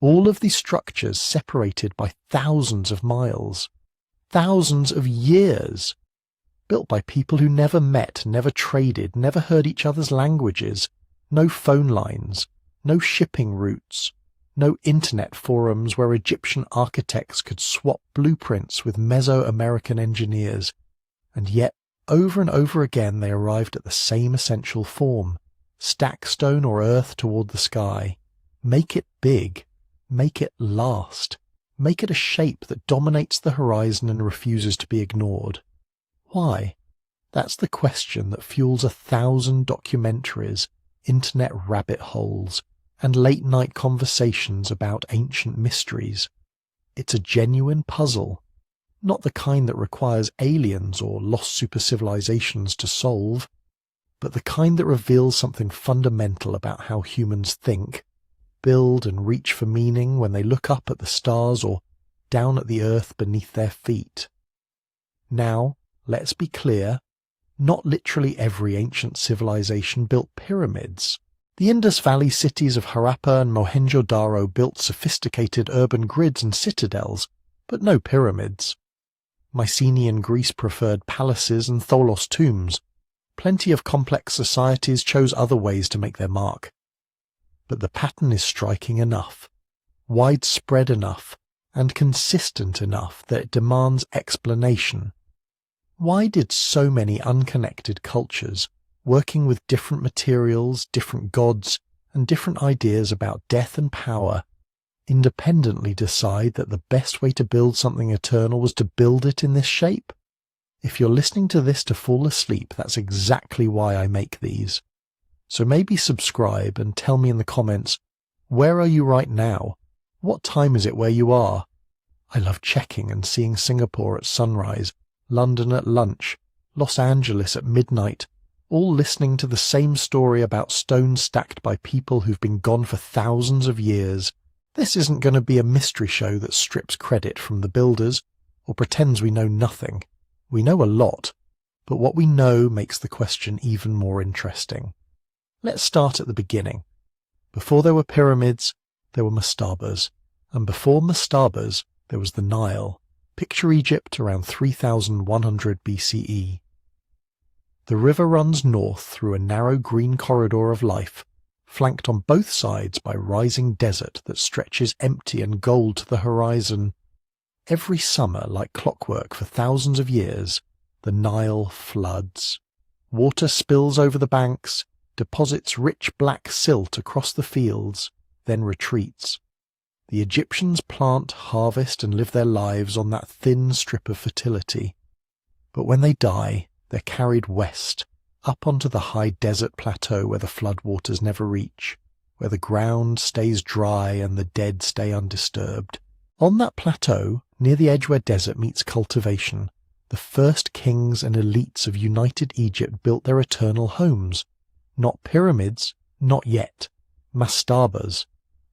All of these structures separated by thousands of miles, thousands of years, built by people who never met, never traded, never heard each other's languages, no phone lines, no shipping routes, no internet forums where Egyptian architects could swap blueprints with Mesoamerican engineers, and yet over and over again they arrived at the same essential form: stack stone or earth toward the sky. Make it big, make it last, make it a shape that dominates the horizon and refuses to be ignored. Why? That's the question that fuels 1,000 documentaries, internet rabbit holes, and late-night conversations about ancient mysteries. It's a genuine puzzle, not the kind that requires aliens or lost supercivilizations to solve, but the kind that reveals something fundamental about how humans think, build and reach for meaning when they look up at the stars or down at the earth beneath their feet. Now, let's be clear, not literally every ancient civilization built pyramids. The Indus Valley cities of Harappa and Mohenjo-Daro built sophisticated urban grids and citadels, but no pyramids. Mycenaean Greece preferred palaces and tholos tombs. Plenty of complex societies chose other ways to make their mark. But the pattern is striking enough, widespread enough, and consistent enough that it demands explanation. Why did so many unconnected cultures, working with different materials, different gods, and different ideas about death and power, independently decide that the best way to build something eternal was to build it in this shape? If you're listening to this to fall asleep, that's exactly why I make these. So maybe subscribe and tell me in the comments, where are you right now? What time is it where you are? I love checking and seeing Singapore at sunrise, London at lunch, Los Angeles at midnight, all listening to the same story about stones stacked by people who've been gone for thousands of years. This isn't going to be a mystery show that strips credit from the builders or pretends we know nothing. We know a lot, but what we know makes the question even more interesting. Let's start at the beginning. Before there were pyramids, there were mastabas, and before mastabas, there was the Nile. Picture Egypt around 3100 BCE. The river runs north through a narrow green corridor of life, flanked on both sides by rising desert that stretches empty and gold to the horizon. Every summer, like clockwork for thousands of years, the Nile floods. Water spills over the banks, deposits rich black silt across the fields, then retreats. The Egyptians plant, harvest, and live their lives on that thin strip of fertility. But when they die, they're carried west, up onto the high desert plateau where the floodwaters never reach, where the ground stays dry and the dead stay undisturbed. On that plateau, near the edge where desert meets cultivation, the first kings and elites of united Egypt built their eternal homes. Not pyramids, not yet. Mastabas,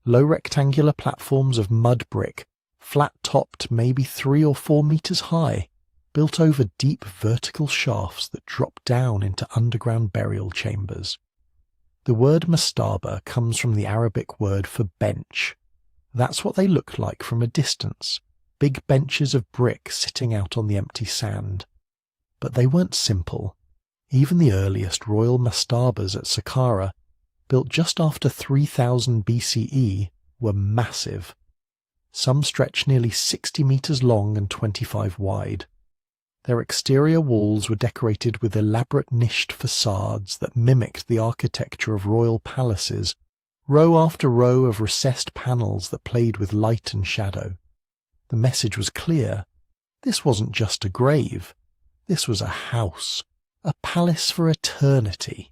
low rectangular platforms of mud brick, flat-topped maybe 3 or 4 meters high, built over deep vertical shafts that drop down into underground burial chambers. The word mastaba comes from the Arabic word for bench. That's what they looked like from a distance, big benches of brick sitting out on the empty sand. But they weren't simple. Even the earliest royal mastabas at Saqqara, built just after 3000 BCE, were massive. Some stretch nearly 60 meters long and 25 wide. Their exterior walls were decorated with elaborate niched facades that mimicked the architecture of royal palaces, row after row of recessed panels that played with light and shadow. The message was clear. This wasn't just a grave. This was a house, a palace for eternity.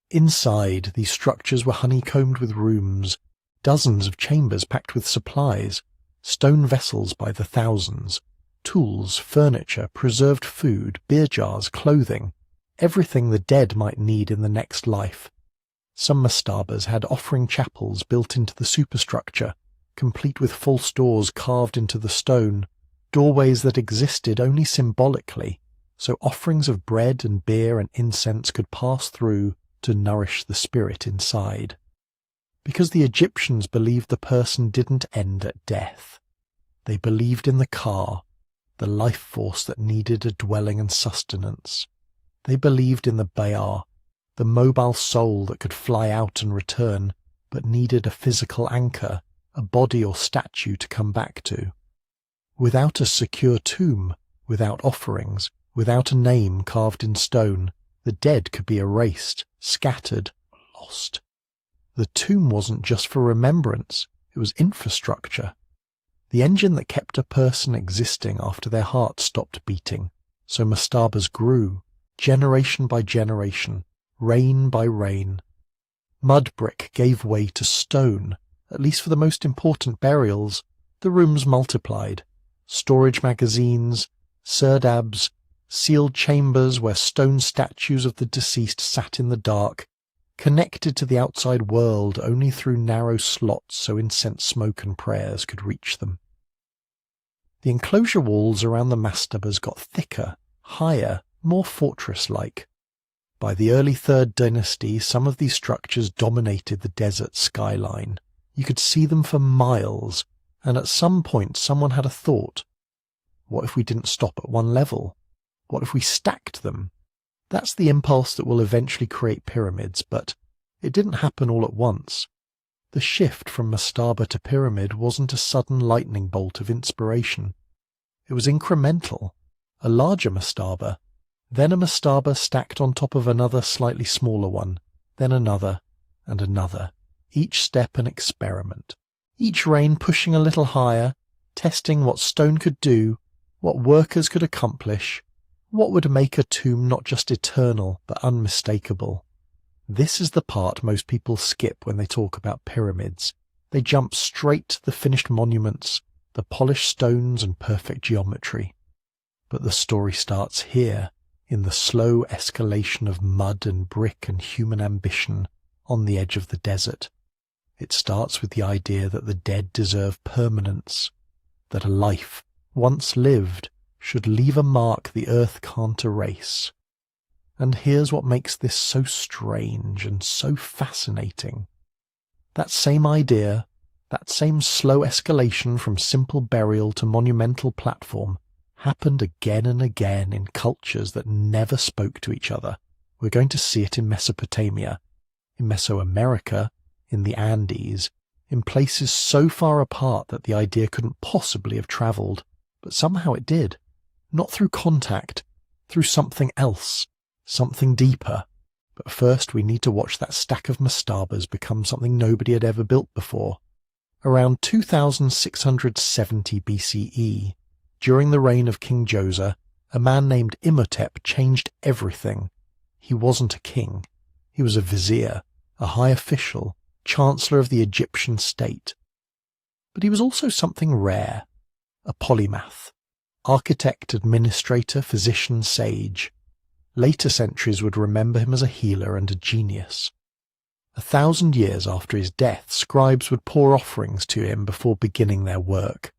Inside, these structures were honeycombed with rooms, dozens of chambers packed with supplies, stone vessels by the thousands, tools, furniture, preserved food, beer jars, clothing, everything the dead might need in the next life. Some mastabas had offering chapels built into the superstructure, complete with false doors carved into the stone, doorways that existed only symbolically, so offerings of bread and beer and incense could pass through to nourish the spirit inside. because the Egyptians believed the person didn't end at death. They believed in the Ka, the life force that needed a dwelling and sustenance. They believed in the Bayar, the mobile soul that could fly out and return, but needed a physical anchor, a body or statue to come back to. Without a secure tomb, without offerings, without a name carved in stone, the dead could be erased, scattered, lost. The tomb wasn't just for remembrance, it was infrastructure. The engine that kept a person existing after their heart stopped beating. So Mastabas grew, generation by generation, reign by reign. Mud brick gave way to stone, at least for the most important burials. The rooms multiplied. Storage magazines, serdabs, sealed chambers where stone statues of the deceased sat in the dark, connected to the outside world only through narrow slots so incense smoke and prayers could reach them. The enclosure walls around the mastabas got thicker, higher, more fortress-like. By the early 3rd dynasty, some of these structures dominated the desert skyline. You could see them for miles, and at some point someone had a thought. What if we didn't stop at one level? What if we stacked them? That's the impulse that will eventually create pyramids, but it didn't happen all at once. The shift from mastaba to pyramid wasn't a sudden lightning bolt of inspiration. It was incremental. A larger mastaba, then a mastaba stacked on top of another slightly smaller one, then another and another, each step an experiment. Each reign pushing a little higher, testing what stone could do, what workers could accomplish, what would make a tomb not just eternal but unmistakable. This is the part most people skip when they talk about pyramids. They jump straight to the finished monuments, the polished stones and perfect geometry. But the story starts here, in the slow escalation of mud and brick and human ambition on the edge of the desert. It starts with the idea that the dead deserve permanence, that a life, once lived, should leave a mark the earth can't erase. And here's what makes this so strange and so fascinating. That same idea, that same slow escalation from simple burial to monumental platform, happened again and again in cultures that never spoke to each other. We're going to see it in Mesopotamia, in Mesoamerica, in the Andes, in places so far apart that the idea couldn't possibly have travelled, but somehow it did. Not through contact, through something else, something deeper. But first we need to watch that stack of mastabas become something nobody had ever built before. Around 2670 BCE, during the reign of King Djoser, a man named Imhotep changed everything. He wasn't a king. He was a vizier, a high official, chancellor of the Egyptian state. But he was also something rare, a polymath. Architect, administrator, physician, sage. Later centuries would remember him as a healer and a genius. 1,000 years after his death, scribes would pour offerings to him before beginning their work.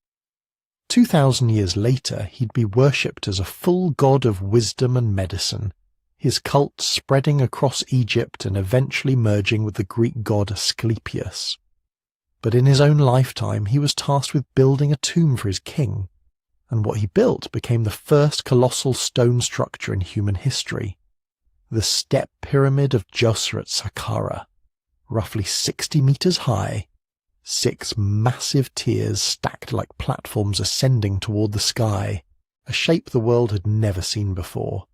2,000 years later, he'd be worshipped as a full god of wisdom and medicine, his cult spreading across Egypt and eventually merging with the Greek god Asclepius. But in his own lifetime, he was tasked with building a tomb for his king. And what he built became the first colossal stone structure in human history, the step pyramid of Djoser at Saqqara, roughly 60 meters high, 6 massive tiers stacked like platforms ascending toward the sky, a shape the world had never seen before.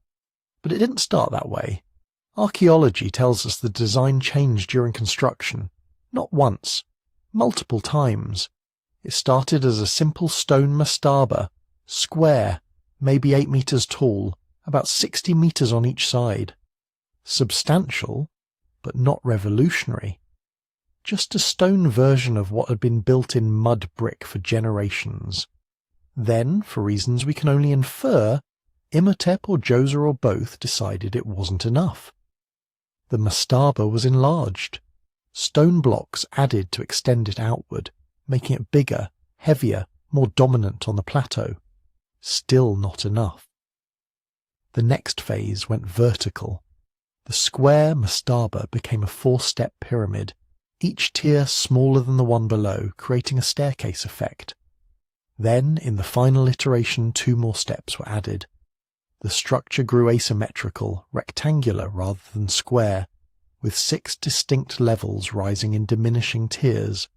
But it didn't start that way. Archaeology tells us the design changed during construction, not once, multiple times. It started as a simple stone mastaba, square, maybe 8 meters tall, about 60 meters on each side. Substantial, but not revolutionary. Just a stone version of what had been built in mud brick for generations. Then, for reasons we can only infer, Imhotep or Djoser or both decided it wasn't enough. The mastaba was enlarged. Stone blocks added to extend it outward, making it bigger, heavier, more dominant on the plateau. Still not enough. The next phase went vertical. The square mastaba became a 4-step pyramid, each tier smaller than the one below, creating a staircase effect. Then, in the final iteration, 2 more steps were added. The structure grew asymmetrical, rectangular rather than square, with 6 distinct levels rising in diminishing tiers.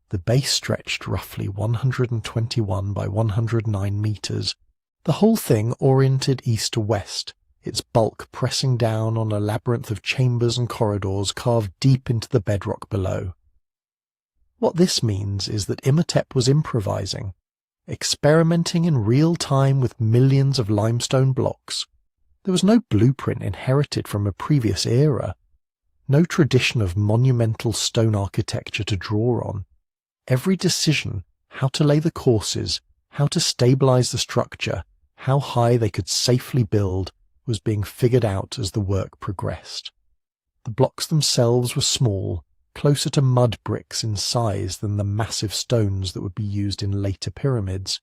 The base stretched roughly 121 by 109 meters, the whole oriented oriented east to west, its bulk pressing down on a labyrinth of chambers and corridors carved deep into the bedrock below. What this means is that Imhotep was improvising, experimenting in real time with millions of limestone blocks. There was no blueprint inherited from a previous era, no tradition of monumental stone architecture to draw on. Every decision, how to lay the courses, how to stabilize the structure, how high they could safely build, was being figured out as the work progressed. The blocks themselves were small, closer to mud bricks in size than the massive stones that would be used in later pyramids.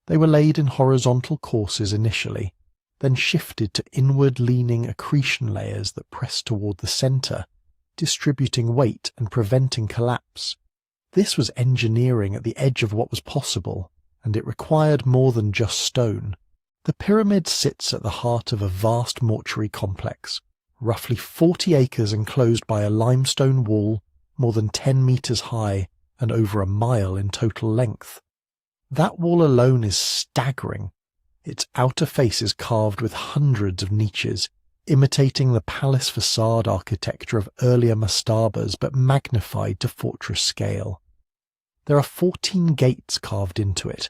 They were laid in horizontal courses initially, then shifted to inward-leaning accretion layers that pressed toward the center, distributing weight and preventing collapse. This was engineering at the edge of what was possible, and it required more than just stone. The pyramid sits at the heart of a vast mortuary complex, roughly 40 acres enclosed by a limestone wall more than 10 meters high and over a mile in total length. That wall alone is staggering. Its outer face is carved with hundreds of niches, imitating the palace facade architecture of earlier mastabas but magnified to fortress scale. There are 14 gates carved into it.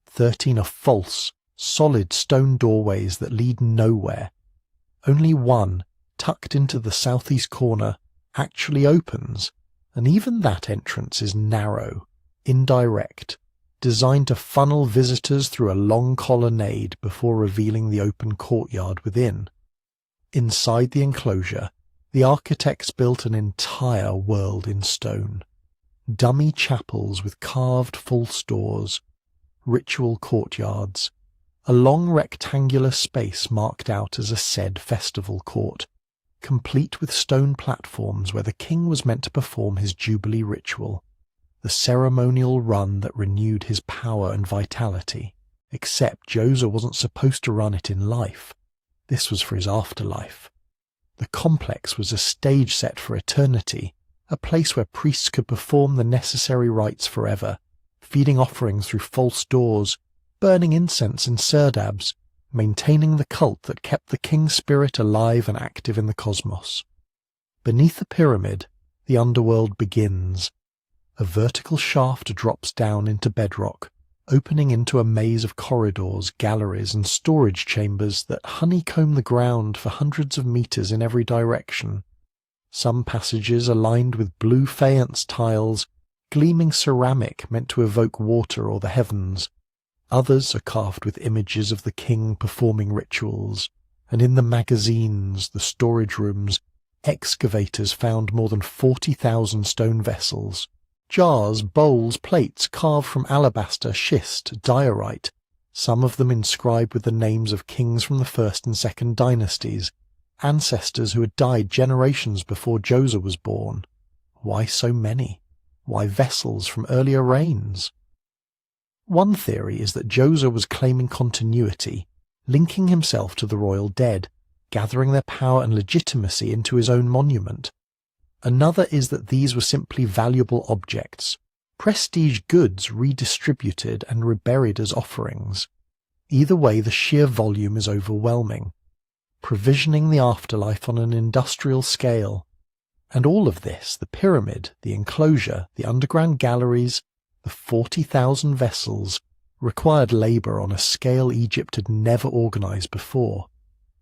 13 are false, solid stone doorways that lead nowhere. Only one, tucked into the southeast corner, actually opens, and even that entrance is narrow, indirect, designed to funnel visitors through a long colonnade before revealing the open courtyard within. Inside the enclosure, the architects built an entire world in stone. Dummy chapels with carved false doors, ritual courtyards, a long rectangular space marked out as a said festival court, complete with stone platforms where the king was meant to perform his jubilee ritual, the ceremonial run that renewed his power and vitality, except Djoser wasn't supposed to run it in life. This was for his afterlife. The complex was a stage set for eternity, a place where priests could perform the necessary rites forever, feeding offerings through false doors, burning incense in serdabs, maintaining the cult that kept the king's spirit alive and active in the cosmos. Beneath the pyramid, the underworld begins. A vertical shaft drops down into bedrock, opening into a maze of corridors, galleries, and storage chambers that honeycomb the ground for hundreds of meters in every direction. Some passages are lined with blue faience tiles, gleaming ceramic meant to evoke water or the heavens. Others are carved with images of the king performing rituals, and in the magazines, the storage rooms, excavators found more than 40,000 stone vessels. Jars, bowls, plates carved from alabaster, schist, diorite, some of them inscribed with the names of kings from the 1st and 2nd dynasties, ancestors who had died generations before Djoser was born. Why so many? Why vessels from earlier reigns? One theory is that Djoser was claiming continuity, linking himself to the royal dead, gathering their power and legitimacy into his own monument. Another is that these were simply valuable objects, prestige goods redistributed and reburied as offerings. Either way, the sheer volume is overwhelming, provisioning the afterlife on an industrial scale. And all of this, the pyramid, the enclosure, the underground galleries, the 40,000 vessels, required labour on a scale Egypt had never organised before.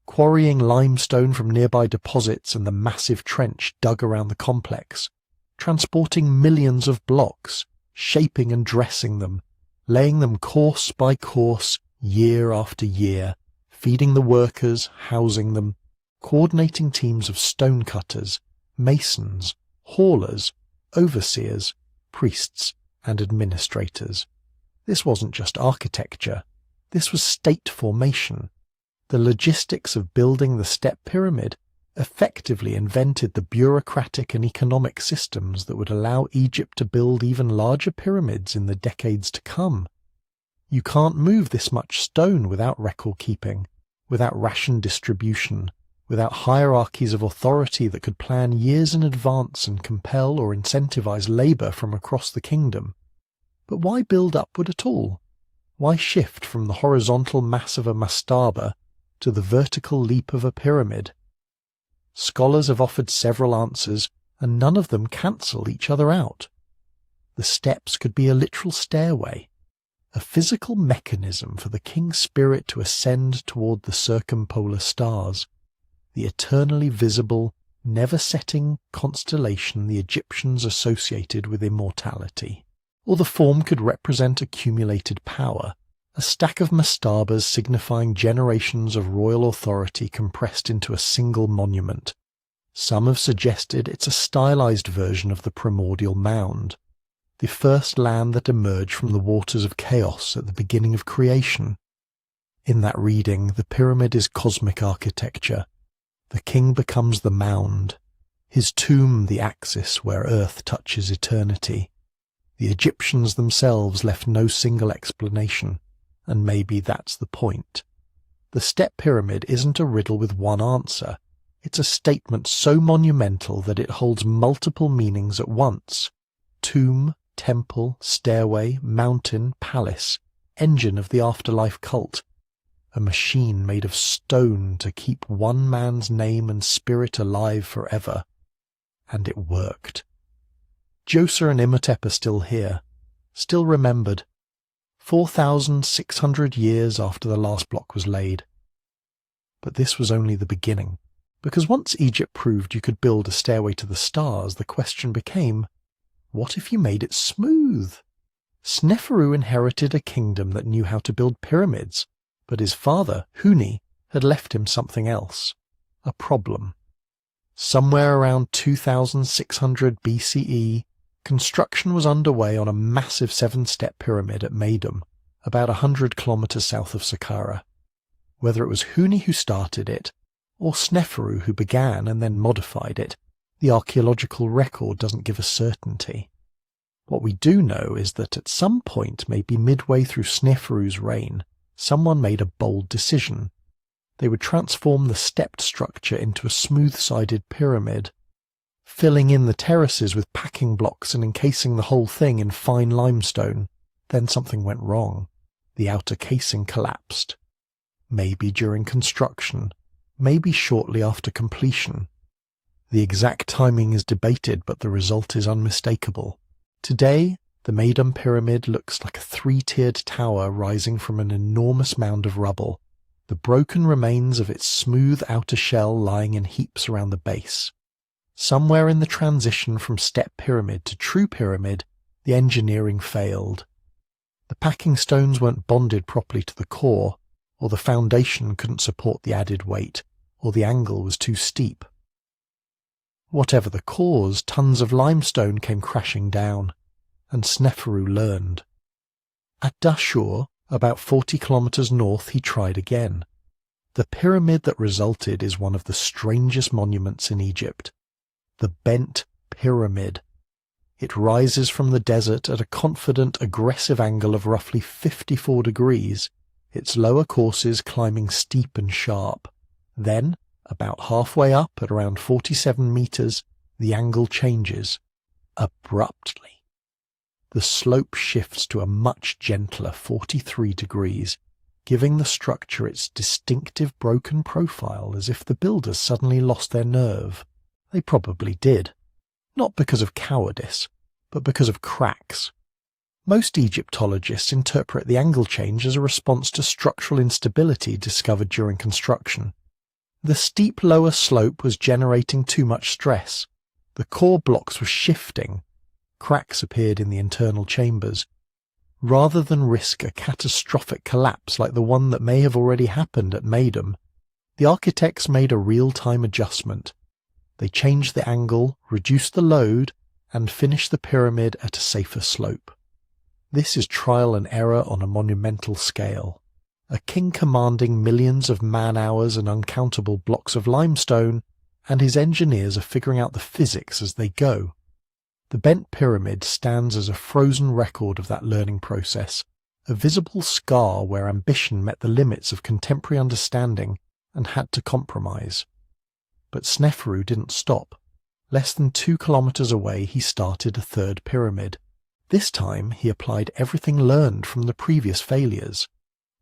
Quarrying limestone from nearby deposits and the massive trench dug around the complex, transporting millions of blocks, shaping and dressing them, laying them course by course, year after year, feeding the workers, housing them, coordinating teams of stonecutters, masons, haulers, overseers, priests, and administrators. This wasn't just architecture. This was state formation. The logistics of building the step pyramid, effectively invented the bureaucratic and economic systems that would allow Egypt to build even larger pyramids in the decades to come. You can't move this much stone without record keeping, without ration distribution, without hierarchies of authority that could plan years in advance and compel or incentivize labor from across the kingdom. But why build upward at all? Why shift from the horizontal mass of a mastaba to the vertical leap of a pyramid? Scholars have offered several answers, and none of them cancel each other out. The steps could be a literal stairway, a physical mechanism for the king's spirit to ascend toward the circumpolar stars, the eternally visible, never-setting constellation the Egyptians associated with immortality. Or the form could represent accumulated power, a stack of mastabas signifying generations of royal authority compressed into a single monument. Some have suggested it's a stylized version of the primordial mound, the first land that emerged from the waters of chaos at the beginning of creation. In that reading, the pyramid is cosmic architecture. The king becomes the mound, his tomb the axis where earth touches eternity. The Egyptians themselves left no single explanation, and maybe that's the point. The step pyramid isn't a riddle with one answer. It's a statement so monumental that it holds multiple meanings at once. Tomb, temple, stairway, mountain, palace, engine of the afterlife cult. A machine made of stone to keep one man's name and spirit alive forever. And it worked. Djoser and Imhotep are still here, still remembered, 4,600 years after the last block was laid. But this was only the beginning, because once Egypt proved you could build a stairway to the stars, the question became, what if you made it smooth? Sneferu inherited a kingdom that knew how to build pyramids, but his father, Huni, had left him something else, a problem. Somewhere around 2600 BCE, construction was underway on a massive 7-step pyramid at Meidum, about 100 kilometers south of Saqqara. Whether it was Huni who started it, or Sneferu who began and then modified it, the archaeological record doesn't give us certainty. What we do know is that at some point, maybe midway through Sneferu's reign, someone made a bold decision. They would transform the stepped structure into a smooth-sided pyramid, filling in the terraces with packing blocks and encasing the whole thing in fine limestone. Then something went wrong. The outer casing collapsed. Maybe during construction, maybe shortly after completion. The exact timing is debated, but the result is unmistakable. Today, the Meidum pyramid looks like a 3-tiered tower rising from an enormous mound of rubble, the broken remains of its smooth outer shell lying in heaps around the base. Somewhere in the transition from step pyramid to true pyramid, the engineering failed. The packing stones weren't bonded properly to the core, or the foundation couldn't support the added weight, or the angle was too steep. Whatever the cause, tons of limestone came crashing down, and Sneferu learned. At Dashur, about 40 kilometers north, he tried again. The pyramid that resulted is one of the strangest monuments in Egypt. The bent pyramid. It rises from the desert at a confident, aggressive angle of roughly 54 degrees, its lower courses climbing steep and sharp. Then, about halfway up at around 47 meters, the angle changes, abruptly. The slope shifts to a much gentler 43 degrees, giving the structure its distinctive broken profile as if the builders suddenly lost their nerve. They probably did. Not because of cowardice, but because of cracks. Most Egyptologists interpret the angle change as a response to structural instability discovered during construction. The steep lower slope was generating too much stress. The core blocks were shifting. Cracks appeared in the internal chambers. Rather than risk a catastrophic collapse like the one that may have already happened at Meidum, the architects made a real-time adjustment. They changed the angle, reduced the load, and finished the pyramid at a safer slope. This is trial and error on a monumental scale. A king commanding millions of man-hours and uncountable blocks of limestone, and his engineers are figuring out the physics as they go. The bent pyramid stands as a frozen record of that learning process, a visible scar where ambition met the limits of contemporary understanding and had to compromise. But Sneferu didn't stop. Less than 2 kilometers away he started a third pyramid. This time he applied everything learned from the previous failures.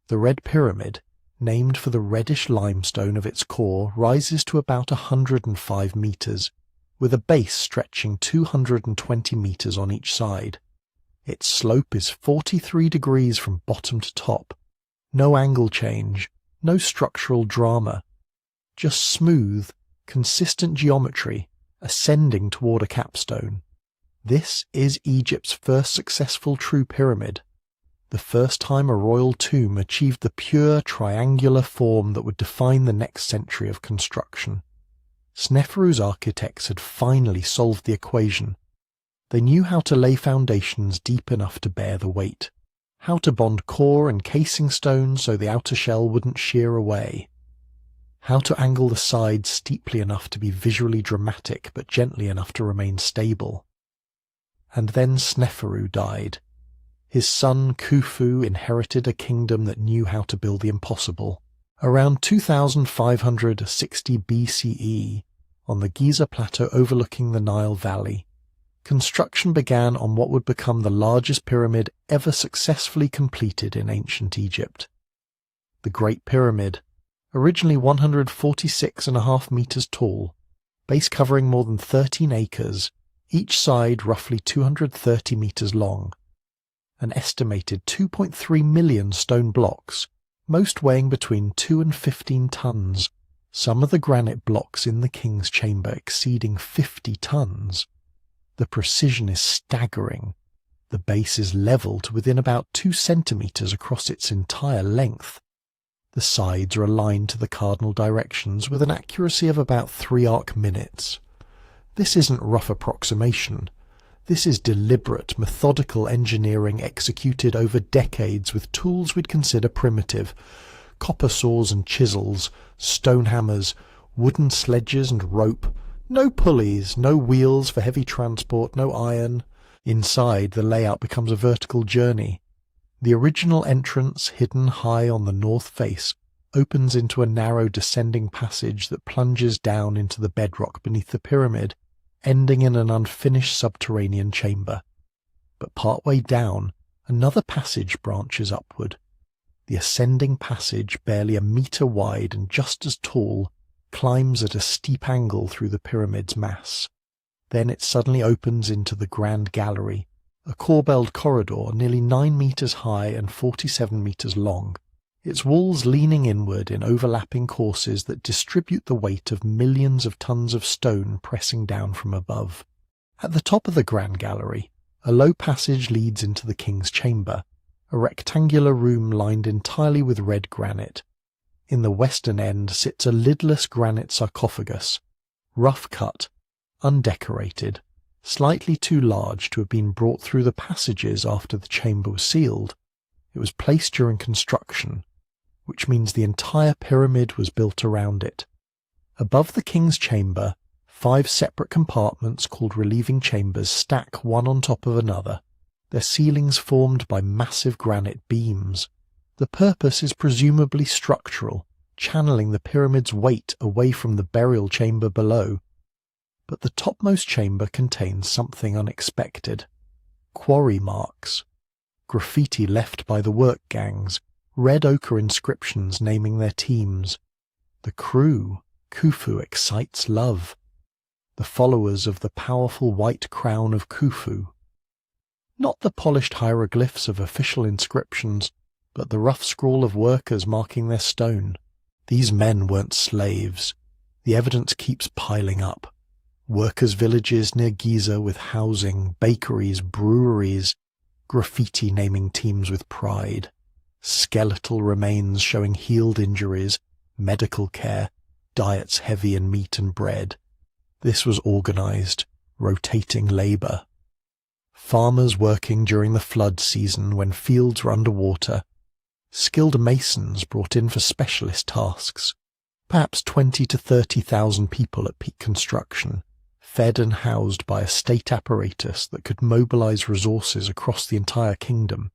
The Red Pyramid, named for the reddish limestone of its core, rises to about 105 meters, with a base stretching 220 meters on each side. Its slope is 43 degrees from bottom to top. No angle change, no structural drama. Just smooth, consistent geometry, ascending toward a capstone. This is Egypt's first successful true pyramid, the first time a royal tomb achieved the pure triangular form that would define the next century of construction. Sneferu's architects had finally solved the equation. They knew how to lay foundations deep enough to bear the weight, how to bond core and casing stones so the outer shell wouldn't shear away, how to angle the sides steeply enough to be visually dramatic but gently enough to remain stable. And then Sneferu died. His son Khufu inherited a kingdom that knew how to build the impossible. Around 2560 BCE, on the Giza plateau overlooking the Nile Valley, construction began on what would become the largest pyramid ever successfully completed in ancient Egypt. The Great Pyramid, originally 146.5 meters tall, base covering more than 13 acres, each side roughly 230 meters long. An estimated 2.3 million stone blocks, most weighing between 2 and 15 tons, some of the granite blocks in the king's chamber exceeding 50 tons. The precision is staggering. The base is level to within about 2 centimeters across its entire length. The sides are aligned to the cardinal directions with an accuracy of about 3 arc minutes. This isn't rough approximation. This is deliberate, methodical engineering executed over decades with tools we'd consider primitive: copper saws and chisels, stone hammers, wooden sledges and rope. No pulleys, no wheels for heavy transport, no iron. Inside, the layout becomes a vertical journey. The original entrance, hidden high on the north face, opens into a narrow descending passage that plunges down into the bedrock beneath the pyramid, ending in an unfinished subterranean chamber. But partway down, another passage branches upward. The ascending passage, barely a meter wide and just as tall, climbs at a steep angle through the pyramid's mass. Then it suddenly opens into the Grand Gallery, a corbelled corridor nearly 9 meters high and 47 meters long, its walls leaning inward in overlapping courses that distribute the weight of millions of tons of stone pressing down from above. At the top of the Grand Gallery, a low passage leads into the king's chamber, a rectangular room lined entirely with red granite. In the western end sits a lidless granite sarcophagus, rough cut, undecorated, slightly too large to have been brought through the passages after the chamber was sealed. It was placed during construction, which means the entire pyramid was built around it. Above the king's chamber, 5 separate compartments called relieving chambers stack one on top of another, their ceilings formed by massive granite beams. The purpose is presumably structural, channeling the pyramid's weight away from the burial chamber below. But the topmost chamber contains something unexpected: quarry marks, graffiti left by the work gangs, red ochre inscriptions naming their teams. The crew, Khufu excites love. The followers of the powerful white crown of Khufu. Not the polished hieroglyphs of official inscriptions, but the rough scrawl of workers marking their stone. These men weren't slaves. The evidence keeps piling up. Workers' villages near Giza with housing, bakeries, breweries, graffiti naming teams with pride. Skeletal remains showing healed injuries, medical care, diets heavy in meat and bread. This was organized, rotating labor. Farmers working during the flood season when fields were underwater. Skilled masons brought in for specialist tasks. Perhaps 20 to 30,000 people at peak construction, fed and housed by a state apparatus that could mobilize resources across the entire kingdom.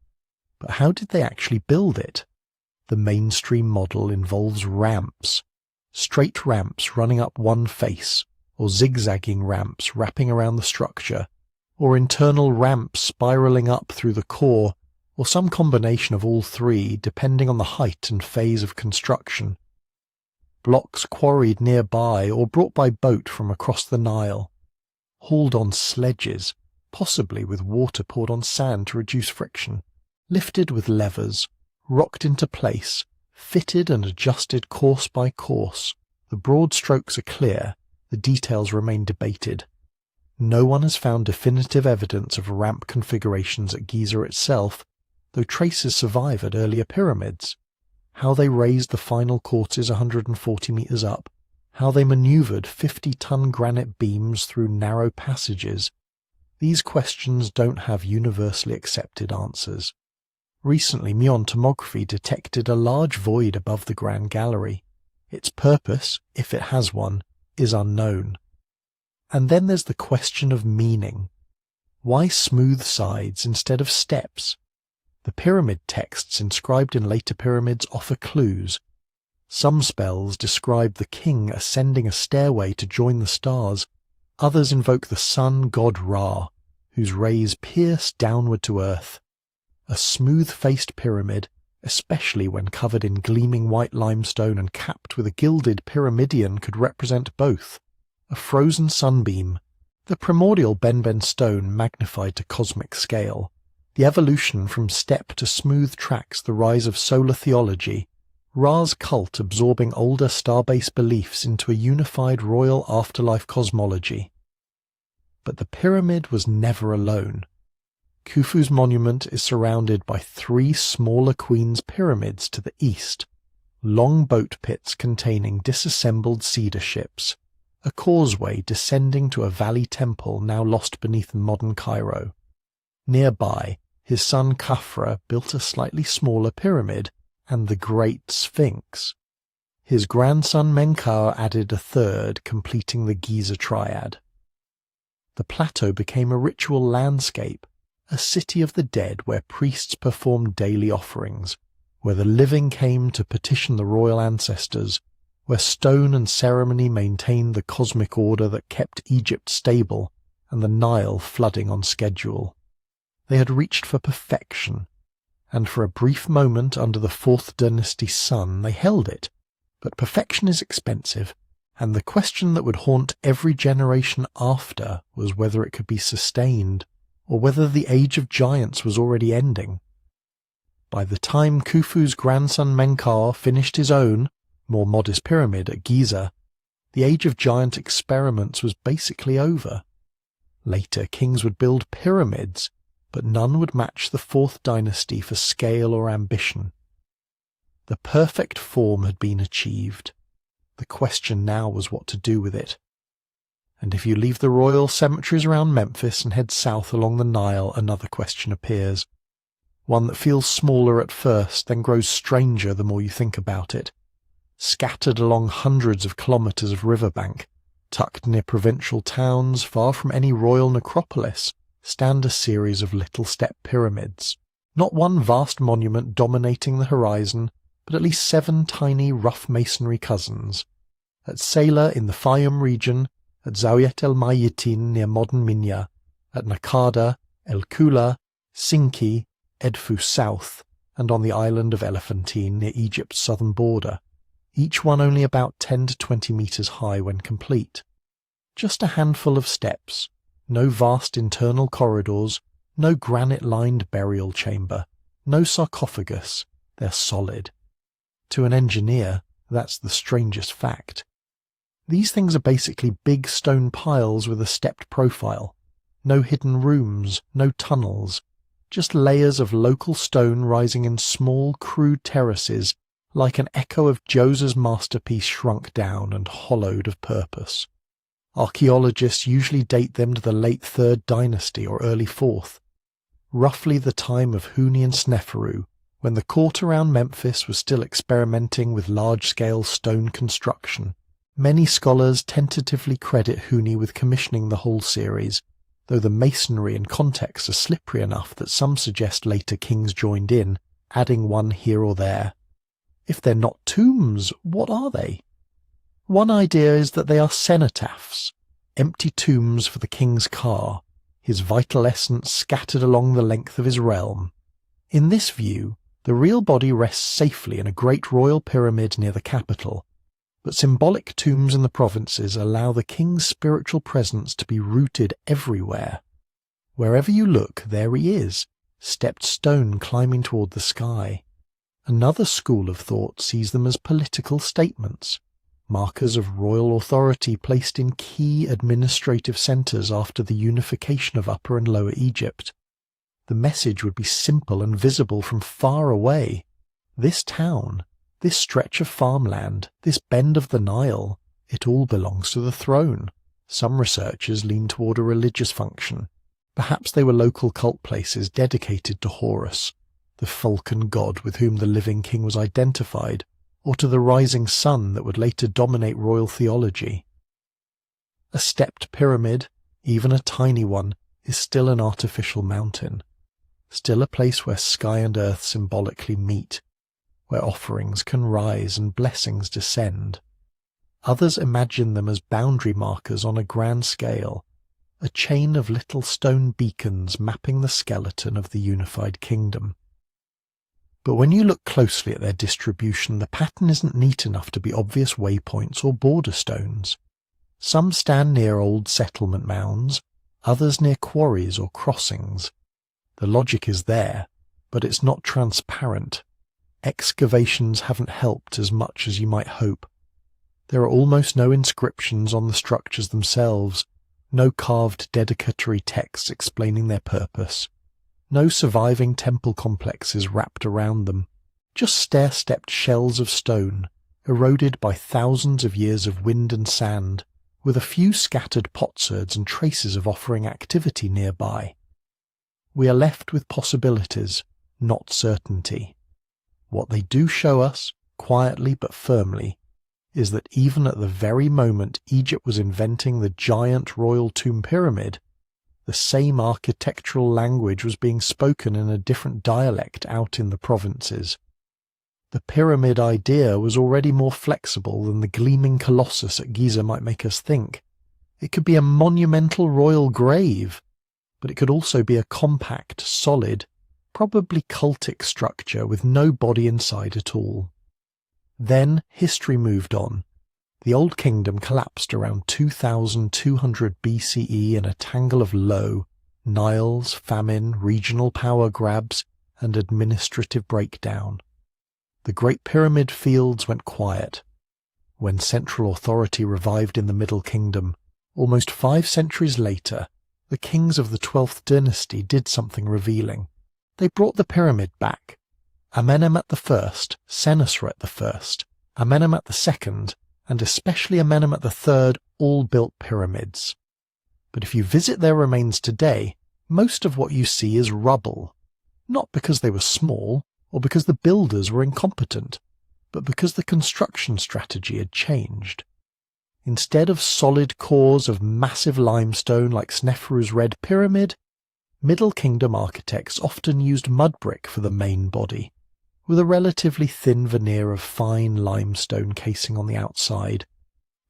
But how did they actually build it? The mainstream model involves ramps, straight ramps running up one face, or zigzagging ramps wrapping around the structure, or internal ramps spiraling up through the core, or some combination of all three depending on the height and phase of construction. Blocks quarried nearby or brought by boat from across the Nile, hauled on sledges, possibly with water poured on sand to reduce friction, lifted with levers, rocked into place, fitted and adjusted course by course. The broad strokes are clear, the details remain debated. No one has found definitive evidence of ramp configurations at Giza itself, though traces survive at earlier pyramids. How they raised the final quarters 140 meters up, how they maneuvered 50-ton granite beams through narrow passages. These questions don't have universally accepted answers. Recently, muon tomography detected a large void above the Grand Gallery. Its purpose, if it has one, is unknown. And then there's the question of meaning. Why smooth sides instead of steps? The pyramid texts inscribed in later pyramids offer clues. Some spells describe the king ascending a stairway to join the stars. Others invoke the sun god Ra, whose rays pierce downward to earth. A smooth-faced pyramid, especially when covered in gleaming white limestone and capped with a gilded pyramidion, could represent both. A frozen sunbeam, the primordial Benben stone magnified to cosmic scale, the evolution from step to smooth tracks, the rise of solar theology, Ra's cult absorbing older star-based beliefs into a unified royal afterlife cosmology. But the pyramid was never alone. Khufu's monument is surrounded by three smaller queen's pyramids to the east, long boat pits containing disassembled cedar ships, a causeway descending to a valley temple now lost beneath modern Cairo. Nearby, his son Khafra built a slightly smaller pyramid and the Great Sphinx. His grandson Menkaure added a third, completing the Giza triad. The plateau became a ritual landscape, a city of the dead where priests performed daily offerings, where the living came to petition the royal ancestors, where stone and ceremony maintained the cosmic order that kept Egypt stable and the Nile flooding on schedule. They had reached for perfection, and for a brief moment under the Fourth Dynasty sun they held it. But perfection is expensive, and the question that would haunt every generation after was whether it could be sustained, or whether the age of giants was already ending. By the time Khufu's grandson Menkaure finished his own, more modest pyramid at Giza, the age of giant experiments was basically over. Later kings would build pyramids, but none would match the Fourth Dynasty for scale or ambition. The perfect form had been achieved. The question now was what to do with it. And if you leave the royal cemeteries around Memphis and head south along the Nile, another question appears. One that feels smaller at first, then grows stranger the more you think about it. Scattered along hundreds of kilometres of riverbank, tucked near provincial towns far from any royal necropolis, stand a series of little step pyramids. Not one vast monument dominating the horizon, but at least 7 tiny rough masonry cousins. At Sayla in the Fayum region, at Zawiat el-Mayitin near modern Minya, at Nakada, El Kula, Sinki, Edfu South, and on the island of Elephantine near Egypt's southern border, each one only about 10 to 20 metres high when complete. Just a handful of steps, no vast internal corridors, no granite-lined burial chamber, no sarcophagus. They're solid. To an engineer, that's the strangest fact. These things are basically big stone piles with a stepped profile. No hidden rooms, no tunnels, just layers of local stone rising in small, crude terraces, like an echo of Djoser's masterpiece shrunk down and hollowed of purpose. Archaeologists usually date them to the late 3rd Dynasty or early 4th, roughly the time of Huni and Sneferu, when the court around Memphis was still experimenting with large-scale stone construction. Many scholars tentatively credit Huni with commissioning the whole series, though the masonry and context are slippery enough that some suggest later kings joined in, adding one here or there. If they're not tombs, what are they? One idea is that they are cenotaphs, empty tombs for the king's car, his vital essence scattered along the length of his realm. In this view, the real body rests safely in a great royal pyramid near the capital, but symbolic tombs in the provinces allow the king's spiritual presence to be rooted everywhere. Wherever you look, there he is, stepped stone climbing toward the sky. Another school of thought sees them as political statements, markers of royal authority placed in key administrative centres after the unification of Upper and Lower Egypt. The message would be simple and visible from far away. This town, this stretch of farmland, this bend of the Nile, it all belongs to the throne. Some researchers lean toward a religious function. Perhaps they were local cult places dedicated to Horus, the falcon god with whom the living king was identified, or to the rising sun that would later dominate royal theology. A stepped pyramid, even a tiny one, is still an artificial mountain, still a place where sky and earth symbolically meet, where offerings can rise and blessings descend. Others imagine them as boundary markers on a grand scale, a chain of little stone beacons mapping the skeleton of the unified kingdom. But when you look closely at their distribution, the pattern isn't neat enough to be obvious waypoints or border stones. Some stand near old settlement mounds, others near quarries or crossings. The logic is there, but it's not transparent. Excavations haven't helped as much as you might hope. There are almost no inscriptions on the structures themselves, no carved dedicatory texts explaining their purpose. No surviving temple complexes wrapped around them, just stair-stepped shells of stone, eroded by thousands of years of wind and sand, with a few scattered potsherds and traces of offering activity nearby. We are left with possibilities, not certainty. What they do show us, quietly but firmly, is that even at the very moment Egypt was inventing the giant royal tomb pyramid, the same architectural language was being spoken in a different dialect out in the provinces. The pyramid idea was already more flexible than the gleaming colossus at Giza might make us think. It could be a monumental royal grave, but it could also be a compact, solid, probably cultic structure with no body inside at all. Then history moved on. The Old Kingdom collapsed around 2200 BCE in a tangle of Niles, famine, regional power grabs, and administrative breakdown. The Great Pyramid fields went quiet. When central authority revived in the Middle Kingdom, almost 5 centuries later, the kings of the 12th dynasty did something revealing. They brought the pyramid back. Amenemhat I, Senusret I, Amenemhat II, and especially Amenemhat III all built pyramids. But if you visit their remains today, most of what you see is rubble, not because they were small or because the builders were incompetent, but because the construction strategy had changed. Instead of solid cores of massive limestone like Sneferu's Red Pyramid, Middle Kingdom architects often used mud brick for the main body, with a relatively thin veneer of fine limestone casing on the outside.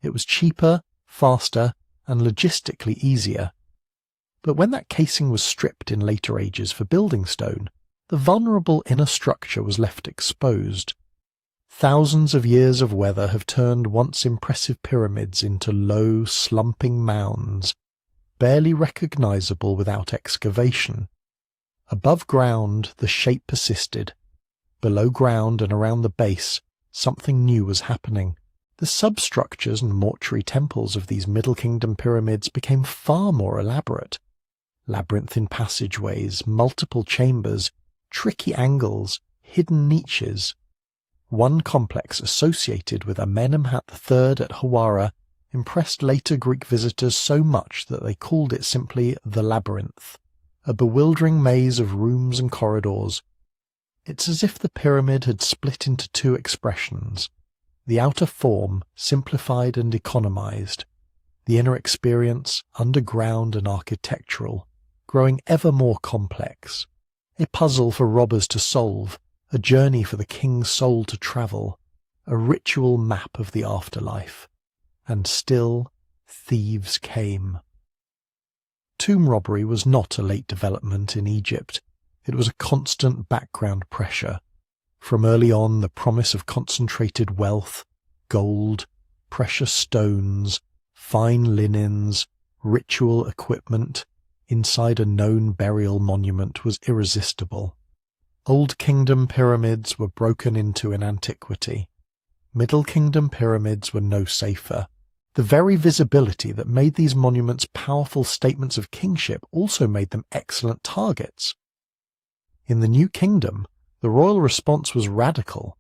It was cheaper, faster, and logistically easier. But when that casing was stripped in later ages for building stone, the vulnerable inner structure was left exposed. Thousands of years of weather have turned once impressive pyramids into low, slumping mounds, barely recognizable without excavation. Above ground, the shape persisted. Below ground and around the base, something new was happening. The substructures and mortuary temples of these Middle Kingdom pyramids became far more elaborate. Labyrinthine passageways, multiple chambers, tricky angles, hidden niches. One complex associated with Amenemhat III at Hawara impressed later Greek visitors so much that they called it simply the Labyrinth, a bewildering maze of rooms and corridors. It's as if the pyramid had split into two expressions, the outer form simplified and economized, the inner experience underground and architectural, growing ever more complex, a puzzle for robbers to solve, a journey for the king's soul to travel, a ritual map of the afterlife. And still, thieves came. Tomb robbery was not a late development in Egypt. It was a constant background pressure. From early on, the promise of concentrated wealth, gold, precious stones, fine linens, ritual equipment, inside a known burial monument was irresistible. Old Kingdom pyramids were broken into in antiquity. Middle Kingdom pyramids were no safer. The very visibility that made these monuments powerful statements of kingship also made them excellent targets. In the New Kingdom, the royal response was radical.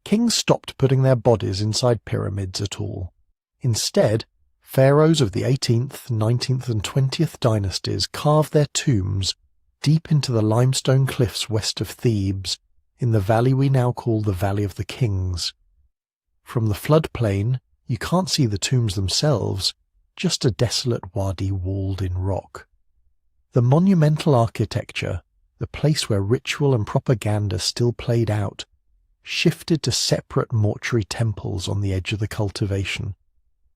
Kings stopped putting their bodies inside pyramids at all. Instead, pharaohs of the 18th, 19th and 20th dynasties carved their tombs deep into the limestone cliffs west of Thebes, in the valley we now call the Valley of the Kings. From the floodplain, you can't see the tombs themselves, just a desolate wadi walled in rock. The monumental architecture, the place where ritual and propaganda still played out, shifted to separate mortuary temples on the edge of the cultivation,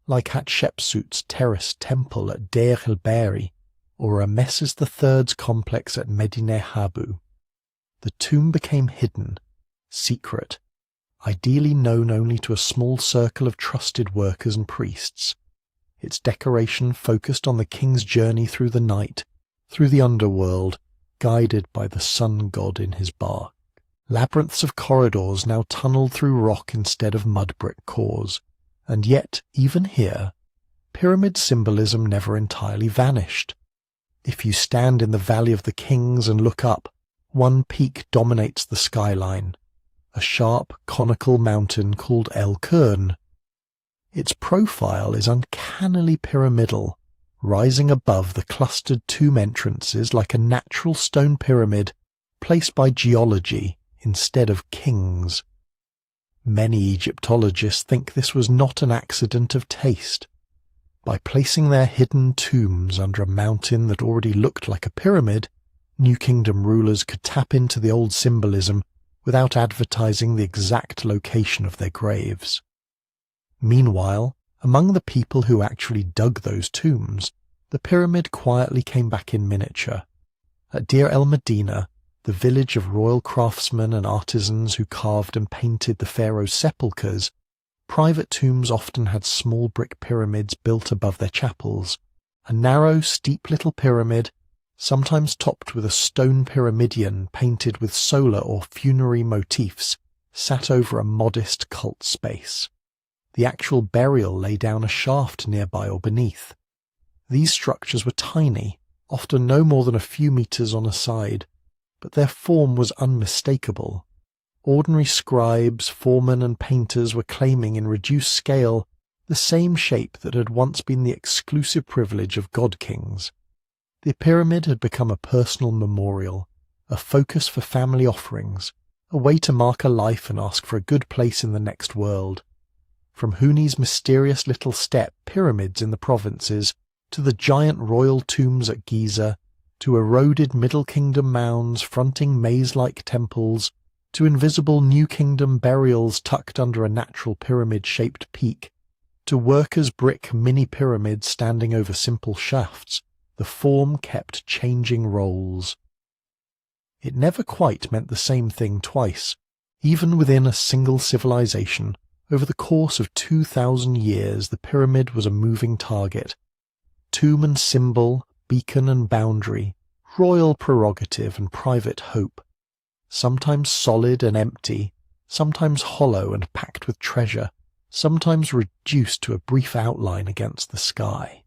like Hatshepsut's terraced temple at Deir el-Bahri, or Rameses III's complex at Medinet Habu. The tomb became hidden, secret, ideally known only to a small circle of trusted workers and priests. Its decoration focused on the king's journey through the night, through the underworld, guided by the sun god in his bark. Labyrinths of corridors now tunneled through rock instead of mud brick cores, and yet, even here, pyramid symbolism never entirely vanished. If you stand in the Valley of the Kings and look up, one peak dominates the skyline, a sharp, conical mountain called El Kern. Its profile is uncannily pyramidal, rising above the clustered tomb entrances like a natural stone pyramid placed by geology instead of kings. Many Egyptologists think this was not an accident of taste. By placing their hidden tombs under a mountain that already looked like a pyramid, New Kingdom rulers could tap into the old symbolism without advertising the exact location of their graves. Meanwhile, among the people who actually dug those tombs, the pyramid quietly came back in miniature. At Deir el-Medina, the village of royal craftsmen and artisans who carved and painted the pharaoh's sepulchres, private tombs often had small brick pyramids built above their chapels. A narrow, steep little pyramid, sometimes topped with a stone pyramidion painted with solar or funerary motifs, sat over a modest cult space. The actual burial lay down a shaft nearby or beneath. These structures were tiny, often no more than a few meters on a side, but their form was unmistakable. Ordinary scribes, foremen and painters were claiming in reduced scale the same shape that had once been the exclusive privilege of god-kings. The pyramid had become a personal memorial, a focus for family offerings, a way to mark a life and ask for a good place in the next world. From Huni's mysterious little step pyramids in the provinces, to the giant royal tombs at Giza, to eroded Middle Kingdom mounds fronting maze-like temples, to invisible New Kingdom burials tucked under a natural pyramid-shaped peak, to workers' brick mini-pyramids standing over simple shafts, the form kept changing roles. It never quite meant the same thing twice. Even within a single civilization, over the course of 2,000 years the pyramid was a moving target. Tomb and symbol, beacon and boundary, royal prerogative and private hope. Sometimes solid and empty, sometimes hollow and packed with treasure, sometimes reduced to a brief outline against the sky.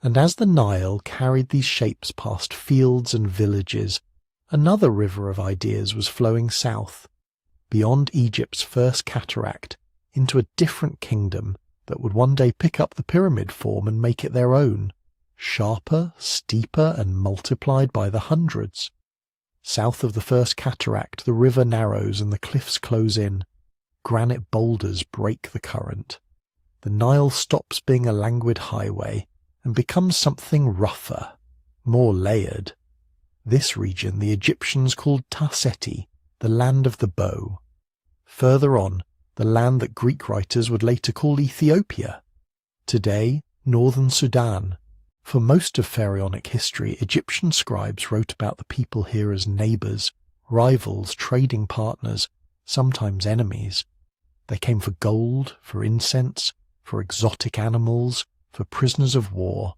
And as the Nile carried these shapes past fields and villages, another river of ideas was flowing south, beyond Egypt's first cataract, into a different kingdom that would one day pick up the pyramid form and make it their own, sharper, steeper, and multiplied by the hundreds. South of the first cataract, the river narrows and the cliffs close in. Granite boulders break the current. The Nile stops being a languid highway and becomes something rougher, more layered. This region the Egyptians called Tarseti, the land of the bow. Further on, the land that Greek writers would later call Ethiopia. Today, northern Sudan. For most of pharaonic history, Egyptian scribes wrote about the people here as neighbours, rivals, trading partners, sometimes enemies. They came for gold, for incense, for exotic animals, for prisoners of war.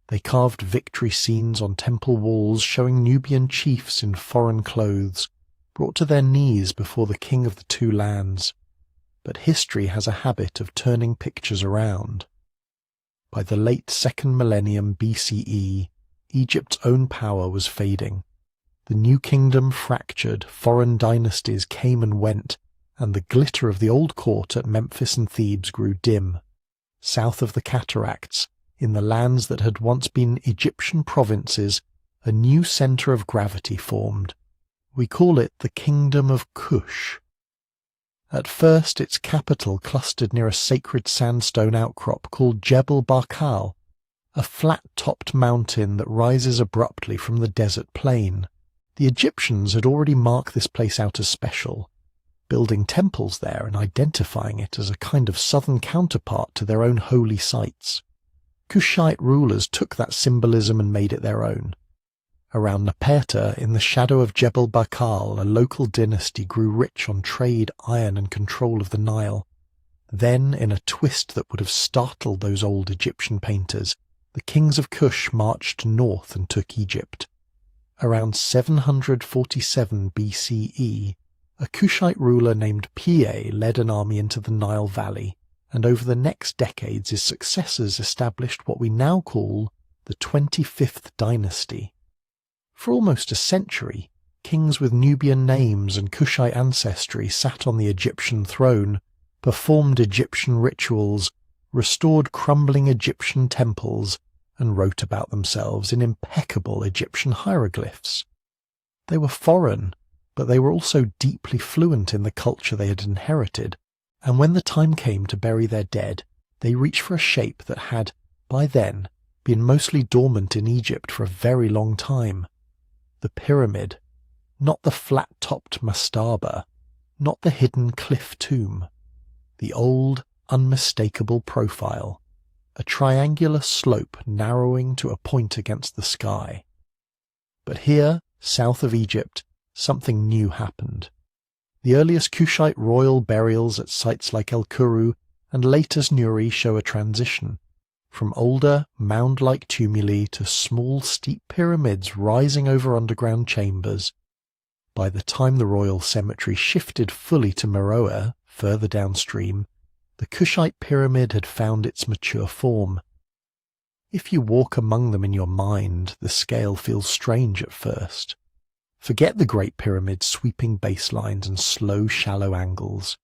They carved victory scenes on temple walls showing Nubian chiefs in foreign clothes, brought to their knees before the king of the two lands. But history has a habit of turning pictures around. By the late 2nd millennium BCE, Egypt's own power was fading. The new kingdom fractured, foreign dynasties came and went, and the glitter of the old court at Memphis and Thebes grew dim. South of the cataracts, in the lands that had once been Egyptian provinces, a new centre of gravity formed. We call it the Kingdom of Kush. At first its capital clustered near a sacred sandstone outcrop called Jebel Barkal, a flat-topped mountain that rises abruptly from the desert plain. The Egyptians had already marked this place out as special, building temples there and identifying it as a kind of southern counterpart to their own holy sites. Kushite rulers took that symbolism and made it their own. Around Napata, in the shadow of Jebel Barkal, a local dynasty grew rich on trade, iron, and control of the Nile. Then, in a twist that would have startled those old Egyptian painters, the kings of Kush marched north and took Egypt. Around 747 BCE, a Kushite ruler named Piye led an army into the Nile Valley, and over the next decades his successors established what we now call the 25th dynasty. For almost a century, kings with Nubian names and Kushite ancestry sat on the Egyptian throne, performed Egyptian rituals, restored crumbling Egyptian temples, and wrote about themselves in impeccable Egyptian hieroglyphs. They were foreign, but they were also deeply fluent in the culture they had inherited, and when the time came to bury their dead, they reached for a shape that had, by then, been mostly dormant in Egypt for a very long time. The pyramid, not the flat-topped mastaba, not the hidden cliff tomb. The old, unmistakable profile, a triangular slope narrowing to a point against the sky. But here, south of Egypt, something new happened. The earliest Kushite royal burials at sites like El Kuru and latest Nuri show a transition, from older, mound-like tumuli to small, steep pyramids rising over underground chambers. By the time the royal cemetery shifted fully to Meroe, further downstream, the Kushite pyramid had found its mature form. If you walk among them in your mind, the scale feels strange at first. Forget the Great Pyramid's sweeping baselines and slow, shallow angles.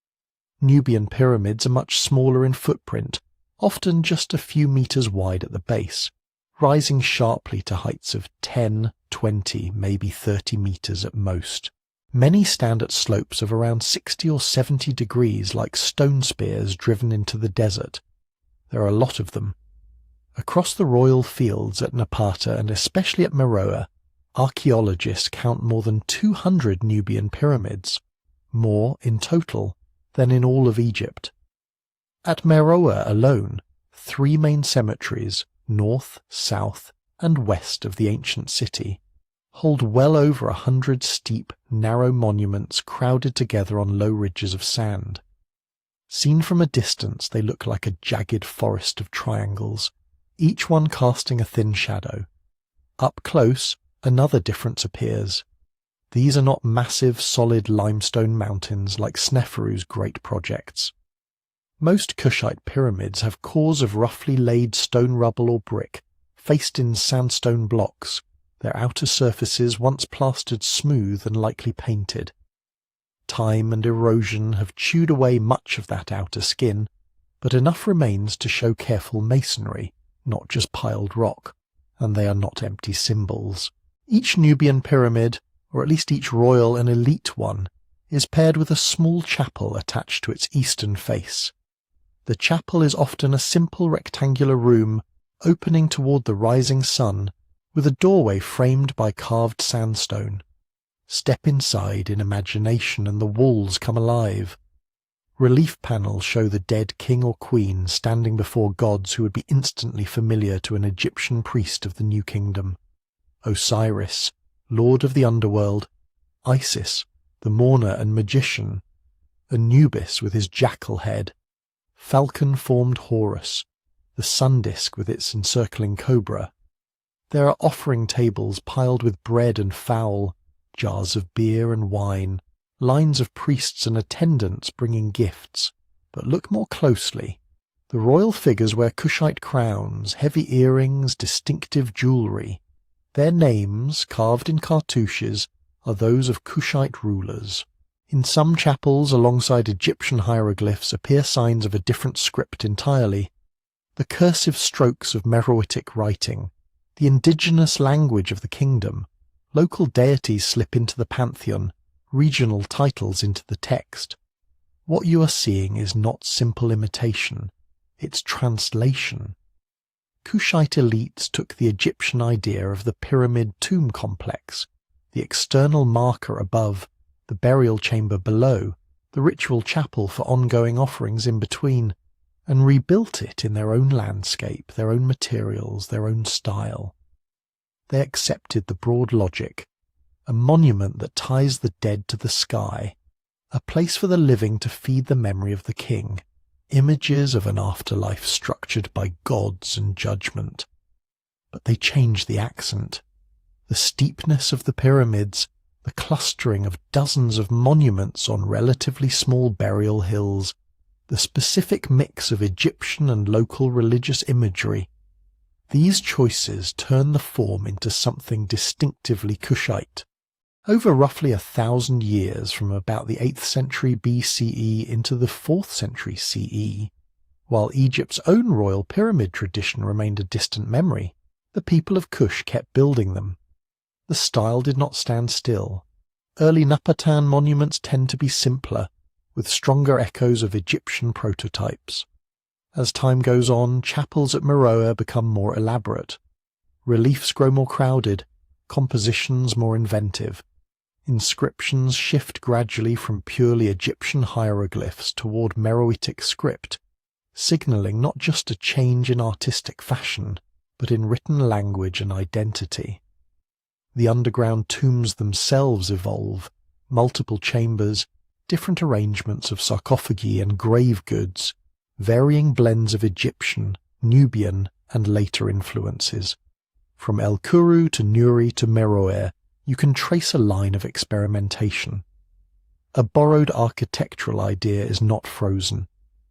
Nubian pyramids are much smaller in footprint, often just a few meters wide at the base, rising sharply to heights of 10, 20, maybe 30 meters at most. Many stand at slopes of around 60 or 70 degrees like stone spears driven into the desert. There are a lot of them. Across the royal fields at Napata and especially at Meroe, archaeologists count more than 200 Nubian pyramids, more in total than in all of Egypt. At Meroe alone, 3 main cemeteries, north, south, and west of the ancient city, hold well over 100 steep, narrow monuments crowded together on low ridges of sand. Seen from a distance, they look like a jagged forest of triangles, each one casting a thin shadow. Up close, another difference appears. These are not massive, solid limestone mountains like Sneferu's great projects. Most Kushite pyramids have cores of roughly laid stone rubble or brick, faced in sandstone blocks, their outer surfaces once plastered smooth and likely painted. Time and erosion have chewed away much of that outer skin, but enough remains to show careful masonry, not just piled rock, and they are not empty symbols. Each Nubian pyramid, or at least each royal and elite one, is paired with a small chapel attached to its eastern face. The chapel is often a simple rectangular room opening toward the rising sun, with a doorway framed by carved sandstone. Step inside in imagination and the walls come alive. Relief panels show the dead king or queen standing before gods who would be instantly familiar to an Egyptian priest of the New Kingdom. Osiris, lord of the underworld, Isis, the mourner and magician, Anubis with his jackal head, falcon-formed Horus, the sun disk with its encircling cobra. There are offering tables piled with bread and fowl, jars of beer and wine, lines of priests and attendants bringing gifts. But look more closely. The royal figures wear Kushite crowns, heavy earrings, distinctive jewellery. Their names, carved in cartouches, are those of Kushite rulers. In some chapels alongside Egyptian hieroglyphs appear signs of a different script entirely. The cursive strokes of Meroitic writing, the indigenous language of the kingdom. Local deities slip into the pantheon, regional titles into the text. What you are seeing is not simple imitation, it's translation. Kushite elites took the Egyptian idea of the pyramid tomb complex, the external marker above, the burial chamber below, the ritual chapel for ongoing offerings in between, and rebuilt it in their own landscape, their own materials, their own style. They accepted the broad logic, a monument that ties the dead to the sky, a place for the living to feed the memory of the king, images of an afterlife structured by gods and judgment. But they changed the accent. The steepness of the pyramids, the clustering of dozens of monuments on relatively small burial hills, the specific mix of Egyptian and local religious imagery, these choices turn the form into something distinctively Kushite. Over roughly 1,000 years from about the 8th century BCE into the 4th century CE, while Egypt's own royal pyramid tradition remained a distant memory, the people of Kush kept building them. The style did not stand still. Early Napatan monuments tend to be simpler, with stronger echoes of Egyptian prototypes. As time goes on, chapels at Meroe become more elaborate. Reliefs grow more crowded, compositions more inventive. Inscriptions shift gradually from purely Egyptian hieroglyphs toward Meroitic script, signalling not just a change in artistic fashion, but in written language and identity. The underground tombs themselves evolve, multiple chambers, different arrangements of sarcophagi and grave goods, varying blends of Egyptian, Nubian, and later influences. From El Kuru to Nuri to Meroe, you can trace a line of experimentation. A borrowed architectural idea is not frozen.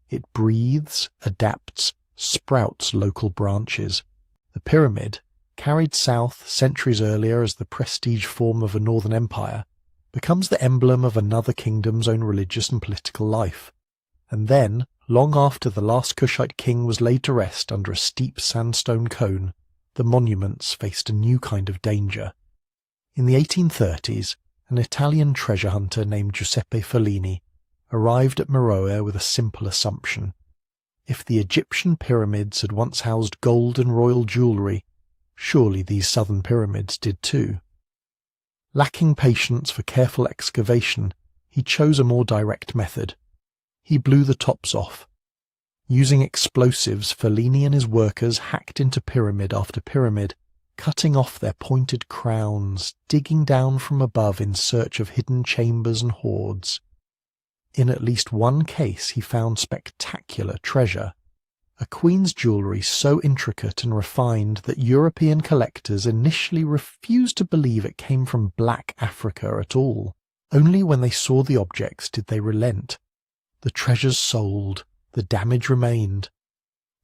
It breathes, adapts, sprouts local branches. The pyramid, carried south centuries earlier as the prestige form of a northern empire, becomes the emblem of another kingdom's own religious and political life. And then, long after the last Kushite king was laid to rest under a steep sandstone cone, the monuments faced a new kind of danger. In the 1830s, an Italian treasure hunter named Giuseppe Fellini arrived at Meroe with a simple assumption. If the Egyptian pyramids had once housed gold and royal jewellery, surely these southern pyramids did too. Lacking patience for careful excavation, he chose a more direct method. He blew the tops off. Using explosives, Fellini and his workers hacked into pyramid after pyramid, cutting off their pointed crowns, digging down from above in search of hidden chambers and hoards. In at least one case he found spectacular treasure, a queen's jewellery so intricate and refined that European collectors initially refused to believe it came from Black Africa at all. Only when they saw the objects did they relent. The treasures sold, the damage remained.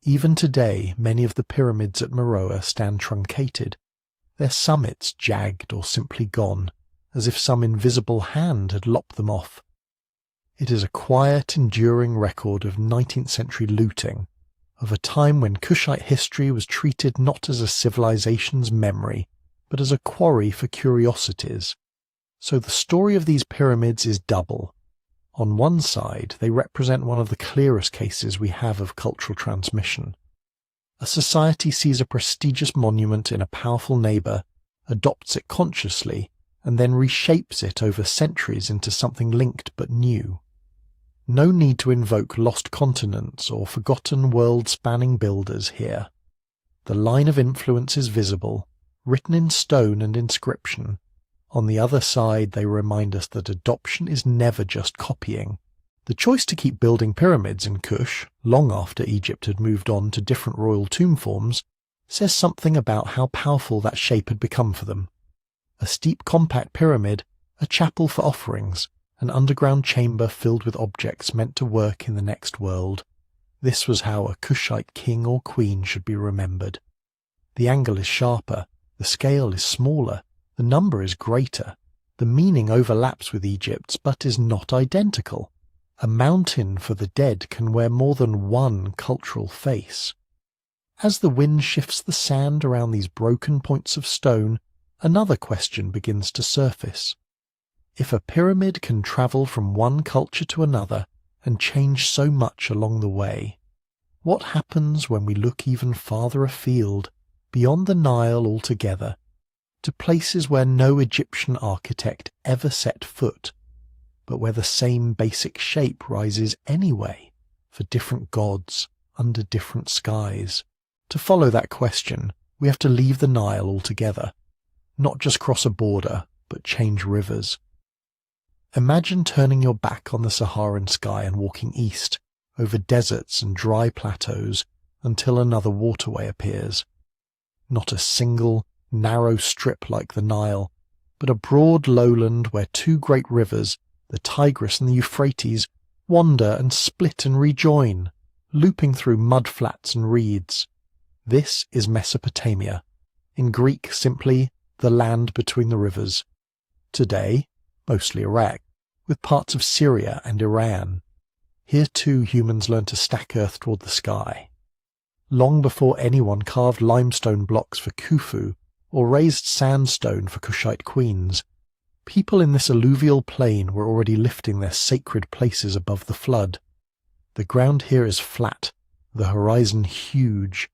Even today, many of the pyramids at Meroe stand truncated, their summits jagged or simply gone, as if some invisible hand had lopped them off. It is a quiet, enduring record of 19th century looting, of a time when Kushite history was treated not as a civilization's memory, but as a quarry for curiosities. So the story of these pyramids is double. On one side, they represent one of the clearest cases we have of cultural transmission. A society sees a prestigious monument in a powerful neighbour, adopts it consciously, and then reshapes it over centuries into something linked but new. No need to invoke lost continents or forgotten world-spanning builders here. The line of influence is visible, written in stone and inscription. On the other side, they remind us that adoption is never just copying. The choice to keep building pyramids in Kush, long after Egypt had moved on to different royal tomb forms, says something about how powerful that shape had become for them. A steep compact pyramid, a chapel for offerings, an underground chamber filled with objects meant to work in the next world. This was how a Kushite king or queen should be remembered. The angle is sharper, the scale is smaller, the number is greater, the meaning overlaps with Egypt's but is not identical. A mountain for the dead can wear more than one cultural face. As the wind shifts the sand around these broken points of stone, another question begins to surface. If a pyramid can travel from one culture to another and change so much along the way, what happens when we look even farther afield, beyond the Nile altogether, to places where no Egyptian architect ever set foot, but where the same basic shape rises anyway, for different gods, under different skies? To follow that question, we have to leave the Nile altogether, not just cross a border, but change rivers. Imagine turning your back on the Saharan sky and walking east, over deserts and dry plateaus, until another waterway appears. Not a single, narrow strip like the Nile, but a broad lowland where two great rivers, the Tigris and the Euphrates, wander and split and rejoin, looping through mudflats and reeds. This is Mesopotamia, in Greek simply the land between the rivers. Today, mostly Iraq, with parts of Syria and Iran. Here too humans learned to stack earth toward the sky. Long before anyone carved limestone blocks for Khufu or raised sandstone for Kushite queens, people in this alluvial plain were already lifting their sacred places above the flood. The ground here is flat, the horizon huge.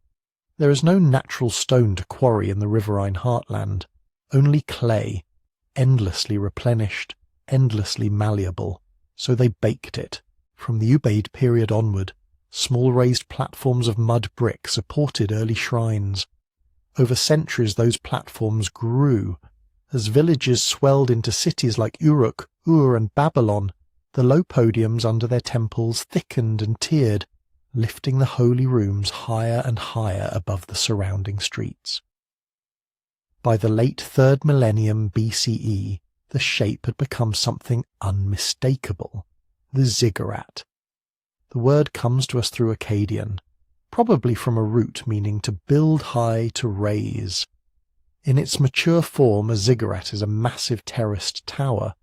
There is no natural stone to quarry in the riverine heartland, only clay, endlessly replenished, endlessly malleable, so they baked it. From the Ubaid period onward, small raised platforms of mud brick supported early shrines. Over centuries those platforms grew. As villages swelled into cities like Uruk, Ur and Babylon, the low podiums under their temples thickened and tiered, lifting the holy rooms higher and higher above the surrounding streets. By the late 3rd millennium BCE, the shape had become something unmistakable, the ziggurat. The word comes to us through Akkadian, probably from a root meaning to build high, to raise. In its mature form, a ziggurat is a massive terraced tower,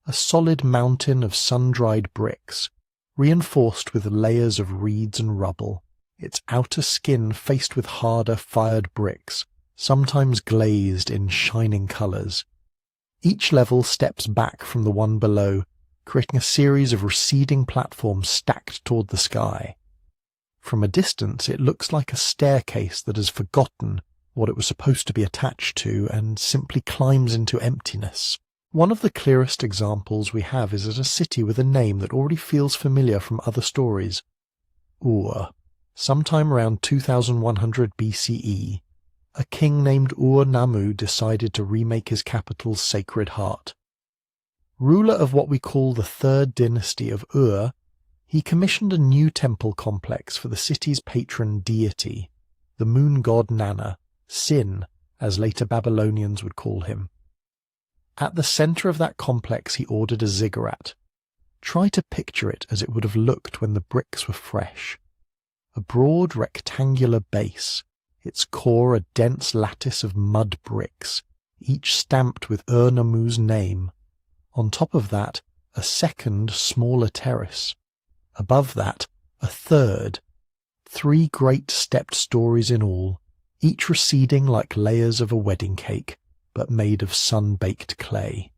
a solid mountain of sun-dried bricks, reinforced with layers of reeds and rubble, its outer skin faced with harder fired bricks, sometimes glazed in shining colours. Each level steps back from the one below, creating a series of receding platforms stacked toward the sky. From a distance it looks like a staircase that has forgotten what it was supposed to be attached to and simply climbs into emptiness. One of the clearest examples we have is at a city with a name that already feels familiar from other stories. Ur. Sometime around 2100 BCE, a king named Ur-Nammu decided to remake his capital's Sacred Heart. Ruler of what we call the Third Dynasty of Ur, he commissioned a new temple complex for the city's patron deity, the moon god Nana, Sin, as later Babylonians would call him. At the centre of that complex he ordered a ziggurat. Try to picture it as it would have looked when the bricks were fresh. A broad rectangular base, its core a dense lattice of mud bricks, each stamped with Ur-Nammu's name. On top of that, a second, smaller terrace. Above that, a third. 3 great stepped stories in all, each receding like layers of a wedding cake, but made of sun-baked clay.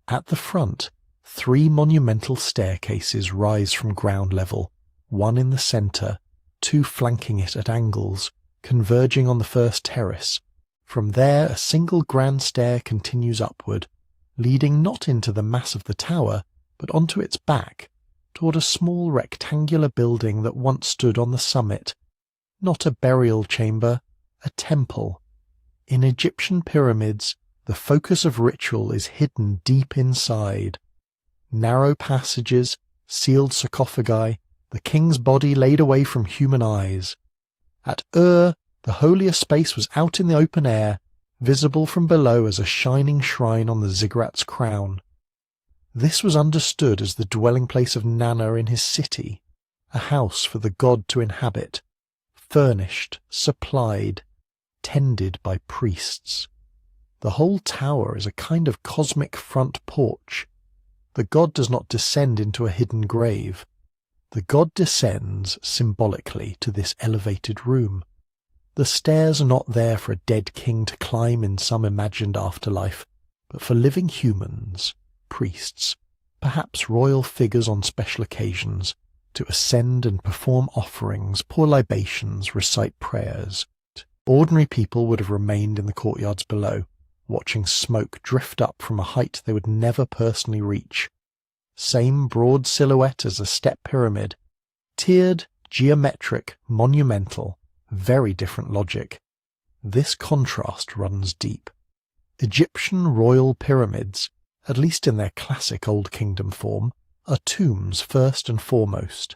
At the front, 3 monumental staircases rise from ground level, one in the centre, 2 flanking it at angles, converging on the first terrace. From there a single grand stair continues upward, leading not into the mass of the tower, but onto its back, toward a small rectangular building that once stood on the summit. Not a burial chamber, a temple. In Egyptian pyramids, the focus of ritual is hidden deep inside. Narrow passages, sealed sarcophagi, the king's body laid away from human eyes. At Ur, the holier space was out in the open air, visible from below as a shining shrine on the Ziggurats' crown. This was understood as the dwelling place of Nana in his city, a house for the god to inhabit, furnished, supplied, tended by priests. The whole tower is a kind of cosmic front porch. The god does not descend into a hidden grave. The god descends symbolically to this elevated room. The stairs are not there for a dead king to climb in some imagined afterlife, but for living humans, priests, perhaps royal figures on special occasions, to ascend and perform offerings, pour libations, recite prayers. Ordinary people would have remained in the courtyards below, watching smoke drift up from a height they would never personally reach. Same broad silhouette as a step pyramid, tiered, geometric, monumental, very different logic. This contrast runs deep. Egyptian royal pyramids, at least in their classic Old Kingdom form, are tombs first and foremost.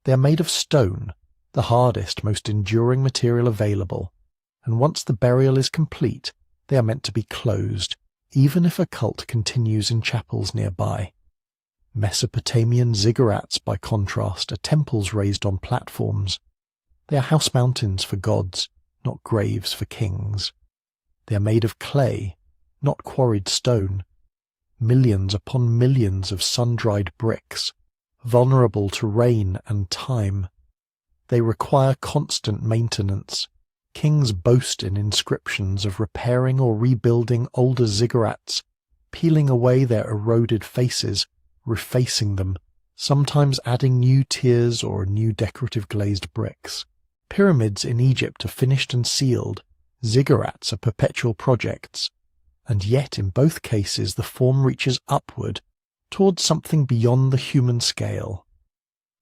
They are made of stone, the hardest, most enduring material available, and once the burial is complete, they are meant to be closed, even if a cult continues in chapels nearby. Mesopotamian ziggurats, by contrast, are temples raised on platforms. They are house mountains for gods, not graves for kings. They are made of clay, not quarried stone. Millions upon millions of sun-dried bricks, vulnerable to rain and time. They require constant maintenance. Kings boast in inscriptions of repairing or rebuilding older ziggurats, peeling away their eroded faces, refacing them, sometimes adding new tiers or new decorative glazed bricks. Pyramids in Egypt are finished and sealed. Ziggurats are perpetual projects. And yet in both cases the form reaches upward, towards something beyond the human scale.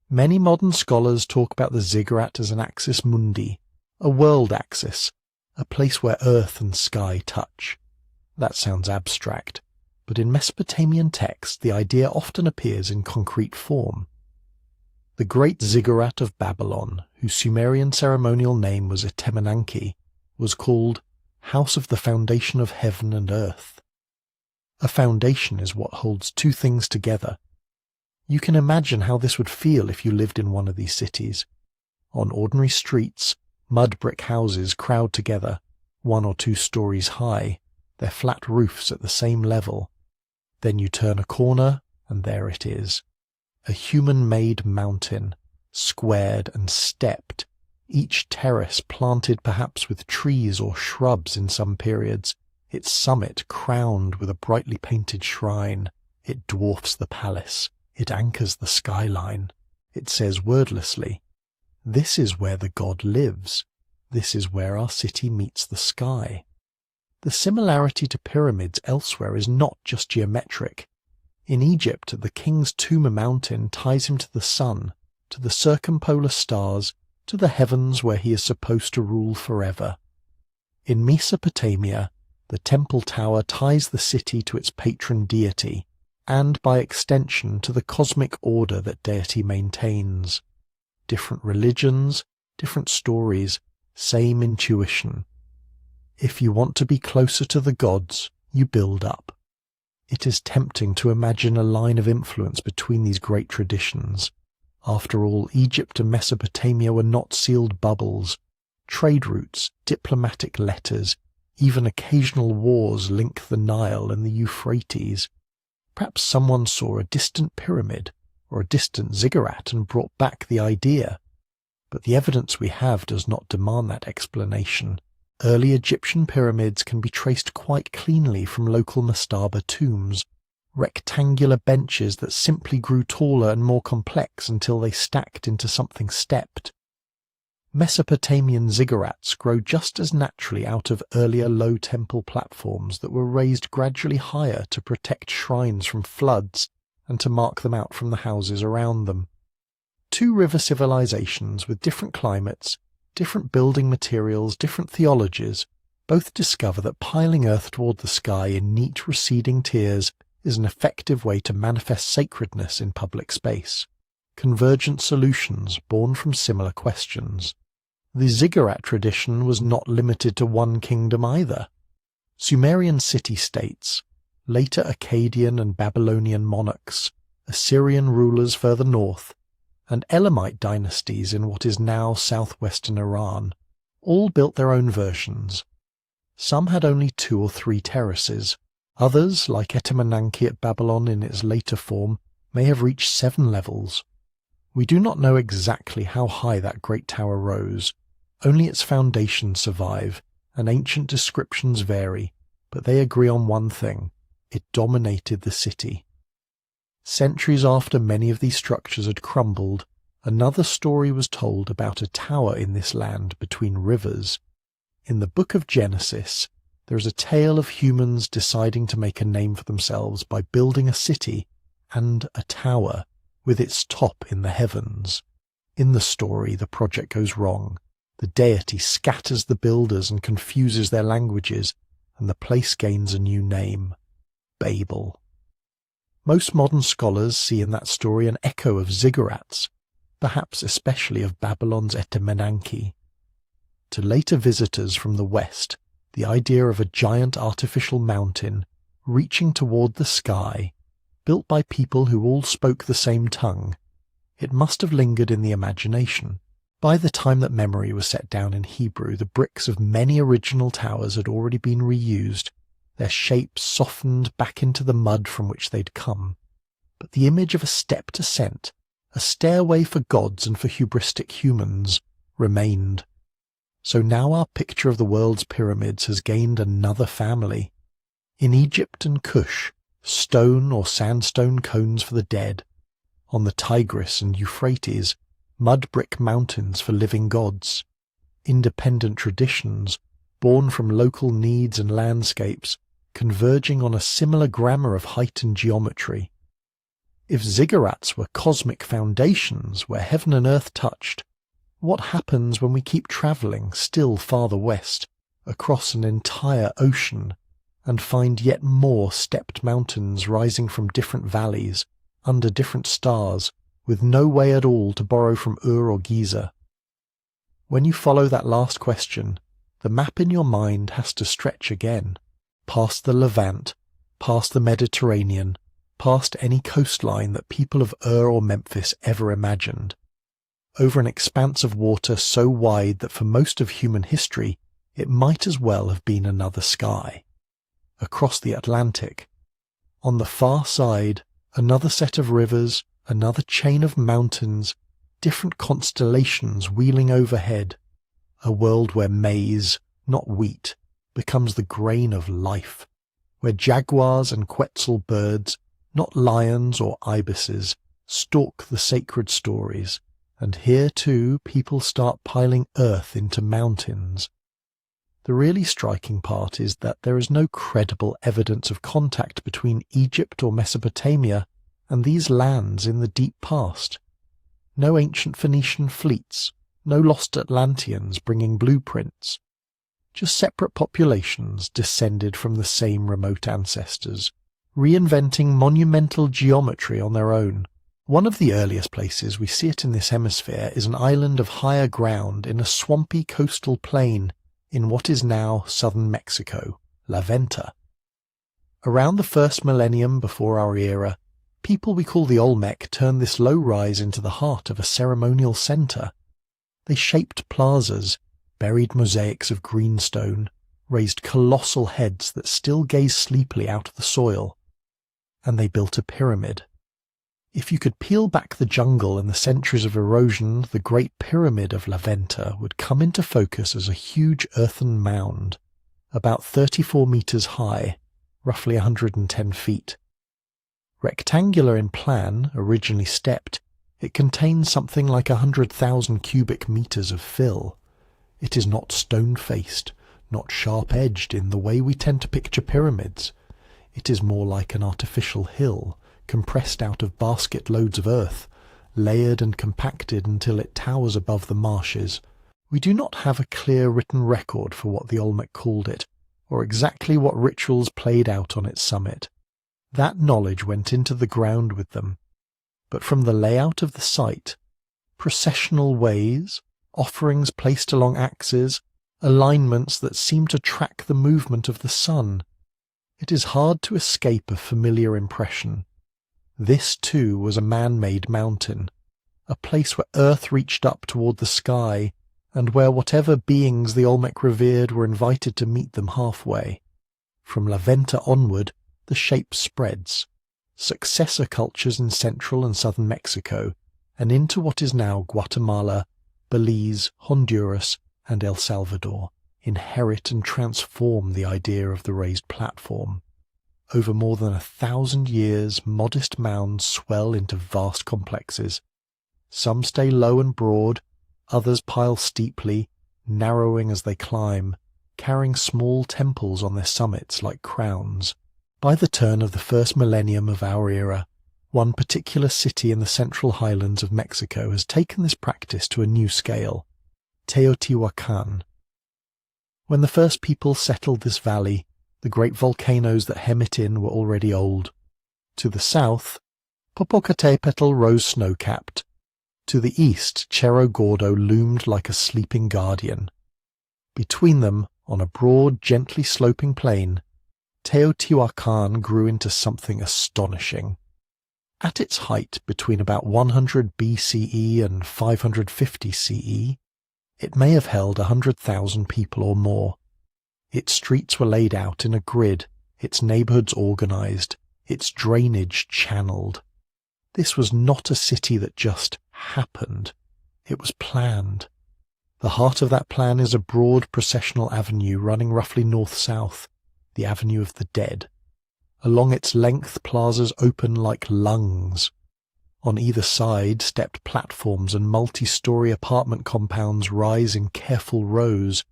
Many modern scholars talk about the ziggurat as an axis mundi, a world axis, a place where earth and sky touch. That sounds abstract, but in Mesopotamian texts the idea often appears in concrete form. The great ziggurat of Babylon, whose Sumerian ceremonial name was Etemenanki, was called House of the Foundation of Heaven and Earth. A foundation is what holds two things together. You can imagine how this would feel if you lived in one of these cities. On ordinary streets, mud brick houses crowd together, 1 or 2 stories high, their flat roofs at the same level. Then you turn a corner, and there it is. A human-made mountain, squared and stepped, each terrace planted perhaps with trees or shrubs in some periods, its summit crowned with a brightly painted shrine. It dwarfs the palace. It anchors the skyline. It says wordlessly, "This is where the god lives. This is where our city meets the sky." The similarity to pyramids elsewhere is not just geometric. In Egypt, the king's tomb mountain ties him to the sun, to the circumpolar stars, to the heavens where he is supposed to rule forever. In Mesopotamia, the temple tower ties the city to its patron deity, and by extension to the cosmic order that deity maintains. Different religions, different stories, same intuition. If you want to be closer to the gods, you build up. It is tempting to imagine a line of influence between these great traditions. After all, Egypt and Mesopotamia were not sealed bubbles. Trade routes, diplomatic letters, even occasional wars link the Nile and the Euphrates. Perhaps someone saw a distant pyramid or a distant ziggurat and brought back the idea. But the evidence we have does not demand that explanation. Early Egyptian pyramids can be traced quite cleanly from local mastaba tombs. rectangular benches that simply grew taller and more complex until they stacked into something stepped. Mesopotamian ziggurats grow just as naturally out of earlier low temple platforms that were raised gradually higher to protect shrines from floods and to mark them out from the houses around them. Two river civilizations with different climates, different building materials, different theologies, both discover that piling earth toward the sky in neat receding tiers is an effective way to manifest sacredness in public space. Convergent solutions born from similar questions. The ziggurat tradition was not limited to one kingdom either. Sumerian city-states, later Akkadian and Babylonian monarchs, Assyrian rulers further north, and Elamite dynasties in what is now southwestern Iran, all built their own versions. Some had only 2 or 3 terraces. Others, like Etemenanki at Babylon in its later form, may have reached 7 levels. We do not know exactly how high that great tower rose. Only its foundations survive, and ancient descriptions vary, but they agree on one thing: it dominated the city. Centuries after many of these structures had crumbled, another story was told about a tower in this land between rivers. In the Book of Genesis, there is a tale of humans deciding to make a name for themselves by building a city and a tower with its top in the heavens. In the story, the project goes wrong. The deity scatters the builders and confuses their languages, and the place gains a new name: Babel. Most modern scholars see in that story an echo of ziggurats, perhaps especially of Babylon's Etemenanki. To later visitors from the West, the idea of a giant artificial mountain reaching toward the sky, built by people who all spoke the same tongue, it must have lingered in the imagination. By the time that memory was set down in Hebrew, the bricks of many original towers had already been reused, their shapes softened back into the mud from which they'd come. But the image of a stepped ascent, a stairway for gods and for hubristic humans, remained. So now our picture of the world's pyramids has gained another family. In Egypt and Kush, stone or sandstone cones for the dead. On the Tigris and Euphrates, mud brick mountains for living gods. Independent traditions, born from local needs and landscapes, converging on a similar grammar of height and geometry. If ziggurats were cosmic foundations where heaven and earth touched, what happens when we keep travelling still farther west, across an entire ocean, and find yet more stepped mountains rising from different valleys, under different stars, with no way at all to borrow from Ur or Giza? When you follow that last question, the map in your mind has to stretch again, past the Levant, past the Mediterranean, past any coastline that people of Ur or Memphis ever imagined, over an expanse of water so wide that for most of human history it might as well have been another sky. Across the Atlantic, on the far side, another set of rivers, another chain of mountains, different constellations wheeling overhead, a world where maize, not wheat, becomes the grain of life, where jaguars and quetzal birds, not lions or ibises, stalk the sacred stories, and here too people start piling earth into mountains. The really striking part is that there is no credible evidence of contact between Egypt or Mesopotamia and these lands in the deep past. No ancient Phoenician fleets, no lost Atlanteans bringing blueprints. Just separate populations descended from the same remote ancestors, reinventing monumental geometry on their own. One of the earliest places we see it in this hemisphere is an island of higher ground in a swampy coastal plain in what is now southern Mexico, La Venta. Around the first millennium before our era, people we call the Olmec turned this low rise into the heart of a ceremonial centre. They shaped plazas, buried mosaics of greenstone, raised colossal heads that still gaze sleepily out of the soil, and they built a pyramid. If you could peel back the jungle and the centuries of erosion, the Great Pyramid of La Venta would come into focus as a huge earthen mound, about 34 meters high, roughly 110 feet. Rectangular in plan, originally stepped, it contains something like 100,000 cubic meters of fill. It is not stone-faced, not sharp-edged in the way we tend to picture pyramids. It is more like an artificial hill, compressed out of basket loads of earth, layered and compacted until it towers above the marshes. We do not have a clear written record for what the Olmec called it, or exactly what rituals played out on its summit. That knowledge went into the ground with them. But from the layout of the site, processional ways, offerings placed along axes, alignments that seem to track the movement of the sun, it is hard to escape a familiar impression. This, too, was a man-made mountain, a place where earth reached up toward the sky, and where whatever beings the Olmec revered were invited to meet them halfway. From La Venta onward, the shape spreads, successor cultures in central and southern Mexico, and into what is now Guatemala, Belize, Honduras, and El Salvador, inherit and transform the idea of the raised platform. Over more than 1,000 years, modest mounds swell into vast complexes. Some stay low and broad, others pile steeply, narrowing as they climb, carrying small temples on their summits like crowns. By the turn of the first millennium of our era, one particular city in the central highlands of Mexico has taken this practice to a new scale, Teotihuacan. When the first people settled this valley, the great volcanoes that hem it in were already old. To the south, Popocatépetl rose snow-capped. To the east, Cerro Gordo loomed like a sleeping guardian. Between them, on a broad, gently sloping plain, Teotihuacan grew into something astonishing. At its height, between about 100 BCE and 550 CE, it may have held 100,000 people or more. Its streets were laid out in a grid, its neighborhoods organized, its drainage channeled. This was not a city that just happened. It was planned. The heart of that plan is a broad processional avenue running roughly north-south, the Avenue of the Dead. Along its length, plazas open like lungs. On either side, stepped platforms and multi-story apartment compounds rise in careful rows,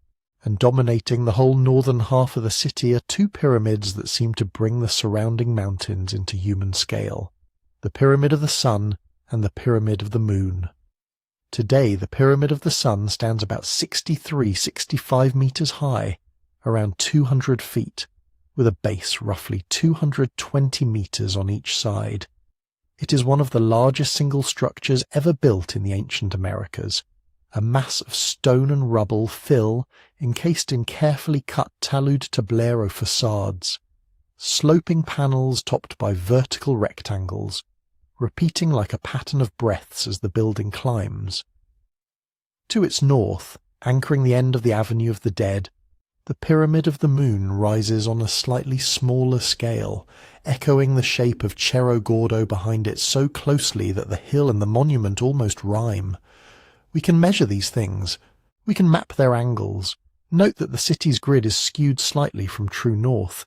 and dominating the whole northern half of the city are two pyramids that seem to bring the surrounding mountains into human scale, the Pyramid of the Sun and the Pyramid of the Moon. Today, the Pyramid of the Sun stands about 65 meters high, around 200 feet, with a base roughly 220 meters on each side. It is one of the largest single structures ever built in the ancient Americas, a mass of stone and rubble encased in carefully cut talud tablero facades, sloping panels topped by vertical rectangles, repeating like a pattern of breaths as the building climbs. To its north, anchoring the end of the Avenue of the Dead, the Pyramid of the Moon rises on a slightly smaller scale, echoing the shape of Cerro Gordo behind it so closely that the hill and the monument almost rhyme. We can measure these things. We can map their angles. Note that the city's grid is skewed slightly from true north,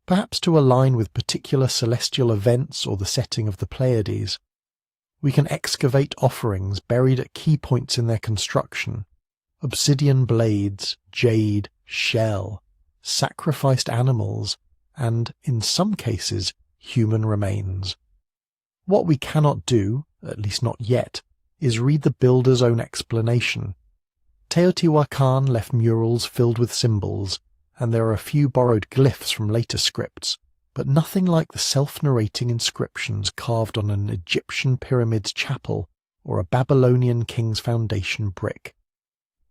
perhaps to align with particular celestial events or the setting of the Pleiades. We can excavate offerings buried at key points in their construction: obsidian blades, jade, shell, sacrificed animals, and, in some cases, human remains. What we cannot do, at least not yet, is read the builder's own explanation. Teotihuacan left murals filled with symbols, and there are a few borrowed glyphs from later scripts, but nothing like the self-narrating inscriptions carved on an Egyptian pyramid's chapel or a Babylonian king's foundation brick.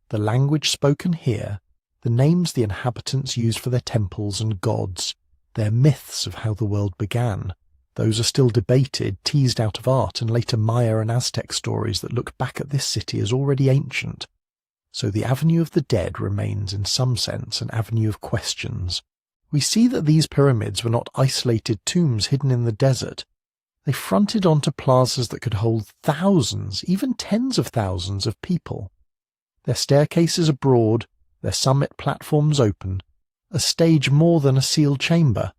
The language spoken here, the names the inhabitants used for their temples and gods, their myths of how the world began, those are still debated, teased out of art and later Maya and Aztec stories that look back at this city as already ancient. So the Avenue of the Dead remains in some sense an avenue of questions. We see that these pyramids were not isolated tombs hidden in the desert. They fronted onto plazas that could hold thousands, even tens of thousands of people. Their staircases are broad, their summit platforms open, a stage more than a sealed chamber.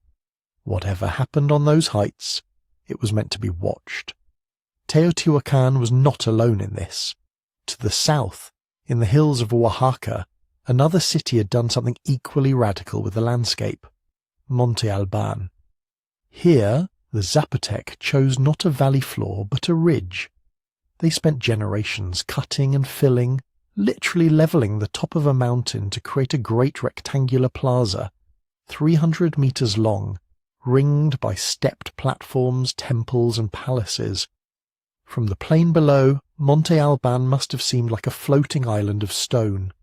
Whatever happened on those heights, it was meant to be watched. Teotihuacan was not alone in this. To the south, in the hills of Oaxaca, another city had done something equally radical with the landscape, Monte Alban. Here, the Zapotec chose not a valley floor but a ridge. They spent generations cutting and filling, literally levelling the top of a mountain to create a great rectangular plaza, 300 metres long, ringed by stepped platforms, temples and palaces. From the plain below, Monte Alban must have seemed like a floating island of stone.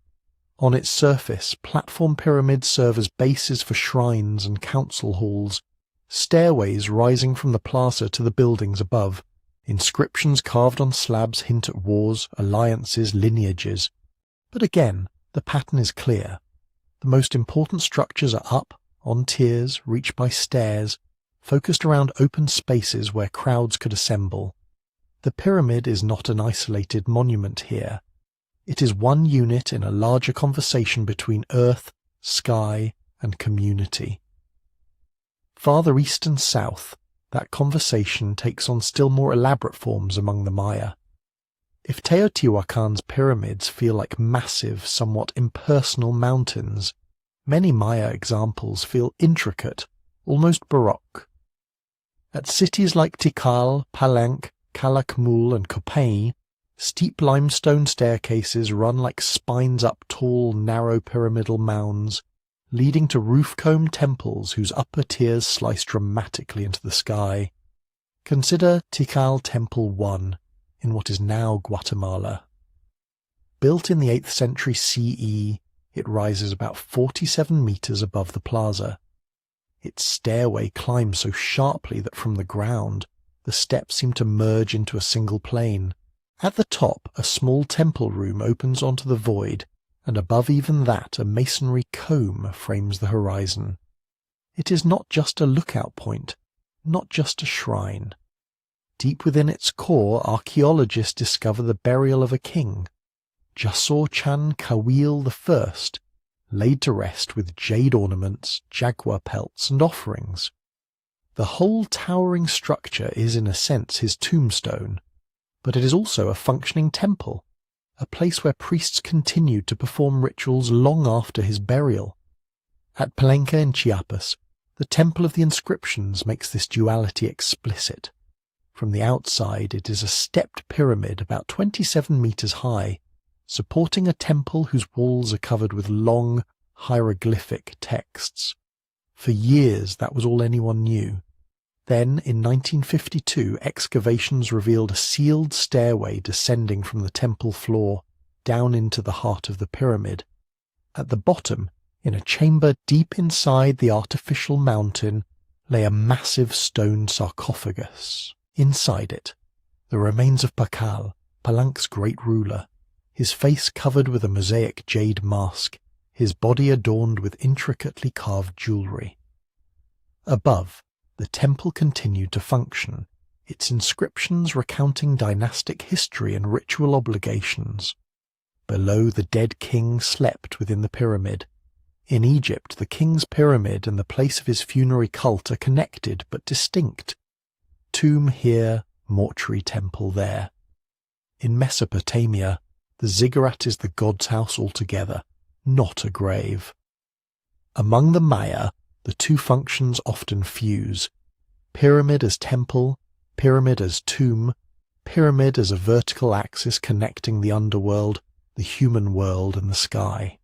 On its surface, platform pyramids serve as bases for shrines and council halls, stairways rising from the plaza to the buildings above. Inscriptions carved on slabs hint at wars, alliances, lineages. But again, the pattern is clear. The most important structures are up, on tiers, reached by stairs, focused around open spaces where crowds could assemble. The pyramid is not an isolated monument here. It is one unit in a larger conversation between earth, sky, and community. Farther east and south, that conversation takes on still more elaborate forms among the Maya. If Teotihuacan's pyramids feel like massive, somewhat impersonal mountains, many Maya examples feel intricate, almost baroque. At cities like Tikal, Palenque, Calakmul and Copain, steep limestone staircases run like spines up tall, narrow pyramidal mounds, leading to roof-combed temples whose upper tiers slice dramatically into the sky. Consider Tikal Temple 1 in what is now Guatemala. Built in the 8th century CE, it rises about 47 meters above the plaza. Its stairway climbs so sharply that from the ground, the steps seem to merge into a single plane. At the top, a small temple room opens onto the void, and above even that a masonry comb frames the horizon. It is not just a lookout point, not just a shrine. Deep within its core, archaeologists discover the burial of a king, Djoser Chan Kawil I, laid to rest with jade ornaments, jaguar pelts and offerings. The whole towering structure is in a sense his tombstone, but it is also a functioning temple, a place where priests continued to perform rituals long after his burial. At Palenque in Chiapas, the Temple of the Inscriptions makes this duality explicit. From the outside, it is a stepped pyramid about 27 meters high, supporting a temple whose walls are covered with long, hieroglyphic texts. For years, that was all anyone knew. Then, in 1952, excavations revealed a sealed stairway descending from the temple floor down into the heart of the pyramid. At the bottom, in a chamber deep inside the artificial mountain, lay a massive stone sarcophagus. Inside it, the remains of Pakal, Palenque's great ruler, his face covered with a mosaic jade mask, his body adorned with intricately carved jewellery. Above, the temple continued to function, its inscriptions recounting dynastic history and ritual obligations. Below, the dead king slept within the pyramid. In Egypt, the king's pyramid and the place of his funerary cult are connected but distinct. Tomb here, mortuary temple there. In Mesopotamia, the ziggurat is the god's house altogether, not a grave. Among the Maya, the two functions often fuse. Pyramid as temple, pyramid as tomb, pyramid as a vertical axis connecting the underworld, the human world and the sky.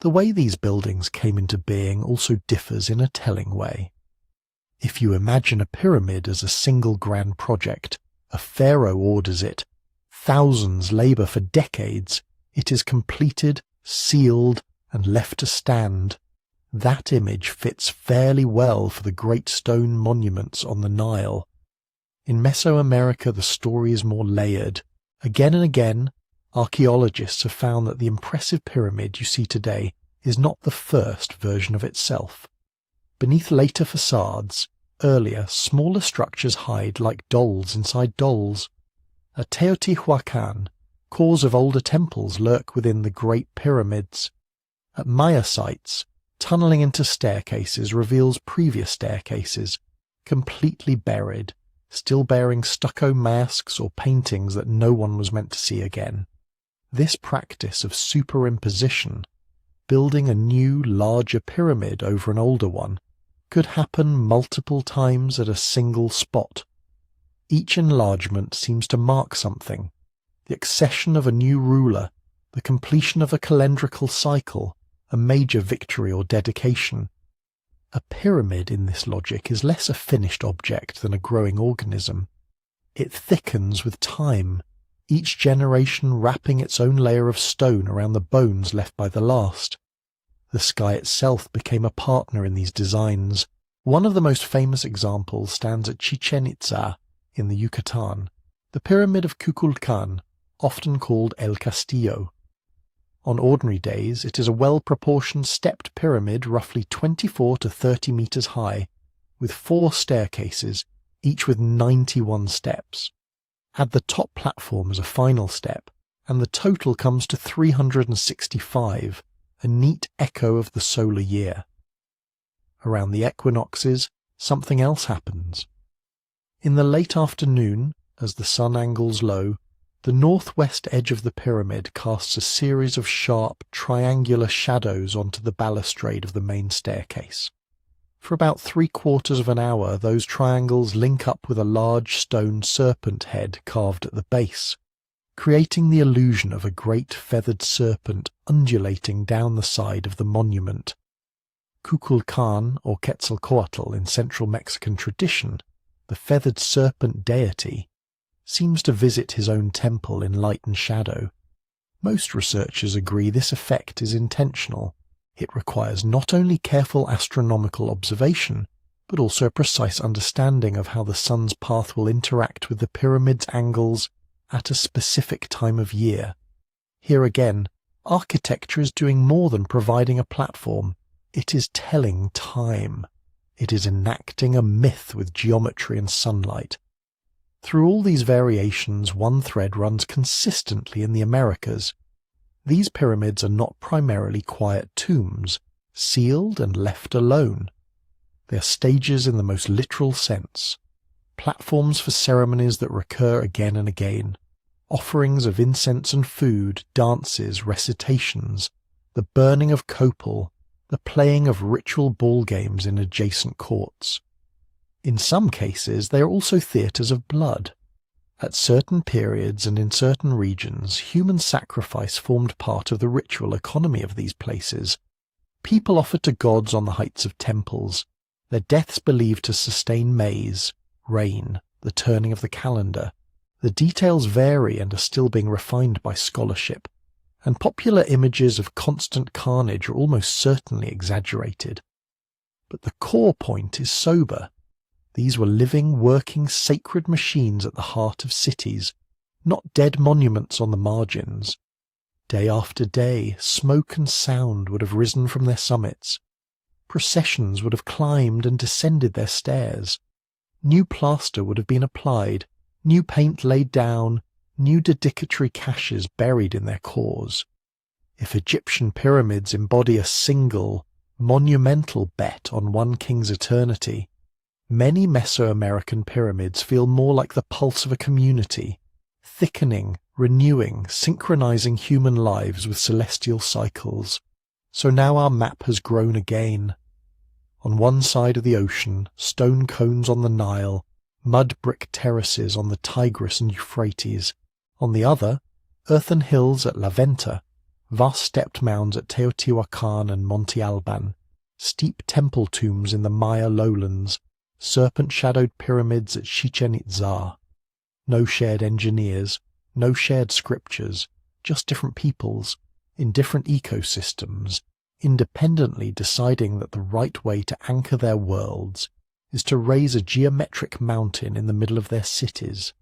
The way these buildings came into being also differs in a telling way. If you imagine a pyramid as a single grand project, a pharaoh orders it, thousands labour for decades, it is completed, sealed, and left to stand. That image fits fairly well for the great stone monuments on the Nile. In Mesoamerica, the story is more layered. Again and again, archaeologists have found that the impressive pyramid you see today is not the first version of itself. Beneath later facades, earlier, smaller structures hide like dolls inside dolls. At Teotihuacan, cores of older temples lurk within the great pyramids. At Maya sites, tunneling into staircases reveals previous staircases, completely buried, still bearing stucco masks or paintings that no one was meant to see again. This practice of superimposition, building a new, larger pyramid over an older one, could happen multiple times at a single spot. Each enlargement seems to mark something: the accession of a new ruler, the completion of a calendrical cycle, a major victory or dedication. A pyramid in this logic is less a finished object than a growing organism. It thickens with time, each generation wrapping its own layer of stone around the bones left by the last. The sky itself became a partner in these designs. One of the most famous examples stands at Chichen Itza in the Yucatan, the pyramid of Kukulkan, often called El Castillo. On ordinary days, it is a well-proportioned stepped pyramid roughly 24 to 30 meters high, with 4 staircases, each with 91 steps. Add the top platform as a final step, and the total comes to 365, a neat echo of the solar year. Around the equinoxes, something else happens. In the late afternoon, as the sun angles low, the northwest edge of the pyramid casts a series of sharp, triangular shadows onto the balustrade of the main staircase. For about 3/4 of an hour, those triangles link up with a large stone serpent head carved at the base, creating the illusion of a great feathered serpent undulating down the side of the monument. Kukulkan, or Quetzalcoatl in central Mexican tradition, the feathered serpent deity, seems to visit his own temple in light and shadow. Most researchers agree this effect is intentional. It requires not only careful astronomical observation, but also a precise understanding of how the sun's path will interact with the pyramid's angles at a specific time of year. Here again, architecture is doing more than providing a platform. It is telling time. It is enacting a myth with geometry and sunlight. Through all these variations, one thread runs consistently in the Americas. These pyramids are not primarily quiet tombs, sealed and left alone. They are stages in the most literal sense, platforms for ceremonies that recur again and again, offerings of incense and food, dances, recitations, the burning of copal, the playing of ritual ball games in adjacent courts. In some cases, they are also theatres of blood. At certain periods and in certain regions, human sacrifice formed part of the ritual economy of these places. People offered to gods on the heights of temples, their deaths believed to sustain maize, rain, the turning of the calendar. The details vary and are still being refined by scholarship, and popular images of constant carnage are almost certainly exaggerated. But the core point is sober. These were living, working, sacred machines at the heart of cities, not dead monuments on the margins. Day after day, smoke and sound would have risen from their summits. Processions would have climbed and descended their stairs. New plaster would have been applied, new paint laid down, new dedicatory caches buried in their cores. If Egyptian pyramids embody a single, monumental bet on one king's eternity, many Mesoamerican pyramids feel more like the pulse of a community, thickening, renewing, synchronizing human lives with celestial cycles. So now our map has grown again. On one side of the ocean, stone cones on the Nile, mud brick terraces on the Tigris and Euphrates. On the other, earthen hills at La Venta, vast stepped mounds at Teotihuacan and Monte Alban, steep temple tombs in the Maya lowlands, serpent-shadowed pyramids at Chichen Itza. No shared engineers, no shared scriptures, just different peoples, in different ecosystems, independently deciding that the right way to anchor their worlds is to raise a geometric mountain in the middle of their cities.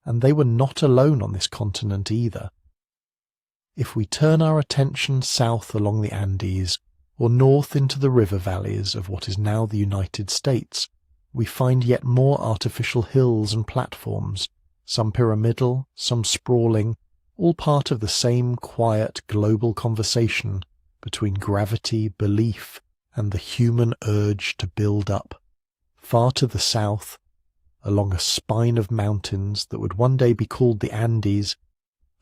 And they were not alone on this continent either. If we turn our attention south along the Andes, or north into the river valleys of what is now the United States, we find yet more artificial hills and platforms, some pyramidal, some sprawling, all part of the same quiet global conversation between gravity, belief, and the human urge to build up. far to the south, along a spine of mountains that would one day be called the Andes,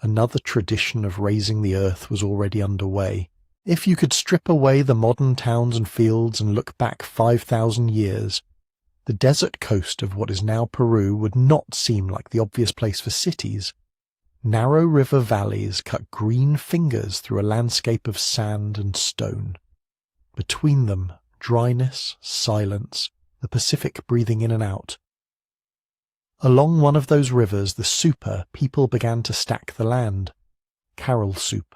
another tradition of raising the earth was already underway. If you could strip away the modern towns and fields and look back 5,000 years, the desert coast of what is now Peru would not seem like the obvious place for cities. Narrow river valleys cut green fingers through a landscape of sand and stone. Between them, dryness, silence, the Pacific breathing in and out. Along one of those rivers, the Super, people began to stack the land. Carol soup.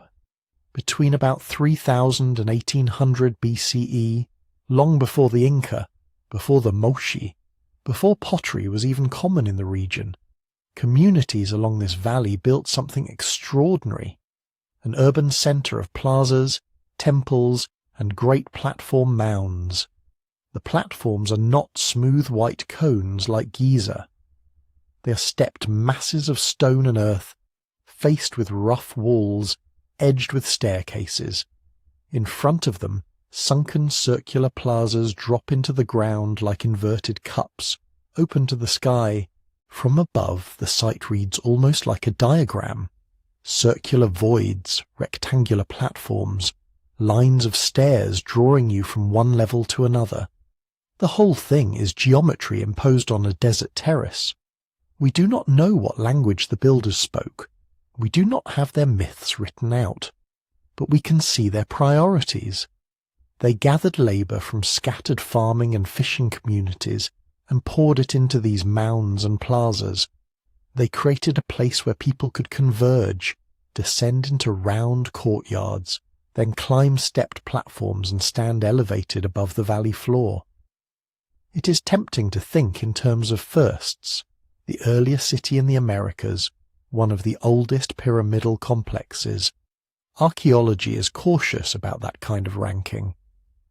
Between about 3000 and 1800 BCE, long before the Inca, before the Moshi, before pottery was even common in the region, communities along this valley built something extraordinary, an urban centre of plazas, temples, and great platform mounds. The platforms are not smooth white cones like Giza. They are stepped masses of stone and earth, faced with rough walls, edged with staircases. In front of them, sunken circular plazas drop into the ground like inverted cups, open to the sky. From above, the site reads almost like a diagram. Circular voids, rectangular platforms, lines of stairs drawing you from one level to another. The whole thing is geometry imposed on a desert terrace. We do not know what language the builders spoke. We do not have their myths written out. But we can see their priorities. They gathered labour from scattered farming and fishing communities and poured it into these mounds and plazas. They created a place where people could converge, descend into round courtyards, then climb stepped platforms and stand elevated above the valley floor. It is tempting to think in terms of firsts. The earliest city in the Americas, one of the oldest pyramidal complexes. Archaeology is cautious about that kind of ranking,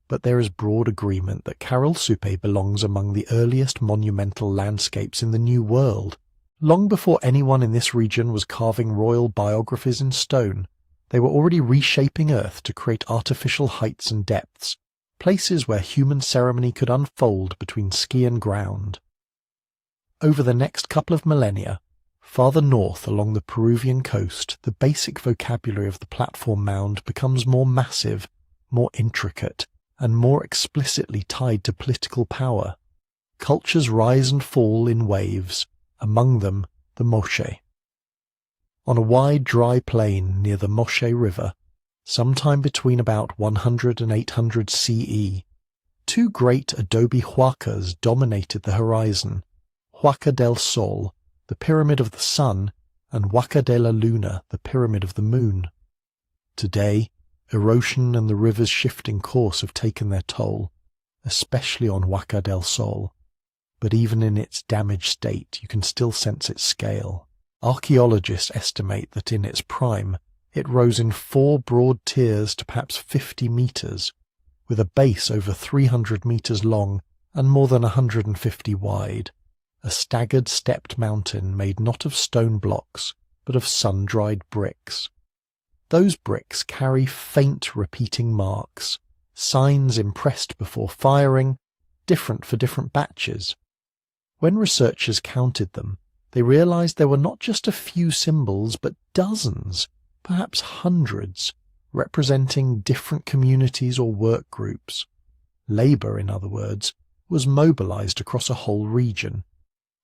but there is broad agreement that Carol Supe belongs among the earliest monumental landscapes in the New World. Long before anyone in this region was carving royal biographies in stone, they were already reshaping Earth to create artificial heights and depths, places where human ceremony could unfold between ski and ground. Over the next couple of millennia, farther north along the Peruvian coast, the basic vocabulary of the platform mound becomes more massive, more intricate, and more explicitly tied to political power. Cultures rise and fall in waves, among them the Moshe. On a wide dry plain near the Moshe River, sometime between about 100 and 800 CE, two great adobe huacas dominated the horizon. Huaca del Sol, the Pyramid of the Sun, and Huaca de la Luna, the Pyramid of the Moon. Today, erosion and the river's shifting course have taken their toll, especially on Huaca del Sol. But even in its damaged state, you can still sense its scale. Archaeologists estimate that in its prime, it rose in 4 broad tiers to perhaps 50 meters, with a base over 300 meters long and more than 150 wide. A staggered stepped mountain made not of stone blocks, but of sun-dried bricks. Those bricks carry faint repeating marks, signs impressed before firing, different for different batches. When researchers counted them, they realized there were not just a few symbols, but dozens, perhaps hundreds, representing different communities or work groups. Labour, in other words, was mobilized across a whole region.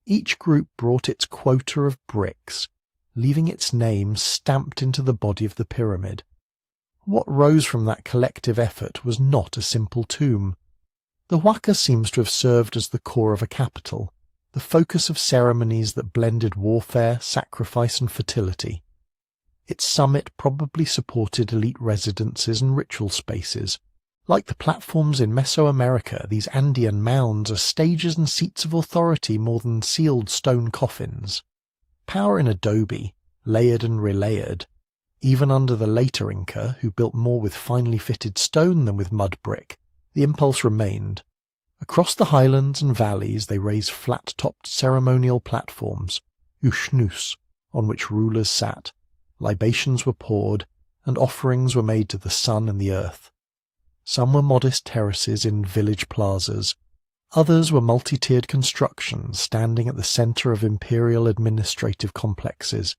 Each group brought its quota of bricks, leaving its name stamped into the body of the pyramid. What rose from that collective effort was not a simple tomb. The Huaca seems to have served as the core of a capital, the focus of ceremonies that blended warfare, sacrifice and fertility. Its summit probably supported elite residences and ritual spaces. Like the platforms in Mesoamerica, these Andean mounds are stages and seats of authority more than sealed stone coffins. Power in adobe, layered and relayered. Even under the later Inca, who built more with finely fitted stone than with mud brick, the impulse remained. Across the highlands and valleys they raised flat-topped ceremonial platforms, ushnus, on which rulers sat. Libations were poured, and offerings were made to the sun and the earth. Some were modest terraces in village plazas, Others were multi-tiered constructions standing at the center of imperial administrative complexes.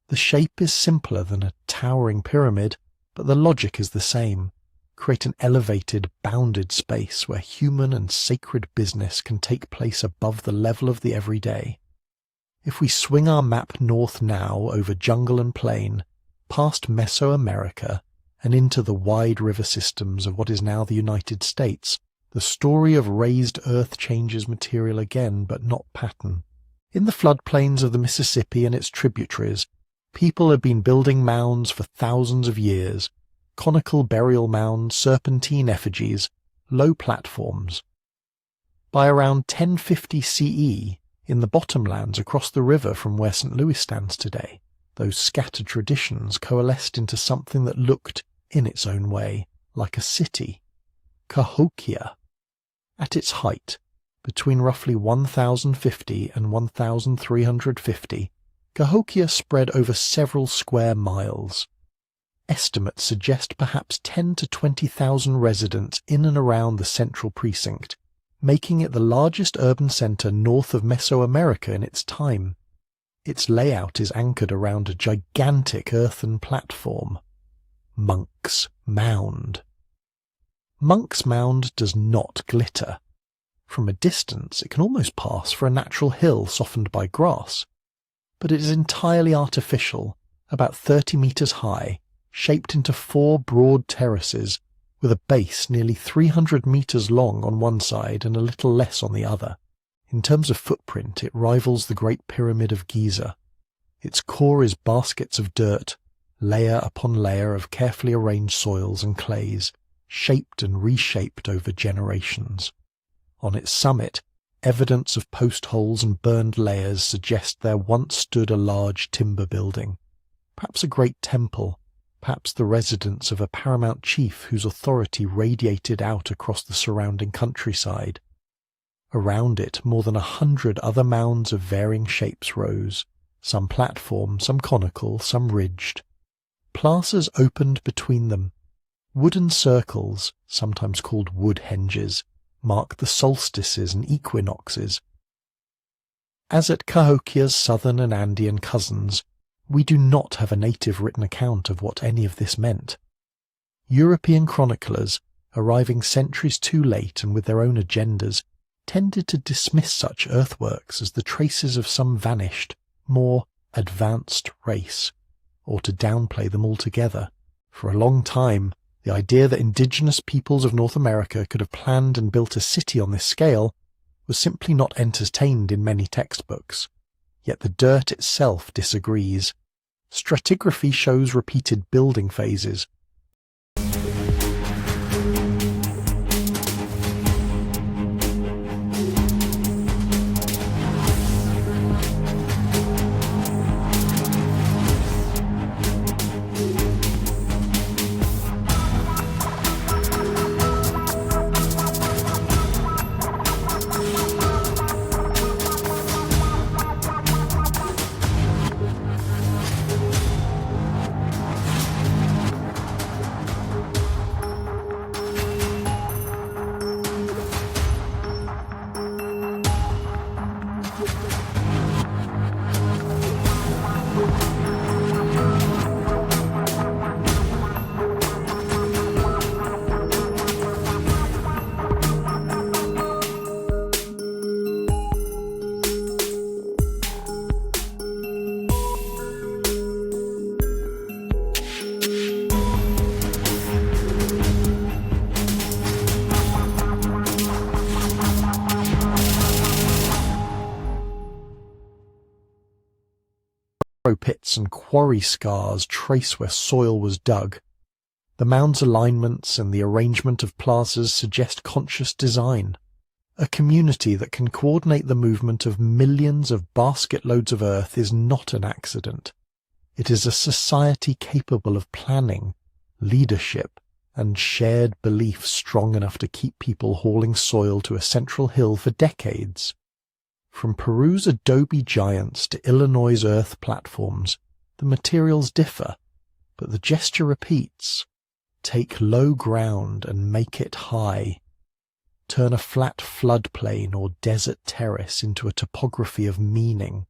The shape is simpler than a towering pyramid, but the logic is the same. Create an elevated, bounded space where human and sacred business can take place above the level of the everyday. If we swing our map north now over jungle and plain, past Mesoamerica, and into the wide river systems of what is now the United States, the story of raised earth changes material again, but not pattern. In the floodplains of the Mississippi and its tributaries, people had been building mounds for thousands of years, conical burial mounds, serpentine effigies, low platforms. By around 1050 CE, in the bottomlands across the river from where St. Louis stands today, those scattered traditions coalesced into something that looked, in its own way, like a city. Cahokia. At its height, between roughly 1050 and 1350, Cahokia spread over several square miles. Estimates suggest perhaps 10 to 20,000 residents in and around the central precinct, making it the largest urban centre north of Mesoamerica in its time. Its layout is anchored around a gigantic earthen platform. Monk's Mound. Monk's Mound does not glitter. From a distance it can almost pass for a natural hill softened by grass. But it is entirely artificial, about 30 metres high, shaped into 4 broad terraces, with a base nearly 300 metres long on one side and a little less on the other. In terms of footprint, it rivals the Great Pyramid of Giza. Its core is baskets of dirt, layer upon layer of carefully arranged soils and clays, shaped and reshaped over generations. On its summit, evidence of post holes and burned layers suggest there once stood a large timber building, perhaps a great temple, perhaps the residence of a paramount chief whose authority radiated out across the surrounding countryside. Around it, more than 100 other mounds of varying shapes rose, some platform, some conical, some ridged. Plazas opened between them. Wooden circles, sometimes called wood henges, mark the solstices and equinoxes. As at Cahokia's southern and Andean cousins, we do not have a native written account of what any of this meant. European chroniclers, arriving centuries too late and with their own agendas, tended to dismiss such earthworks as the traces of some vanished, more advanced race, or to downplay them altogether. For a long time, the idea that indigenous peoples of North America could have planned and built a city on this scale was simply not entertained in many textbooks. Yet the dirt itself disagrees. Stratigraphy shows repeated building phases. Pits and quarry scars trace where soil was dug. The mound's alignments and the arrangement of plazas suggest conscious design, a community that can coordinate the movement of millions of basket loads of earth is not an accident. It is a society capable of planning, leadership, and shared belief strong enough to keep people hauling soil to a central hill for decades. From Peru's adobe giants to Illinois' earth platforms, the materials differ, but the gesture repeats. Take low ground and make it high. turn a flat floodplain or desert terrace into a topography of meaning.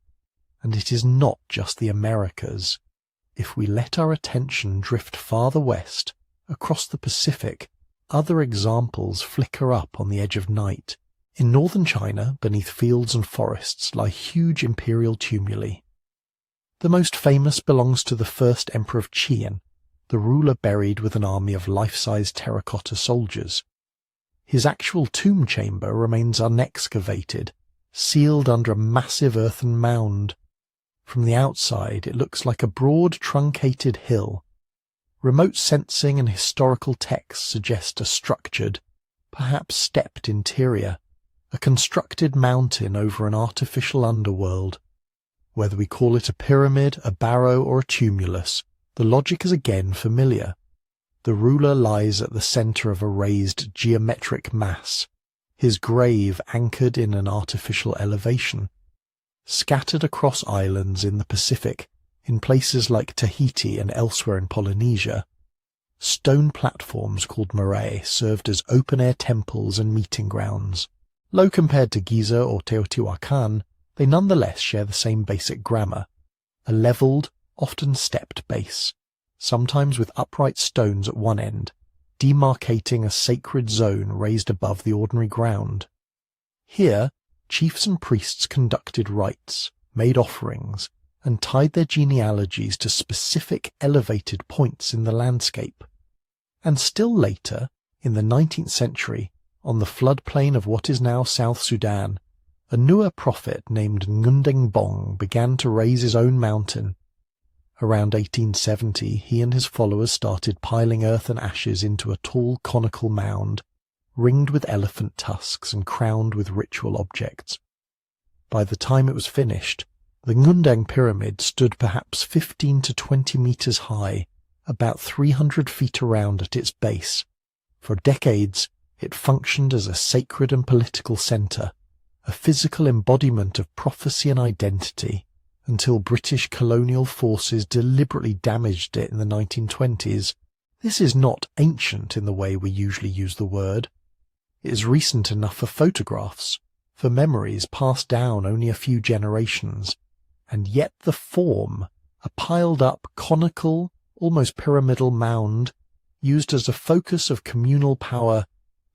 And it is not just the Americas. If we let our attention drift farther west, across the Pacific, other examples flicker up on the edge of night. In northern China, beneath fields and forests, lie huge imperial tumuli. The most famous belongs to the first emperor of Qian, the ruler buried with an army of life-size terracotta soldiers. His actual tomb chamber remains unexcavated, sealed under a massive earthen mound. From the outside, it looks like a broad, truncated hill. Remote sensing and historical texts suggest a structured, perhaps stepped interior, a constructed mountain over an artificial underworld. Whether we call it a pyramid, a barrow, or a tumulus, the logic is again familiar. The ruler lies at the centre of a raised geometric mass, his grave anchored in an artificial elevation. Scattered across islands in the Pacific, in places like Tahiti and elsewhere in Polynesia, stone platforms called marae served as open-air temples and meeting grounds. Low compared to Giza or Teotihuacan, they nonetheless share the same basic grammar, a levelled, often stepped base, sometimes with upright stones at one end, demarcating a sacred zone raised above the ordinary ground. Here, chiefs and priests conducted rites, made offerings, and tied their genealogies to specific elevated points in the landscape. And still later, in the 19th century, on the floodplain of what is now South Sudan, a Nua prophet named Ngundeng Bong began to raise his own mountain. Around 1870, he and his followers started piling earth and ashes into a tall conical mound, ringed with elephant tusks and crowned with ritual objects. By the time it was finished, the Ngundeng Pyramid stood perhaps 15 to 20 meters high, about 300 feet around at its base. For decades, it functioned as a sacred and political center, a physical embodiment of prophecy and identity, until British colonial forces deliberately damaged it in the 1920s. This is not ancient in the way we usually use the word. It is recent enough for photographs, for memories passed down only a few generations, and yet the form, a piled-up, conical, almost pyramidal mound, used as a focus of communal power,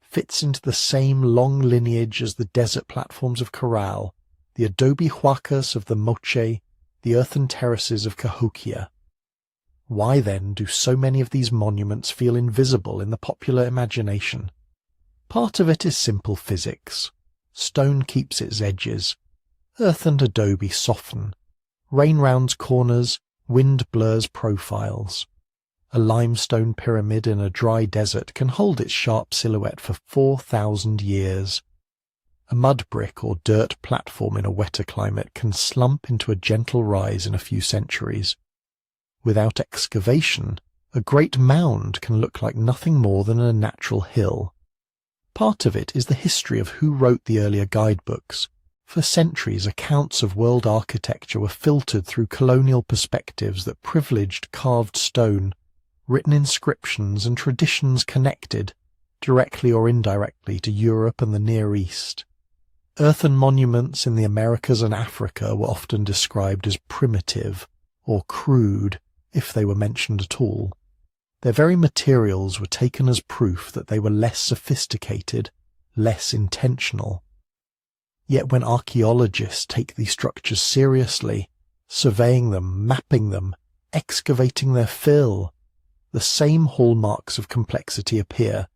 fits into the same long lineage as the desert platforms of Corral, the adobe huacas of the Moche, the earthen terraces of Cahokia. Why then do so many of these monuments feel invisible in the popular imagination? Part of it is simple physics. Stone keeps its edges. Earth and adobe soften. Rain rounds corners, wind blurs profiles. A limestone pyramid in a dry desert can hold its sharp silhouette for 4,000 years. A mud brick or dirt platform in a wetter climate can slump into a gentle rise in a few centuries. Without excavation, a great mound can look like nothing more than a natural hill. Part of it is the history of who wrote the earlier guidebooks. For centuries, accounts of world architecture were filtered through colonial perspectives that privileged carved stone, written inscriptions and traditions connected, directly or indirectly, to Europe and the Near East. Earthen monuments in the Americas and Africa were often described as primitive or crude, if they were mentioned at all. Their very materials were taken as proof that they were less sophisticated, less intentional. Yet when archaeologists take these structures seriously, surveying them, mapping them, excavating their fill, the same hallmarks of complexity appear: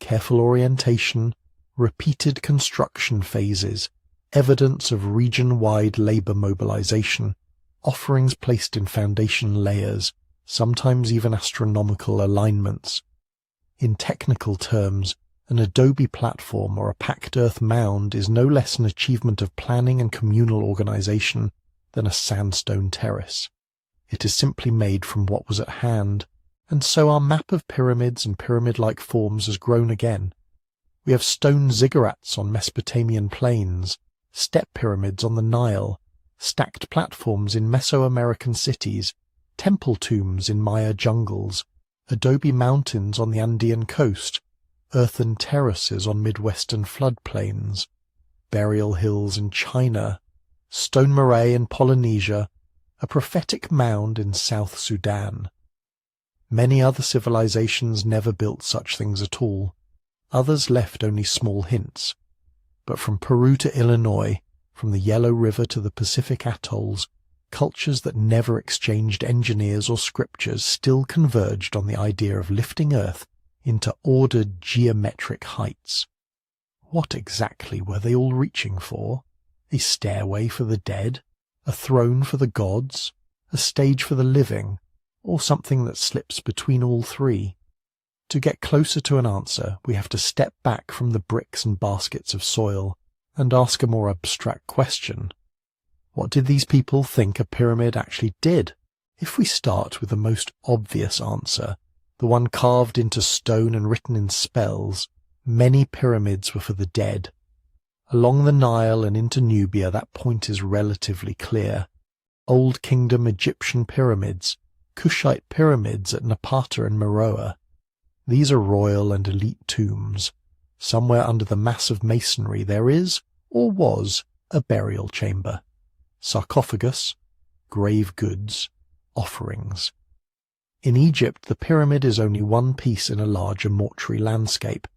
careful orientation, repeated construction phases, evidence of region-wide labour mobilization, offerings placed in foundation layers, sometimes even astronomical alignments. In technical terms, an adobe platform or a packed earth mound is no less an achievement of planning and communal organization than a sandstone terrace. It is simply made from what was at hand, and so our map of pyramids and pyramid-like forms has grown again. We have stone ziggurats on Mesopotamian plains, step pyramids on the Nile, stacked platforms in Mesoamerican cities, temple tombs in Maya jungles, adobe mountains on the Andean coast, earthen terraces on Midwestern floodplains, burial hills in China, stone marae in Polynesia, a prophetic mound in South Sudan. Many other civilizations never built such things at all. Others left only small hints. But from Peru to Illinois, from the Yellow River to the Pacific atolls, cultures that never exchanged engineers or scriptures still converged on the idea of lifting Earth into ordered geometric heights. What exactly were they all reaching for? A stairway for the dead? A throne for the gods? A stage for the living? Or something that slips between all three? To get closer to an answer, we have to step back from the bricks and baskets of soil and ask a more abstract question. What did these people think a pyramid actually did? If we start with the most obvious answer, the one carved into stone and written in spells, many pyramids were for the dead. Along the Nile and into Nubia, that point is relatively clear. Old Kingdom Egyptian pyramids, Kushite pyramids at Napata and Meroe. These are royal and elite tombs. Somewhere under the mass of masonry there is, or was, a burial chamber. Sarcophagus, grave goods, offerings. In Egypt, the pyramid is only one piece in a larger mortuary landscape.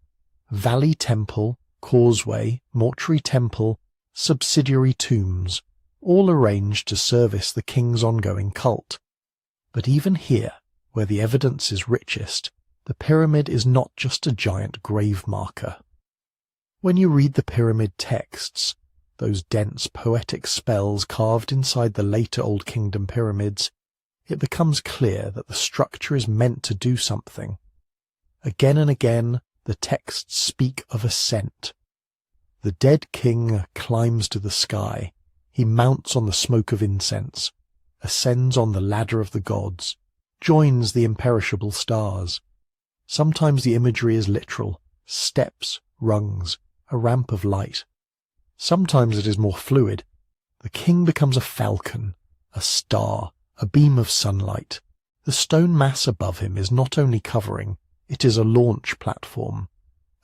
Valley temple, causeway, mortuary temple, subsidiary tombs, all arranged to service the king's ongoing cult. But even here, where the evidence is richest, the pyramid is not just a giant grave marker. When you read the pyramid texts, those dense poetic spells carved inside the later Old Kingdom pyramids, it becomes clear that the structure is meant to do something. Again and again, the texts speak of ascent. The dead king climbs to the sky. He mounts on the smoke of incense, ascends on the ladder of the gods, joins the imperishable stars. Sometimes the imagery is literal, steps, rungs, a ramp of light. Sometimes it is more fluid. The king becomes a falcon, a star, a beam of sunlight. The stone mass above him is not only covering, it is a launch platform,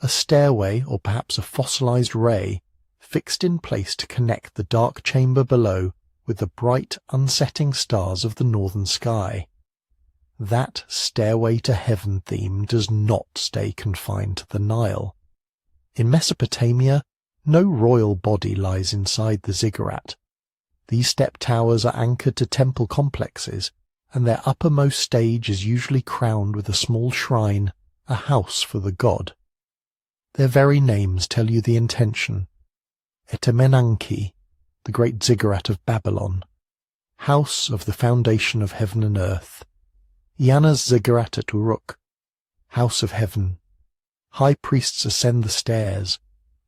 a stairway or perhaps a fossilized ray fixed in place to connect the dark chamber below with the bright, unsetting stars of the northern sky. That stairway to heaven theme does not stay confined to the Nile. In Mesopotamia, no royal body lies inside the ziggurat. These step towers are anchored to temple complexes, and their uppermost stage is usually crowned with a small shrine, a house for the god. Their very names tell you the intention. Etemenanki, the great ziggurat of Babylon, house of the foundation of heaven and earth. Iana's ziggurat at Uruk, house of heaven. High priests ascend the stairs.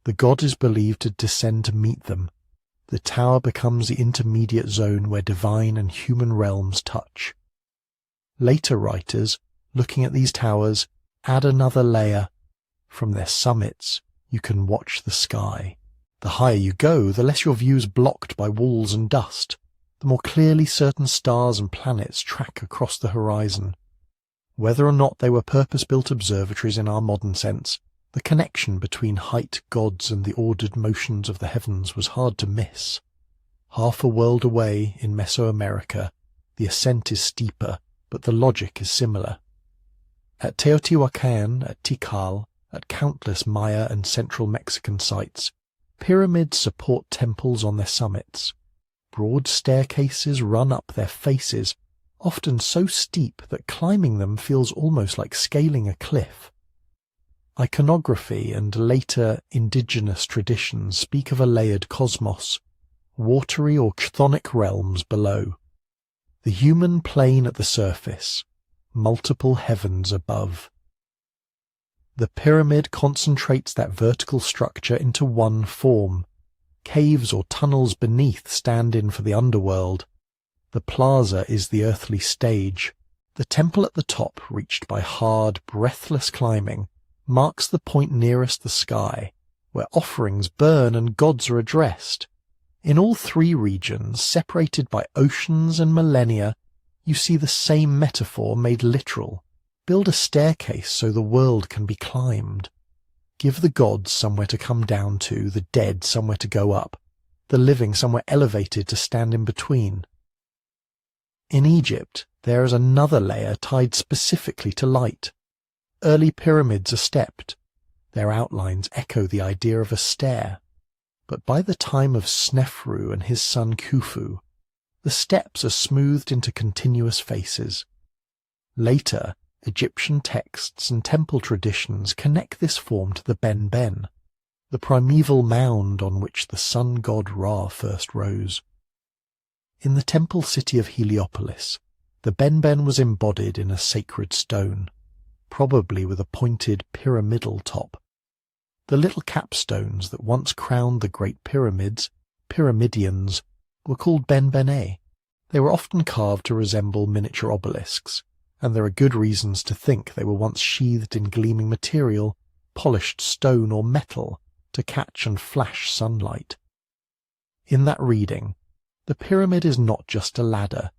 The god is believed to descend to meet them. The tower becomes the intermediate zone where divine and human realms touch. Later writers, looking at these towers, add another layer. From their summits, you can watch the sky. The higher you go, the less your view is blocked by walls and dust, the more clearly certain stars and planets track across the horizon. Whether or not they were purpose-built observatories in our modern sense, the connection between height gods and the ordered motions of the heavens was hard to miss. Half a world away in Mesoamerica, the ascent is steeper, but the logic is similar. At Teotihuacan, at Tikal, at countless Maya and central Mexican sites, pyramids support temples on their summits. Broad staircases run up their faces, often so steep that climbing them feels almost like scaling a cliff. Iconography and later indigenous traditions speak of a layered cosmos, watery or chthonic realms below. The human plane at the surface, multiple heavens above. The pyramid concentrates that vertical structure into one form. Caves or tunnels beneath stand in for the underworld. The plaza is the earthly stage. The temple at the top, reached by hard, breathless climbing, marks the point nearest the sky, where offerings burn and gods are addressed. In all three regions, separated by oceans and millennia, you see the same metaphor made literal. Build a staircase so the world can be climbed. Give the gods somewhere to come down to, the dead somewhere to go up, the living somewhere elevated to stand in between. In Egypt, there is another layer tied specifically to light. Early pyramids are stepped. Their outlines echo the idea of a stair. But by the time of Snefru and his son Khufu, the steps are smoothed into continuous faces. Later, Egyptian texts and temple traditions connect this form to the Ben-Ben, the primeval mound on which the sun god Ra first rose. In the temple city of Heliopolis, the Ben-Ben was embodied in a sacred stone, probably with a pointed pyramidal top. The little capstones that once crowned the Great Pyramids, pyramidions, were called Ben-Bené. They were often carved to resemble miniature obelisks, and there are good reasons to think they were once sheathed in gleaming material, polished stone or metal, to catch and flash sunlight. In that reading, the pyramid is not just a ladder.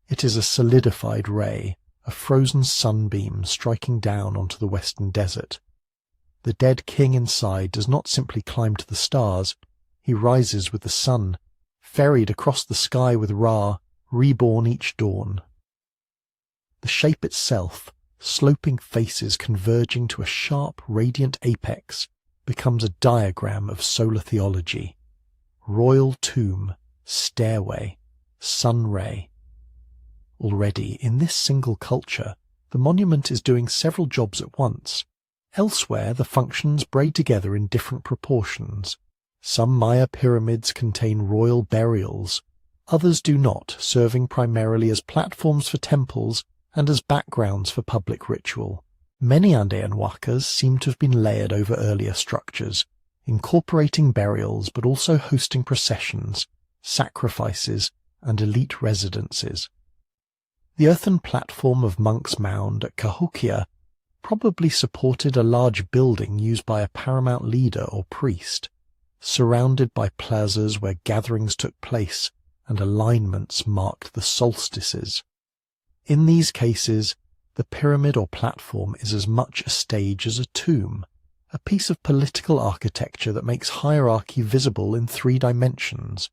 It is a solidified ray, a frozen sunbeam striking down onto the western desert. The dead king inside does not simply climb to the stars. He rises with the sun, ferried across the sky with Ra, reborn each dawn. The shape itself, sloping faces converging to a sharp, radiant apex, becomes a diagram of solar theology. Royal tomb, stairway, sun ray. Already, in this single culture, the monument is doing several jobs at once. Elsewhere, the functions braid together in different proportions. Some Maya pyramids contain royal burials, others do not, serving primarily as platforms for temples and as backgrounds for public ritual. Many Andean wakas seem to have been layered over earlier structures, incorporating burials but also hosting processions, sacrifices, and elite residences. The earthen platform of Monk's Mound at Cahokia probably supported a large building used by a paramount leader or priest, surrounded by plazas where gatherings took place and alignments marked the solstices. In these cases, the pyramid or platform is as much a stage as a tomb, a piece of political architecture that makes hierarchy visible in 3 dimensions.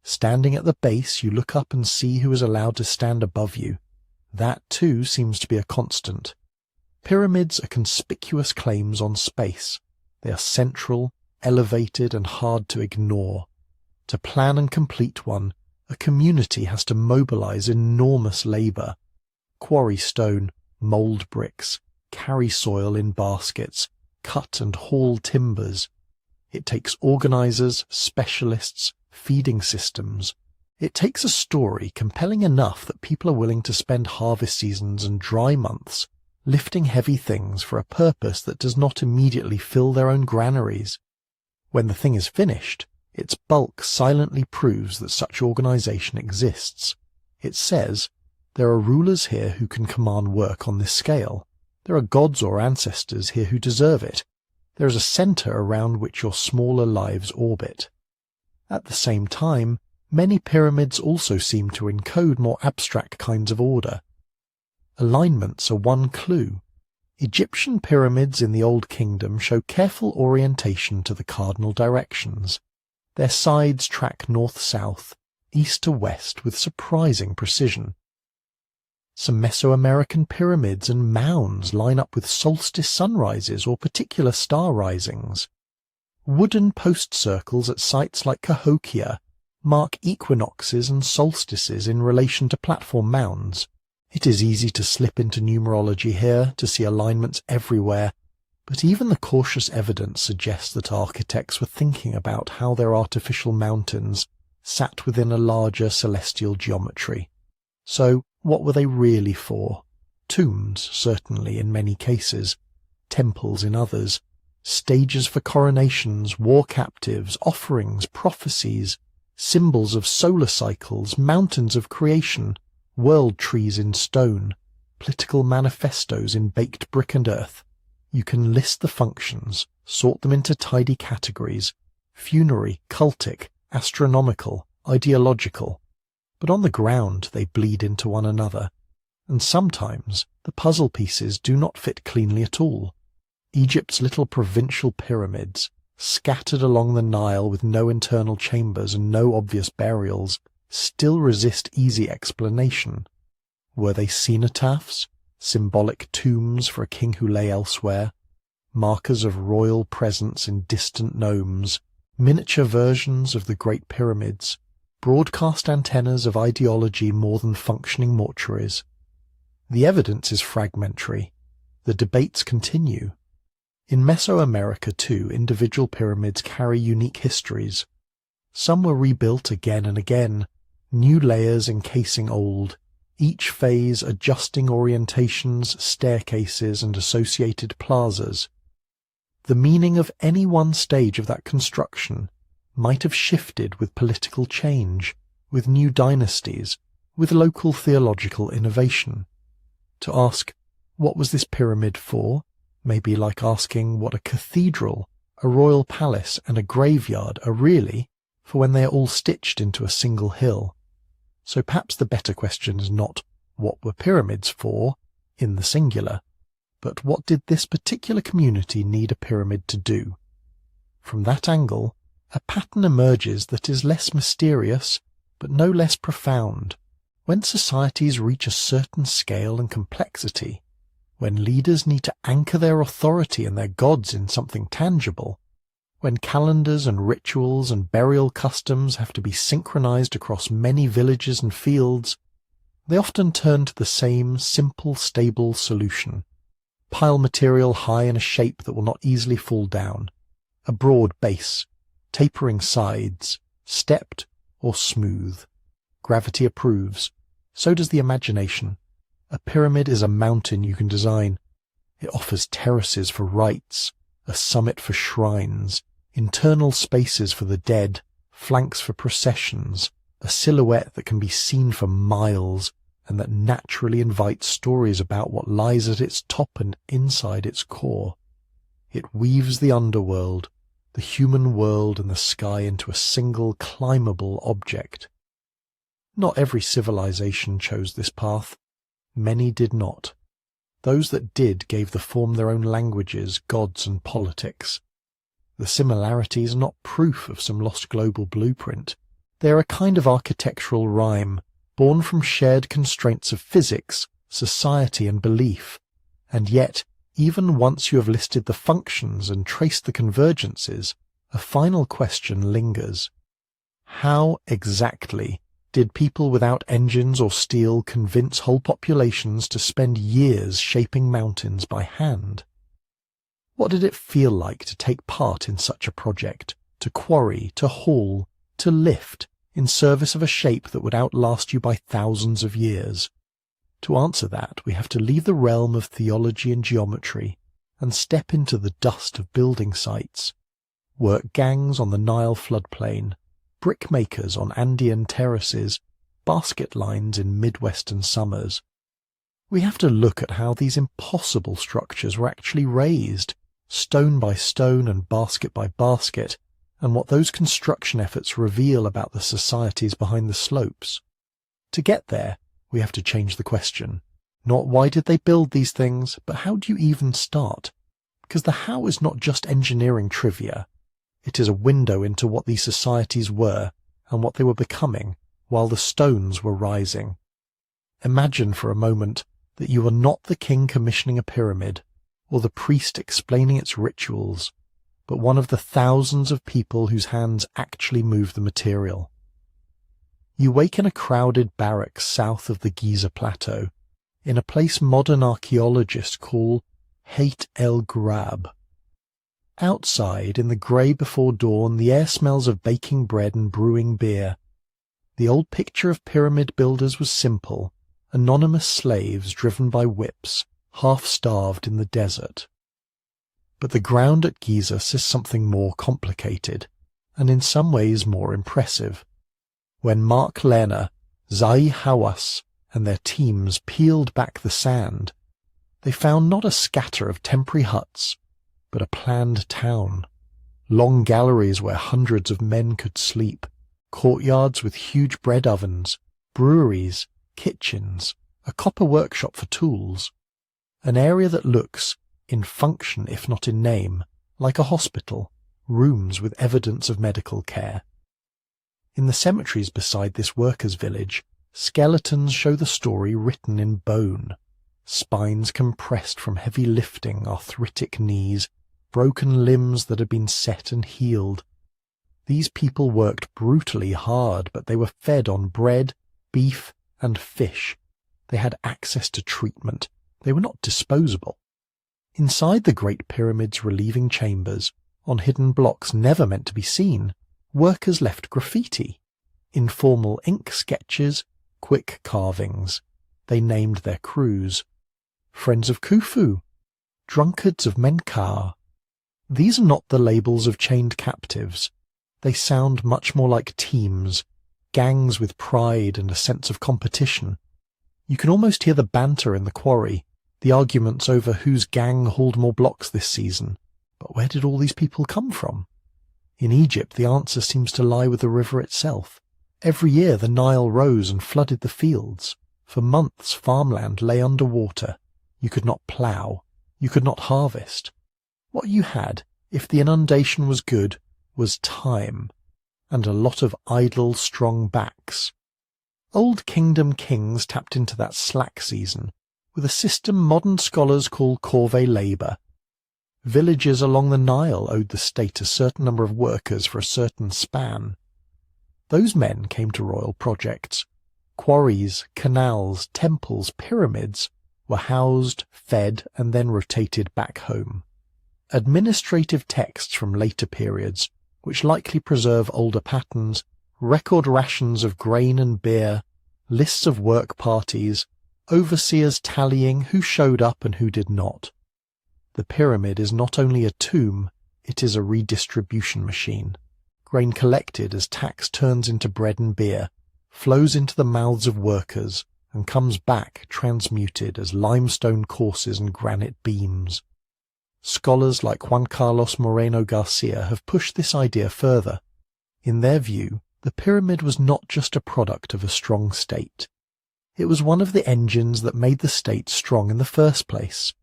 Standing at the base, you look up and see who is allowed to stand above you. That, too, seems to be a constant. Pyramids are conspicuous claims on space. They are central, elevated, and hard to ignore. To plan and complete one, a community has to mobilize enormous labor. Quarry stone, mold bricks, carry soil in baskets, cut and haul timbers. It takes organizers, specialists, feeding systems. It takes a story compelling enough that people are willing to spend harvest seasons and dry months lifting heavy things for a purpose that does not immediately fill their own granaries. When the thing is finished, its bulk silently proves that such organization exists. It says, there are rulers here who can command work on this scale. There are gods or ancestors here who deserve it. There is a center around which your smaller lives orbit. At the same time, many pyramids also seem to encode more abstract kinds of order. Alignments are one clue. Egyptian pyramids in the Old Kingdom show careful orientation to the cardinal directions. Their sides track north-south, east to west with surprising precision. Some Mesoamerican pyramids and mounds line up with solstice sunrises or particular star risings. Wooden post circles at sites like Cahokia mark equinoxes and solstices in relation to platform mounds. It is easy to slip into numerology here, to see alignments everywhere, but even the cautious evidence suggests that architects were thinking about how their artificial mountains sat within a larger celestial geometry. So, what were they really for? Tombs, certainly, in many cases, temples in others, stages for coronations, war captives, offerings, prophecies, symbols of solar cycles, mountains of creation, world trees in stone, political manifestos in baked brick and earth. You can list the functions, sort them into tidy categories, funerary, cultic, astronomical, ideological, but on the ground they bleed into one another, and sometimes the puzzle pieces do not fit cleanly at all. Egypt's little provincial pyramids, scattered along the Nile with no internal chambers and no obvious burials, still resist easy explanation. Were they cenotaphs, symbolic tombs for a king who lay elsewhere, markers of royal presence in distant nomes, miniature versions of the Great Pyramids, broadcast antennas of ideology more than functioning mortuaries? The evidence is fragmentary. The debates continue. In Mesoamerica, too, individual pyramids carry unique histories. Some were rebuilt again and again, new layers encasing old, each phase adjusting orientations, staircases, and associated plazas. The meaning of any one stage of that construction might have shifted with political change, with new dynasties, with local theological innovation. To ask, what was this pyramid for, may be like asking what a cathedral, a royal palace, and a graveyard are really for when they are all stitched into a single hill. So perhaps the better question is not what were pyramids for, in the singular, but what did this particular community need a pyramid to do? From that angle, a pattern emerges that is less mysterious, but no less profound. When societies reach a certain scale and complexity, when leaders need to anchor their authority and their gods in something tangible, when calendars and rituals and burial customs have to be synchronized across many villages and fields, they often turn to the same simple, stable solution. Pile material high in a shape that will not easily fall down, a broad base, tapering sides, stepped or smooth. Gravity approves. So does the imagination. A pyramid is a mountain you can design. It offers terraces for rites, a summit for shrines, internal spaces for the dead, flanks for processions, a silhouette that can be seen for miles, and that naturally invites stories about what lies at its top and inside its core. It weaves the underworld, the human world and the sky into a single climbable object. Not every civilization chose this path. Many did not. Those that did gave the form their own languages, gods, and politics. The similarities are not proof of some lost global blueprint. They are a kind of architectural rhyme, born from shared constraints of physics, society, and belief. And yet, even once you have listed the functions and traced the convergences, a final question lingers. How exactly did people without engines or steel convince whole populations to spend years shaping mountains by hand? What did it feel like to take part in such a project, to quarry, to haul, to lift, in service of a shape that would outlast you by thousands of years? To answer that, we have to leave the realm of theology and geometry and step into the dust of building sites, work gangs on the Nile floodplain, brickmakers on Andean terraces, basket lines in Midwestern summers. We have to look at how these impossible structures were actually raised, stone by stone and basket by basket, and what those construction efforts reveal about the societies behind the slopes. To get there, we have to change the question. Not why did they build these things, but how do you even start? Because the how is not just engineering trivia. It is a window into what these societies were and what they were becoming while the stones were rising. Imagine for a moment that you are not the king commissioning a pyramid or the priest explaining its rituals, but one of the thousands of people whose hands actually move the material. You wake in a crowded barracks south of the Giza plateau, in a place modern archaeologists call Hayt el Ghurab. Outside, in the grey before dawn, the air smells of baking bread and brewing beer. The old picture of pyramid builders was simple, anonymous slaves driven by whips, half-starved in the desert. But the ground at Giza says something more complicated, and in some ways more impressive. When Mark Lerner, Zahi Hawass, and their teams peeled back the sand, they found not a scatter of temporary huts, but a planned town. Long galleries where hundreds of men could sleep, courtyards with huge bread ovens, breweries, kitchens, a copper workshop for tools. An area that looks, in function if not in name, like a hospital, rooms with evidence of medical care. In the cemeteries beside this workers' village, skeletons show the story written in bone. Spines compressed from heavy lifting, arthritic knees, broken limbs that had been set and healed. These people worked brutally hard, but they were fed on bread, beef, and fish. They had access to treatment. They were not disposable. Inside the Great Pyramid's relieving chambers, on hidden blocks never meant to be seen, workers left graffiti, informal ink sketches, quick carvings. They named their crews. Friends of Khufu, drunkards of Menkaure. These are not the labels of chained captives. They sound much more like teams, gangs with pride and a sense of competition. You can almost hear the banter in the quarry, the arguments over whose gang hauled more blocks this season. But where did all these people come from? In Egypt, the answer seems to lie with the river itself. Every year the Nile rose and flooded the fields. For months farmland lay under water. You could not plough. You could not harvest. What you had, if the inundation was good, was time, and a lot of idle, strong backs. Old Kingdom kings tapped into that slack season with a system modern scholars call corvée labour. Villages along the Nile owed the state a certain number of workers for a certain span. Those men came to royal projects. Quarries, canals, temples, pyramids were housed, fed, and then rotated back home. Administrative texts from later periods, which likely preserve older patterns, record rations of grain and beer, lists of work parties, overseers tallying who showed up and who did not. The pyramid is not only a tomb, it is a redistribution machine. Grain collected as tax turns into bread and beer, flows into the mouths of workers, and comes back transmuted as limestone courses and granite beams. Scholars like Juan Carlos Moreno Garcia have pushed this idea further. In their view, the pyramid was not just a product of a strong state. It was one of the engines that made the state strong in the first place.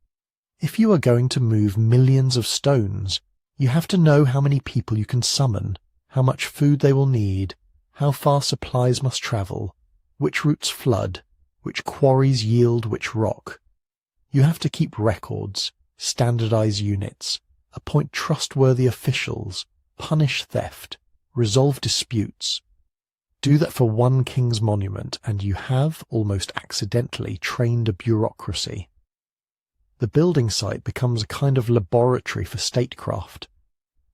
If you are going to move millions of stones, you have to know how many people you can summon, how much food they will need, how far supplies must travel, which routes flood, which quarries yield which rock. You have to keep records, standardize units, appoint trustworthy officials, punish theft, resolve disputes. Do that for one king's monument, and you have, almost accidentally, trained a bureaucracy. The building site becomes a kind of laboratory for statecraft.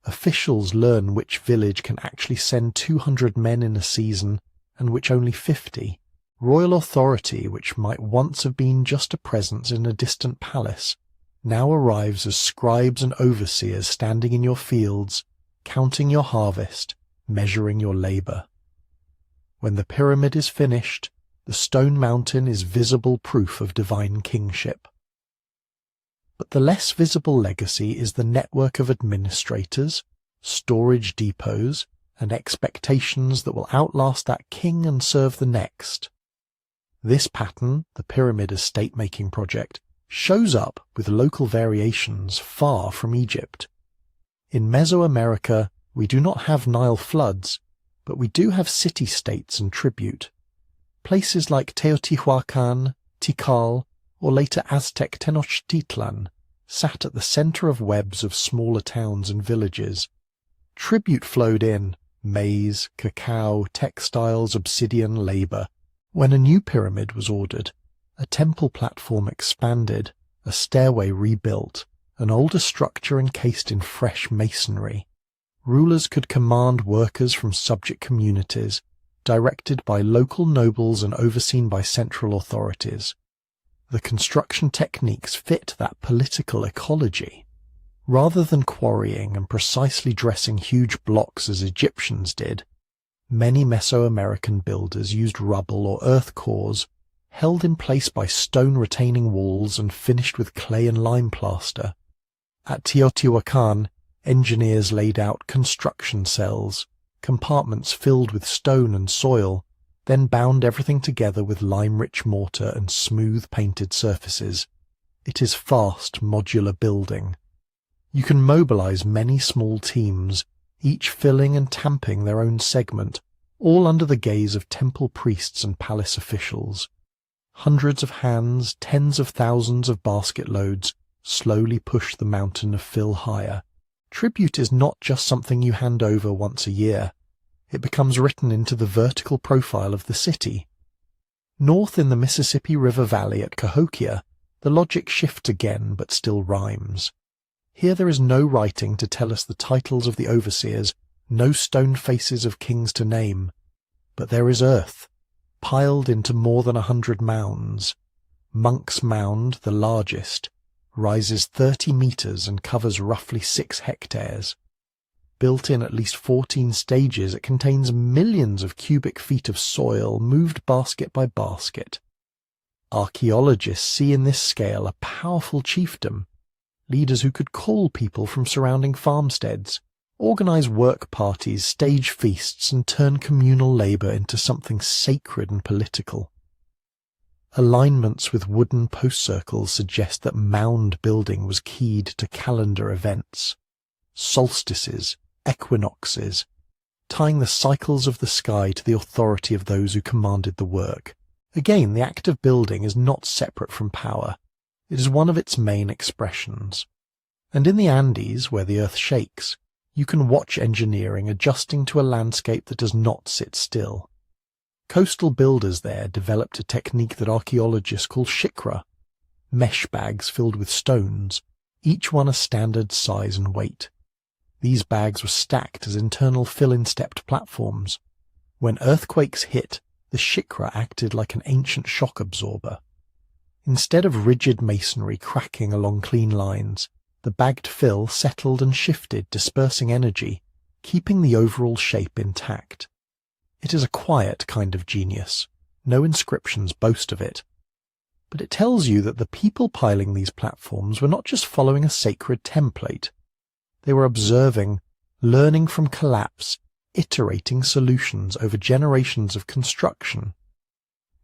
Officials learn which village can actually send 200 men in a season, and which only 50. Royal authority, which might once have been just a presence in a distant palace, now arrives as scribes and overseers standing in your fields, counting your harvest, measuring your labour. When the pyramid is finished, the stone mountain is visible proof of divine kingship. But the less visible legacy is the network of administrators, storage depots, and expectations that will outlast that king and serve the next. This pattern, the pyramid as state-making project, shows up with local variations far from Egypt. In Mesoamerica, we do not have Nile floods, but we do have city-states and tribute. Places like Teotihuacan, Tikal, or later Aztec Tenochtitlan sat at the center of webs of smaller towns and villages. Tribute flowed in, maize, cacao, textiles, obsidian, labor. When a new pyramid was ordered, a temple platform expanded, a stairway rebuilt, an older structure encased in fresh masonry. Rulers could command workers from subject communities, directed by local nobles and overseen by central authorities. The construction techniques fit that political ecology. Rather than quarrying and precisely dressing huge blocks as Egyptians did, many Mesoamerican builders used rubble or earth cores, held in place by stone retaining walls and finished with clay and lime plaster. At Teotihuacan, engineers laid out construction cells, compartments filled with stone and soil, then bound everything together with lime-rich mortar and smooth painted surfaces. It is fast modular building. You can mobilize many small teams, each filling and tamping their own segment, all under the gaze of temple priests and palace officials. Hundreds of hands, tens of thousands of basket loads, slowly push the mountain of fill higher. Tribute is not just something you hand over once a year. It becomes written into the vertical profile of the city. North in the Mississippi River Valley at Cahokia, the logic shifts again but still rhymes. Here there is no writing to tell us the titles of the overseers, no stone faces of kings to name, but there is earth, piled into more than 100 mounds. Monk's Mound, the largest, rises 30 meters and covers roughly 6 hectares. Built in at least 14 stages, it contains millions of cubic feet of soil moved basket by basket. Archaeologists see in this scale a powerful chiefdom, leaders who could call people from surrounding farmsteads, organize work parties, stage feasts, and turn communal labor into something sacred and political. Alignments with wooden post circles suggest that mound building was keyed to calendar events, solstices, equinoxes, tying the cycles of the sky to the authority of those who commanded the work. Again, the act of building is not separate from power. It is one of its main expressions. And in the Andes, where the earth shakes, you can watch engineering adjusting to a landscape that does not sit still. Coastal builders there developed a technique that archaeologists call shikra, mesh bags filled with stones, each one a standard size and weight. These bags were stacked as internal fill-in stepped platforms. When earthquakes hit, the shikra acted like an ancient shock absorber. Instead of rigid masonry cracking along clean lines, the bagged fill settled and shifted, dispersing energy, keeping the overall shape intact. It is a quiet kind of genius. No inscriptions boast of it. But it tells you that the people piling these platforms were not just following a sacred template. They were observing, learning from collapse, iterating solutions over generations of construction.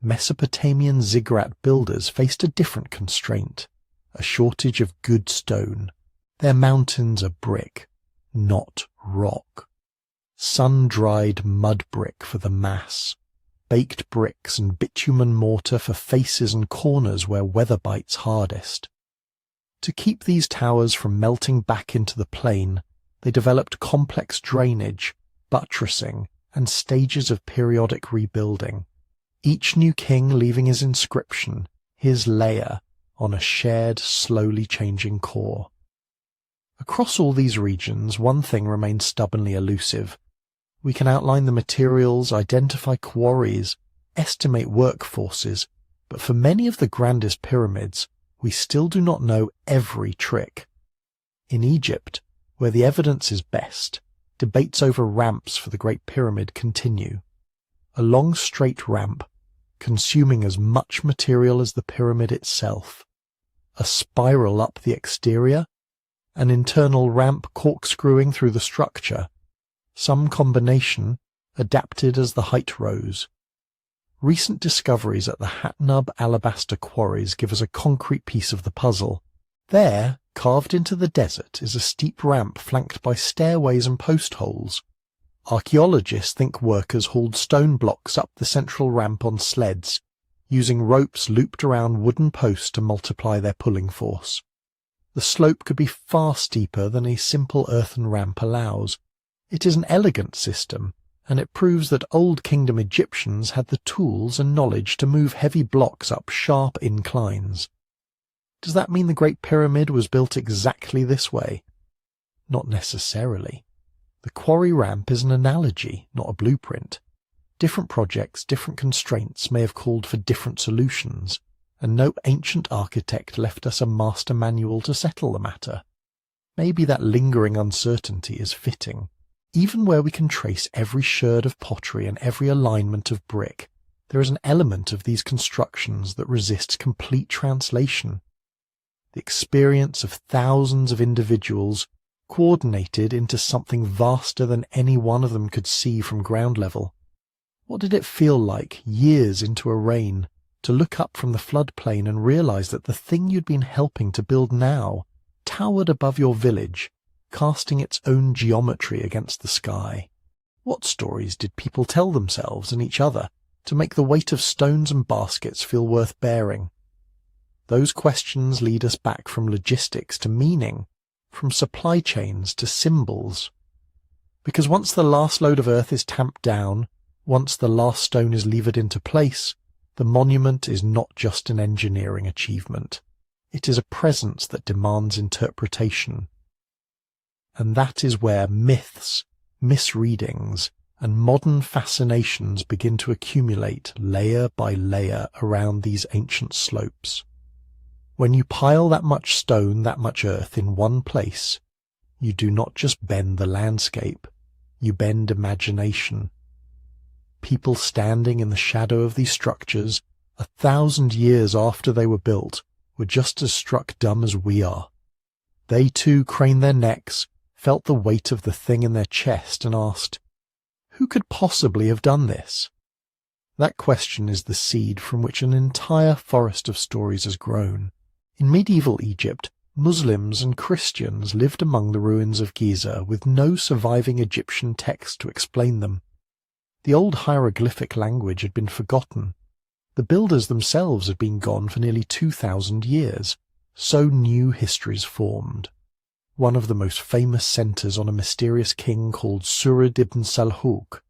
Mesopotamian ziggurat builders faced a different constraint, a shortage of good stone. Their mountains are brick, not rock. Sun-dried mud brick for the mass, baked bricks and bitumen mortar for faces and corners where weather bites hardest. To keep these towers from melting back into the plain, they developed complex drainage, buttressing, and stages of periodic rebuilding, each new king leaving his inscription, his layer, on a shared, slowly changing core. Across all these regions, one thing remains stubbornly elusive. We can outline the materials, identify quarries, estimate workforces, but for many of the grandest pyramids, we still do not know every trick. In Egypt, where the evidence is best, debates over ramps for the Great Pyramid continue. A long straight ramp, consuming as much material as the pyramid itself. A spiral up the exterior, an internal ramp corkscrewing through the structure, some combination adapted as the height rose. Recent discoveries at the Hatnub alabaster quarries give us a concrete piece of the puzzle. There, carved into the desert, is a steep ramp flanked by stairways and post holes. Archaeologists think workers hauled stone blocks up the central ramp on sleds, using ropes looped around wooden posts to multiply their pulling force. The slope could be far steeper than a simple earthen ramp allows. It is an elegant system, and it proves that Old Kingdom Egyptians had the tools and knowledge to move heavy blocks up sharp inclines. Does that mean the Great Pyramid was built exactly this way? Not necessarily. The quarry ramp is an analogy, not a blueprint. Different projects, different constraints may have called for different solutions, and no ancient architect left us a master manual to settle the matter. Maybe that lingering uncertainty is fitting. Even where we can trace every sherd of pottery and every alignment of brick, there is an element of these constructions that resists complete translation. The experience of thousands of individuals coordinated into something vaster than any one of them could see from ground level. What did it feel like, years into a reign, to look up from the floodplain and realize that the thing you'd been helping to build now towered above your village, casting its own geometry against the sky? What stories did people tell themselves and each other to make the weight of stones and baskets feel worth bearing? Those questions lead us back from logistics to meaning, from supply chains to symbols. Because once the last load of earth is tamped down, once the last stone is levered into place, the monument is not just an engineering achievement. It is a presence that demands interpretation. And that is where myths, misreadings, and modern fascinations begin to accumulate layer by layer around these ancient slopes. When you pile that much stone, that much earth in one place, you do not just bend the landscape, you bend imagination. People standing in the shadow of these structures 1,000 years after they were built were just as struck dumb as we are. They too craned their necks, felt the weight of the thing in their chest, and asked, "Who could possibly have done this?" That question is the seed from which an entire forest of stories has grown. In medieval Egypt, Muslims and Christians lived among the ruins of Giza with no surviving Egyptian text to explain them. The old hieroglyphic language had been forgotten. The builders themselves had been gone for nearly 2,000 years. So new histories formed. One of the most famous centres on a mysterious king called Surid ibn Salhuk.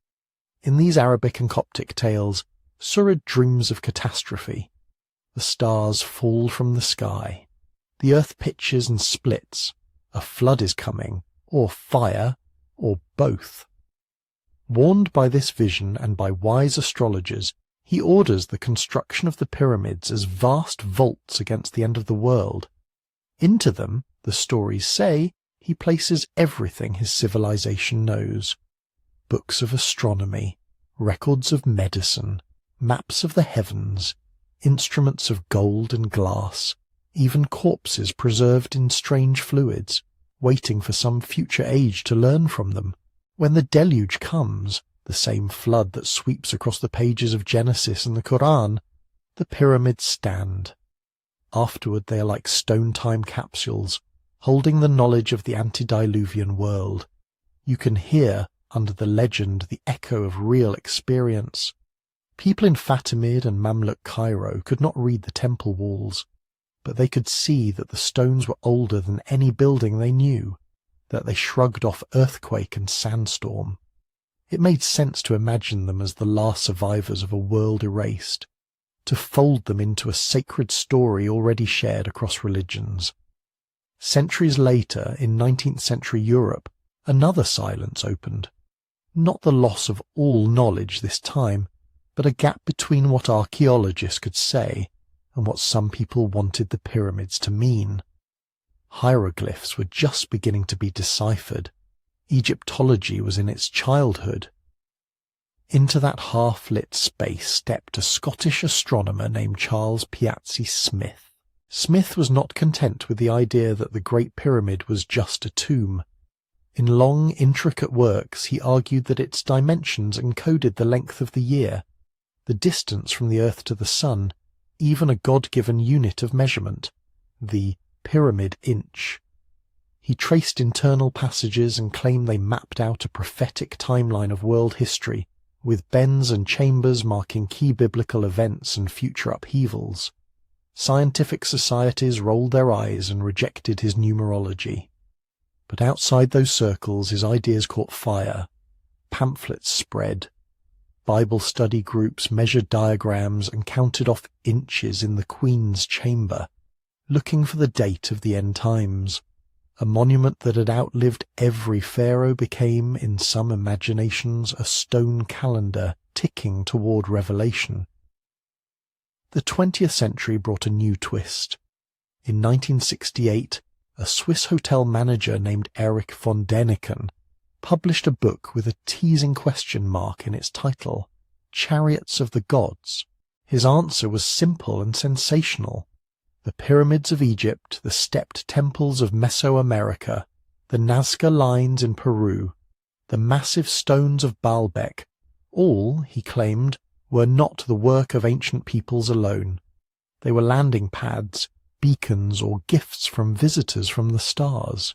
In these Arabic and Coptic tales, Surid dreams of catastrophe. The stars fall from the sky. The earth pitches and splits. A flood is coming, or fire, or both. Warned by this vision and by wise astrologers, he orders the construction of the pyramids as vast vaults against the end of the world. Into them, the stories say, he places everything his civilization knows. Books of astronomy, records of medicine, maps of the heavens, instruments of gold and glass, even corpses preserved in strange fluids, waiting for some future age to learn from them. When the deluge comes, the same flood that sweeps across the pages of Genesis and the Quran, the pyramids stand. Afterward they are like stone time capsules, holding the knowledge of the antediluvian world. You can hear, under the legend, the echo of real experience. People in Fatimid and Mamluk Cairo could not read the temple walls, but they could see that the stones were older than any building they knew, that they shrugged off earthquake and sandstorm. It made sense to imagine them as the last survivors of a world erased, to fold them into a sacred story already shared across religions. Centuries later, in 19th century Europe, another silence opened. Not the loss of all knowledge this time, but a gap between what archaeologists could say and what some people wanted the pyramids to mean. Hieroglyphs were just beginning to be deciphered. Egyptology was in its childhood. Into that half-lit space stepped a Scottish astronomer named Charles Piazzi Smith. Smith was not content with the idea that the Great Pyramid was just a tomb. In long, intricate works, he argued that its dimensions encoded the length of the year, the distance from the Earth to the Sun, even a God-given unit of measurement, the pyramid inch. He traced internal passages and claimed they mapped out a prophetic timeline of world history, with bends and chambers marking key biblical events and future upheavals. Scientific societies rolled their eyes and rejected his numerology. But outside those circles his ideas caught fire. Pamphlets spread. Bible study groups measured diagrams and counted off inches in the Queen's chamber, looking for the date of the end times. A monument that had outlived every pharaoh became, in some imaginations, a stone calendar ticking toward revelation. The 20th century brought a new twist. In 1968, a Swiss hotel manager named Erich von Däniken published a book with a teasing question mark in its title, Chariots of the Gods. His answer was simple and sensational. The pyramids of Egypt, the stepped temples of Mesoamerica, the Nazca lines in Peru, the massive stones of Baalbek, all, he claimed, were not the work of ancient peoples alone. They were landing pads, beacons, or gifts from visitors from the stars.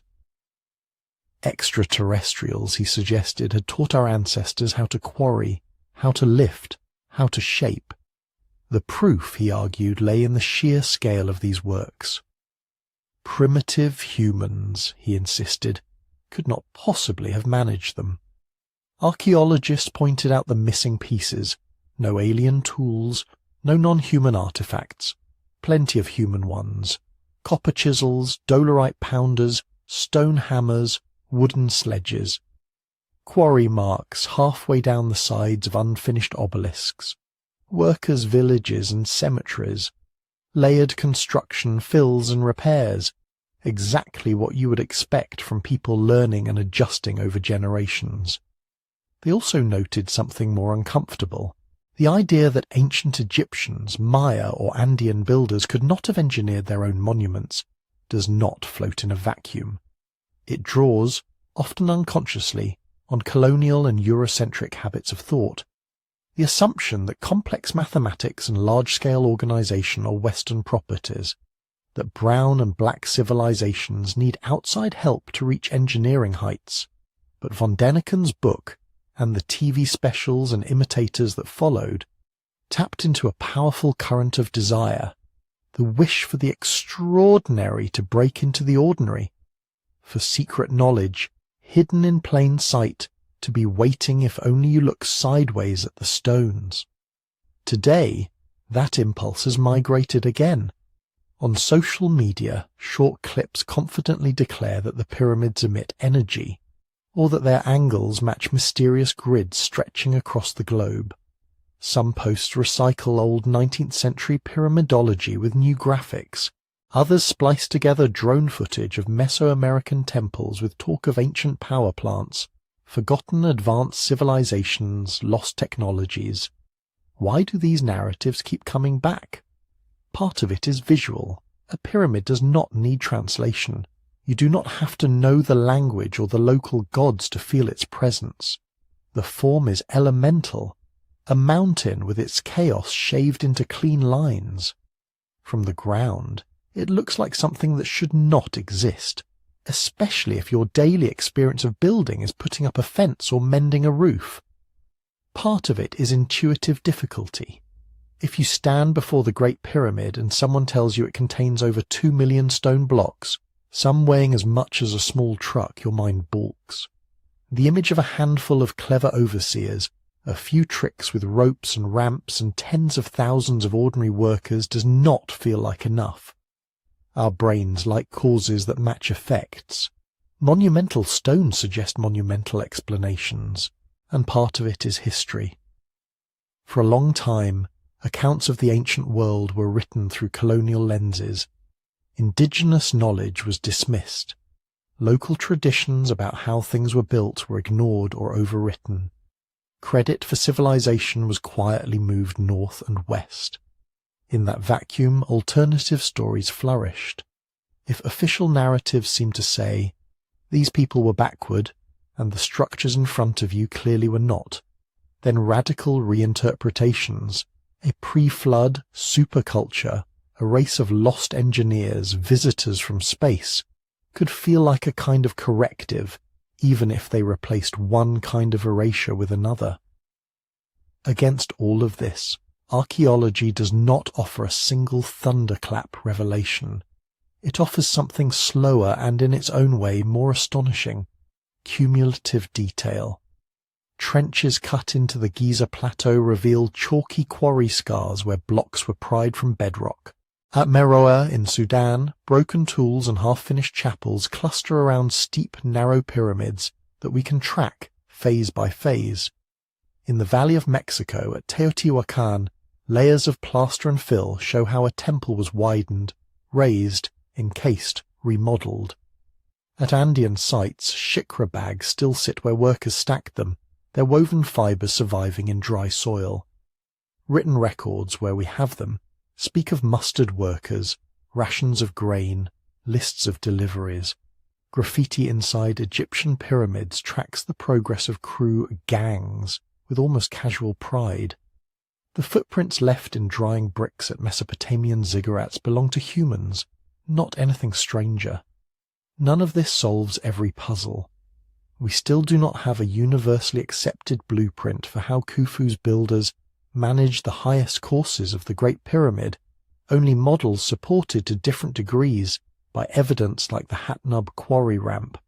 Extraterrestrials, he suggested, had taught our ancestors how to quarry, how to lift, how to shape. The proof, he argued, lay in the sheer scale of these works. Primitive humans, he insisted, could not possibly have managed them. Archaeologists pointed out the missing pieces: no alien tools, no non-human artifacts, plenty of human ones: copper chisels, dolerite pounders, stone hammers, wooden sledges, quarry marks halfway down the sides of unfinished obelisks, workers' villages and cemeteries, layered construction, fills and repairs, exactly what you would expect from people learning and adjusting over generations. They also noted something more uncomfortable: the idea that ancient Egyptians, Maya or Andean builders could not have engineered their own monuments does not float in a vacuum. It draws, often unconsciously, on colonial and Eurocentric habits of thought. The assumption that complex mathematics and large-scale organization are Western properties, that brown and black civilizations need outside help to reach engineering heights. But von Däniken's book, and the TV specials and imitators that followed, tapped into a powerful current of desire, the wish for the extraordinary to break into the ordinary, for secret knowledge, hidden in plain sight, to be waiting if only you look sideways at the stones. Today, that impulse has migrated again. On social media, short clips confidently declare that the pyramids emit energy, or that their angles match mysterious grids stretching across the globe. Some posts recycle old 19th century pyramidology with new graphics. Others splice together drone footage of Mesoamerican temples with talk of ancient power plants, forgotten advanced civilizations, lost technologies. Why do these narratives keep coming back? Part of it is visual. A pyramid does not need translation. You do not have to know the language or the local gods to feel its presence. The form is elemental, a mountain with its chaos shaved into clean lines. From the ground, it looks like something that should not exist, especially if your daily experience of building is putting up a fence or mending a roof. Part of it is intuitive difficulty. If you stand before the Great Pyramid and someone tells you it contains over 2 million stone blocks, some weighing as much as a small truck, your mind balks. The image of a handful of clever overseers, a few tricks with ropes and ramps, and tens of thousands of ordinary workers does not feel like enough. Our brains like causes that match effects. Monumental stones suggest monumental explanations, and part of it is history. For a long time, accounts of the ancient world were written through colonial lenses. Indigenous knowledge was dismissed. Local traditions about how things were built were ignored or overwritten. Credit for civilization was quietly moved north and west. In that vacuum, alternative stories flourished. If official narratives seemed to say, these people were backward, and the structures in front of you clearly were not, then radical reinterpretations, a pre-flood superculture, a race of lost engineers, visitors from space, could feel like a kind of corrective, even if they replaced one kind of erasure with another. Against all of this, archaeology does not offer a single thunderclap revelation. It offers something slower and in its own way more astonishing: cumulative detail. Trenches cut into the Giza plateau reveal chalky quarry scars where blocks were pried from bedrock. At Meroe in Sudan, broken tools and half-finished chapels cluster around steep, narrow pyramids that we can track phase by phase. In the Valley of Mexico at Teotihuacan, layers of plaster and fill show how a temple was widened, raised, encased, remodeled. At Andean sites, shikra bags still sit where workers stacked them, their woven fibres surviving in dry soil. Written records, where we have them, speak of mustered workers, rations of grain, lists of deliveries. Graffiti inside Egyptian pyramids tracks the progress of crew gangs with almost casual pride. The footprints left in drying bricks at Mesopotamian ziggurats belong to humans, not anything stranger. None of this solves every puzzle. We still do not have a universally accepted blueprint for how Khufu's builders managed the highest courses of the Great Pyramid, only models supported to different degrees by evidence like the Hatnub quarry ramp.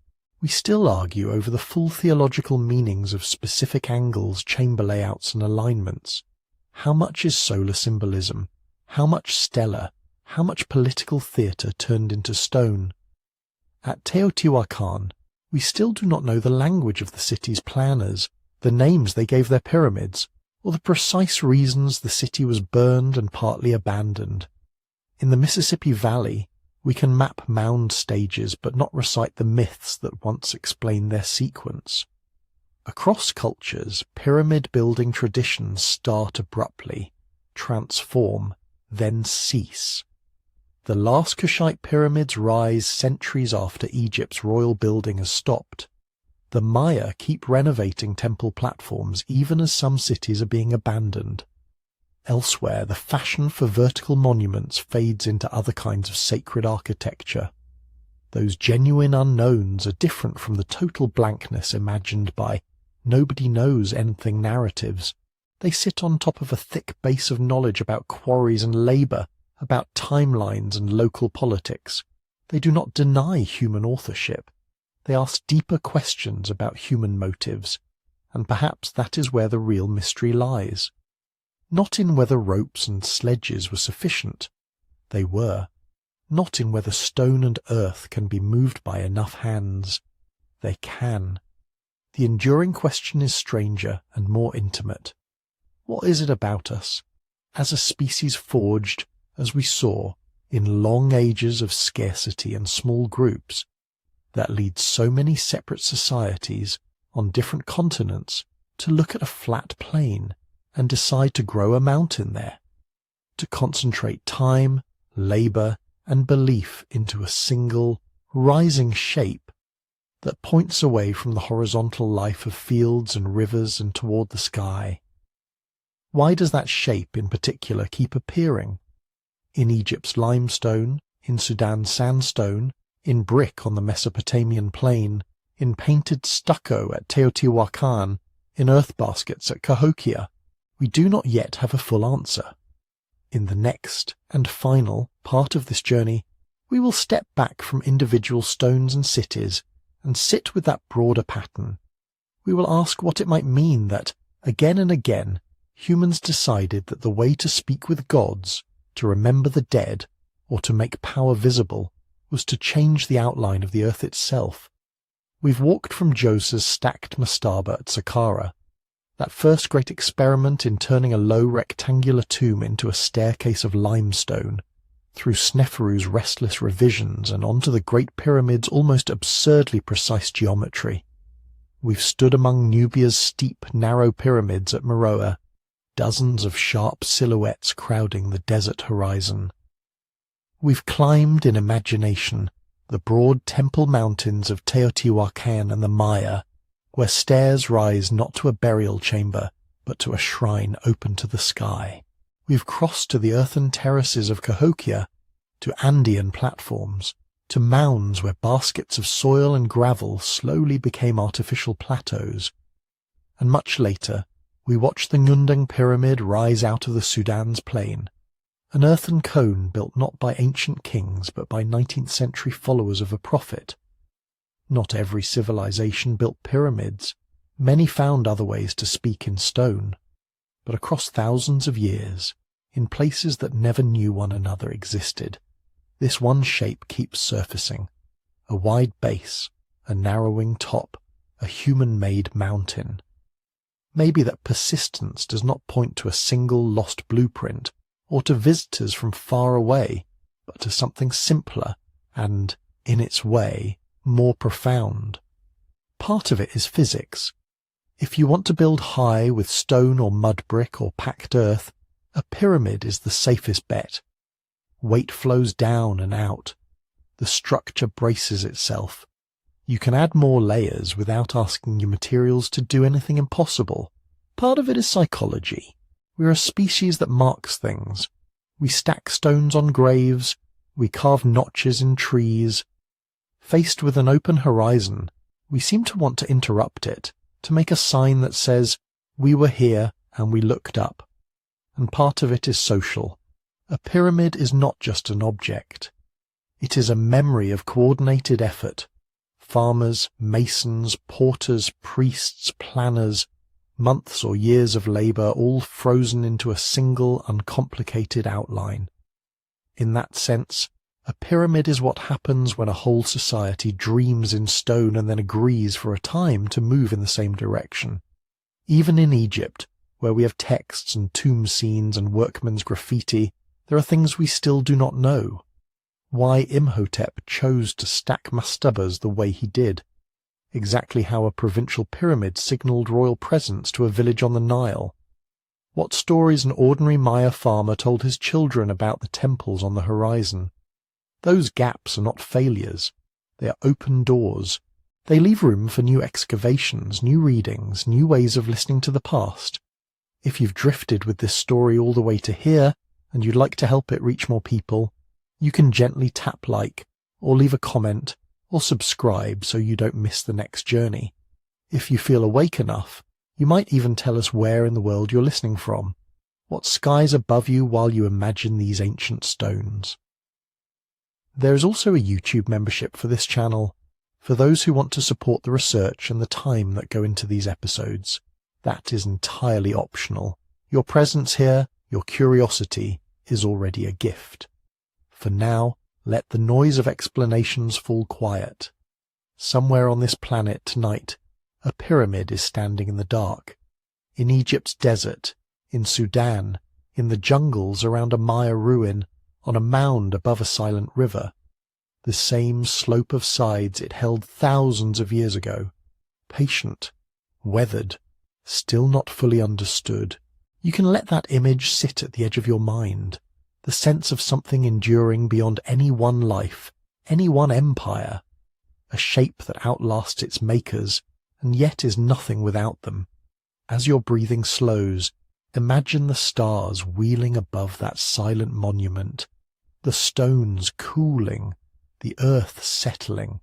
We still argue over the full theological meanings of specific angles, chamber layouts and alignments. How much is solar symbolism? How much stellar? How much political theatre turned into stone? At Teotihuacan, we still do not know the language of the city's planners, the names they gave their pyramids, or the precise reasons the city was burned and partly abandoned. In the Mississippi Valley, we can map mound stages but not recite the myths that once explained their sequence. Across cultures, pyramid-building traditions start abruptly, transform, then cease. The last Kushite pyramids rise centuries after Egypt's royal building has stopped. The Maya keep renovating temple platforms even as some cities are being abandoned. Elsewhere, the fashion for vertical monuments fades into other kinds of sacred architecture. Those genuine unknowns are different from the total blankness imagined by nobody knows anything narratives. They sit on top of a thick base of knowledge about quarries and labour, about timelines and local politics. They do not deny human authorship. They ask deeper questions about human motives, and perhaps that is where the real mystery lies. Not in whether ropes and sledges were sufficient. They were. Not in whether stone and earth can be moved by enough hands. They can. The enduring question is stranger and more intimate. What is it about us, as a species forged, as we saw, in long ages of scarcity and small groups, that leads so many separate societies on different continents to look at a flat plain and decide to grow a mountain there, to concentrate time, labour, and belief into a single, rising shape that points away from the horizontal life of fields and rivers and toward the sky. Why does that shape in particular keep appearing? In Egypt's limestone, in Sudan's sandstone, in brick on the Mesopotamian plain, in painted stucco at Teotihuacan, in earth baskets at Cahokia, we do not yet have a full answer. In the next and final part of this journey, we will step back from individual stones and cities and sit with that broader pattern. We will ask what it might mean that, again and again, humans decided that the way to speak with gods, to remember the dead, or to make power visible, was to change the outline of the earth itself. We've walked from Djoser's stacked mastaba at Saqqara, that first great experiment in turning a low rectangular tomb into a staircase of limestone, through Sneferu's restless revisions and onto the Great Pyramid's almost absurdly precise geometry. We've stood among Nubia's steep, narrow pyramids at Meroe, dozens of sharp silhouettes crowding the desert horizon. We've climbed in imagination the broad temple mountains of Teotihuacan and the Maya, where stairs rise not to a burial chamber, but to a shrine open to the sky. We've crossed to the earthen terraces of Cahokia, to Andean platforms, to mounds where baskets of soil and gravel slowly became artificial plateaus. And much later, we watched the Ngundang Pyramid rise out of the Sudan's plain, an earthen cone built not by ancient kings but by 19th century followers of a prophet. Not every civilization built pyramids. Many found other ways to speak in stone. But across thousands of years, in places that never knew one another existed, this one shape keeps surfacing. A wide base, a narrowing top, a human-made mountain. Maybe that persistence does not point to a single lost blueprint, or to visitors from far away, but to something simpler and, in its way, more profound. Part of it is physics. If you want to build high with stone or mud brick or packed earth, a pyramid is the safest bet. Weight flows down and out. The structure braces itself. You can add more layers without asking your materials to do anything impossible. Part of it is psychology. We're a species that marks things. We stack stones on graves, we carve notches in trees. Faced with an open horizon, we seem to want to interrupt it, to make a sign that says, we were here and we looked up. And part of it is social. A pyramid is not just an object. It is a memory of coordinated effort. Farmers, masons, porters, priests, planners, months or years of labour all frozen into a single, uncomplicated outline. In that sense, a pyramid is what happens when a whole society dreams in stone and then agrees for a time to move in the same direction. Even in Egypt, where we have texts and tomb scenes and workmen's graffiti, there are things we still do not know. Why Imhotep chose to stack mastabas the way he did. Exactly how a provincial pyramid signalled royal presence to a village on the Nile. What stories an ordinary Maya farmer told his children about the temples on the horizon. Those gaps are not failures. They are open doors. They leave room for new excavations, new readings, new ways of listening to the past. If you've drifted with this story all the way to here, and you'd like to help it reach more people, you can gently tap like, or leave a comment, or subscribe so you don't miss the next journey. If you feel awake enough, you might even tell us where in the world you're listening from, what skies above you while you imagine these ancient stones. There is also a YouTube membership for this channel, for those who want to support the research and the time that go into these episodes. That is entirely optional. Your presence here, your curiosity, is already a gift. For now, let the noise of explanations fall quiet. Somewhere on this planet tonight, a pyramid is standing in the dark. In Egypt's desert, in Sudan, in the jungles around a Maya ruin, on a mound above a silent river. The same slope of sides it held thousands of years ago. Patient, weathered, still not fully understood. You can let that image sit at the edge of your mind. The sense of something enduring beyond any one life, any one empire, a shape that outlasts its makers, and yet is nothing without them. As your breathing slows, imagine the stars wheeling above that silent monument, the stones cooling, the earth settling.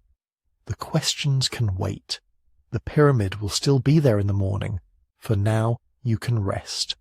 The questions can wait. The pyramid will still be there in the morning. For now, you can rest.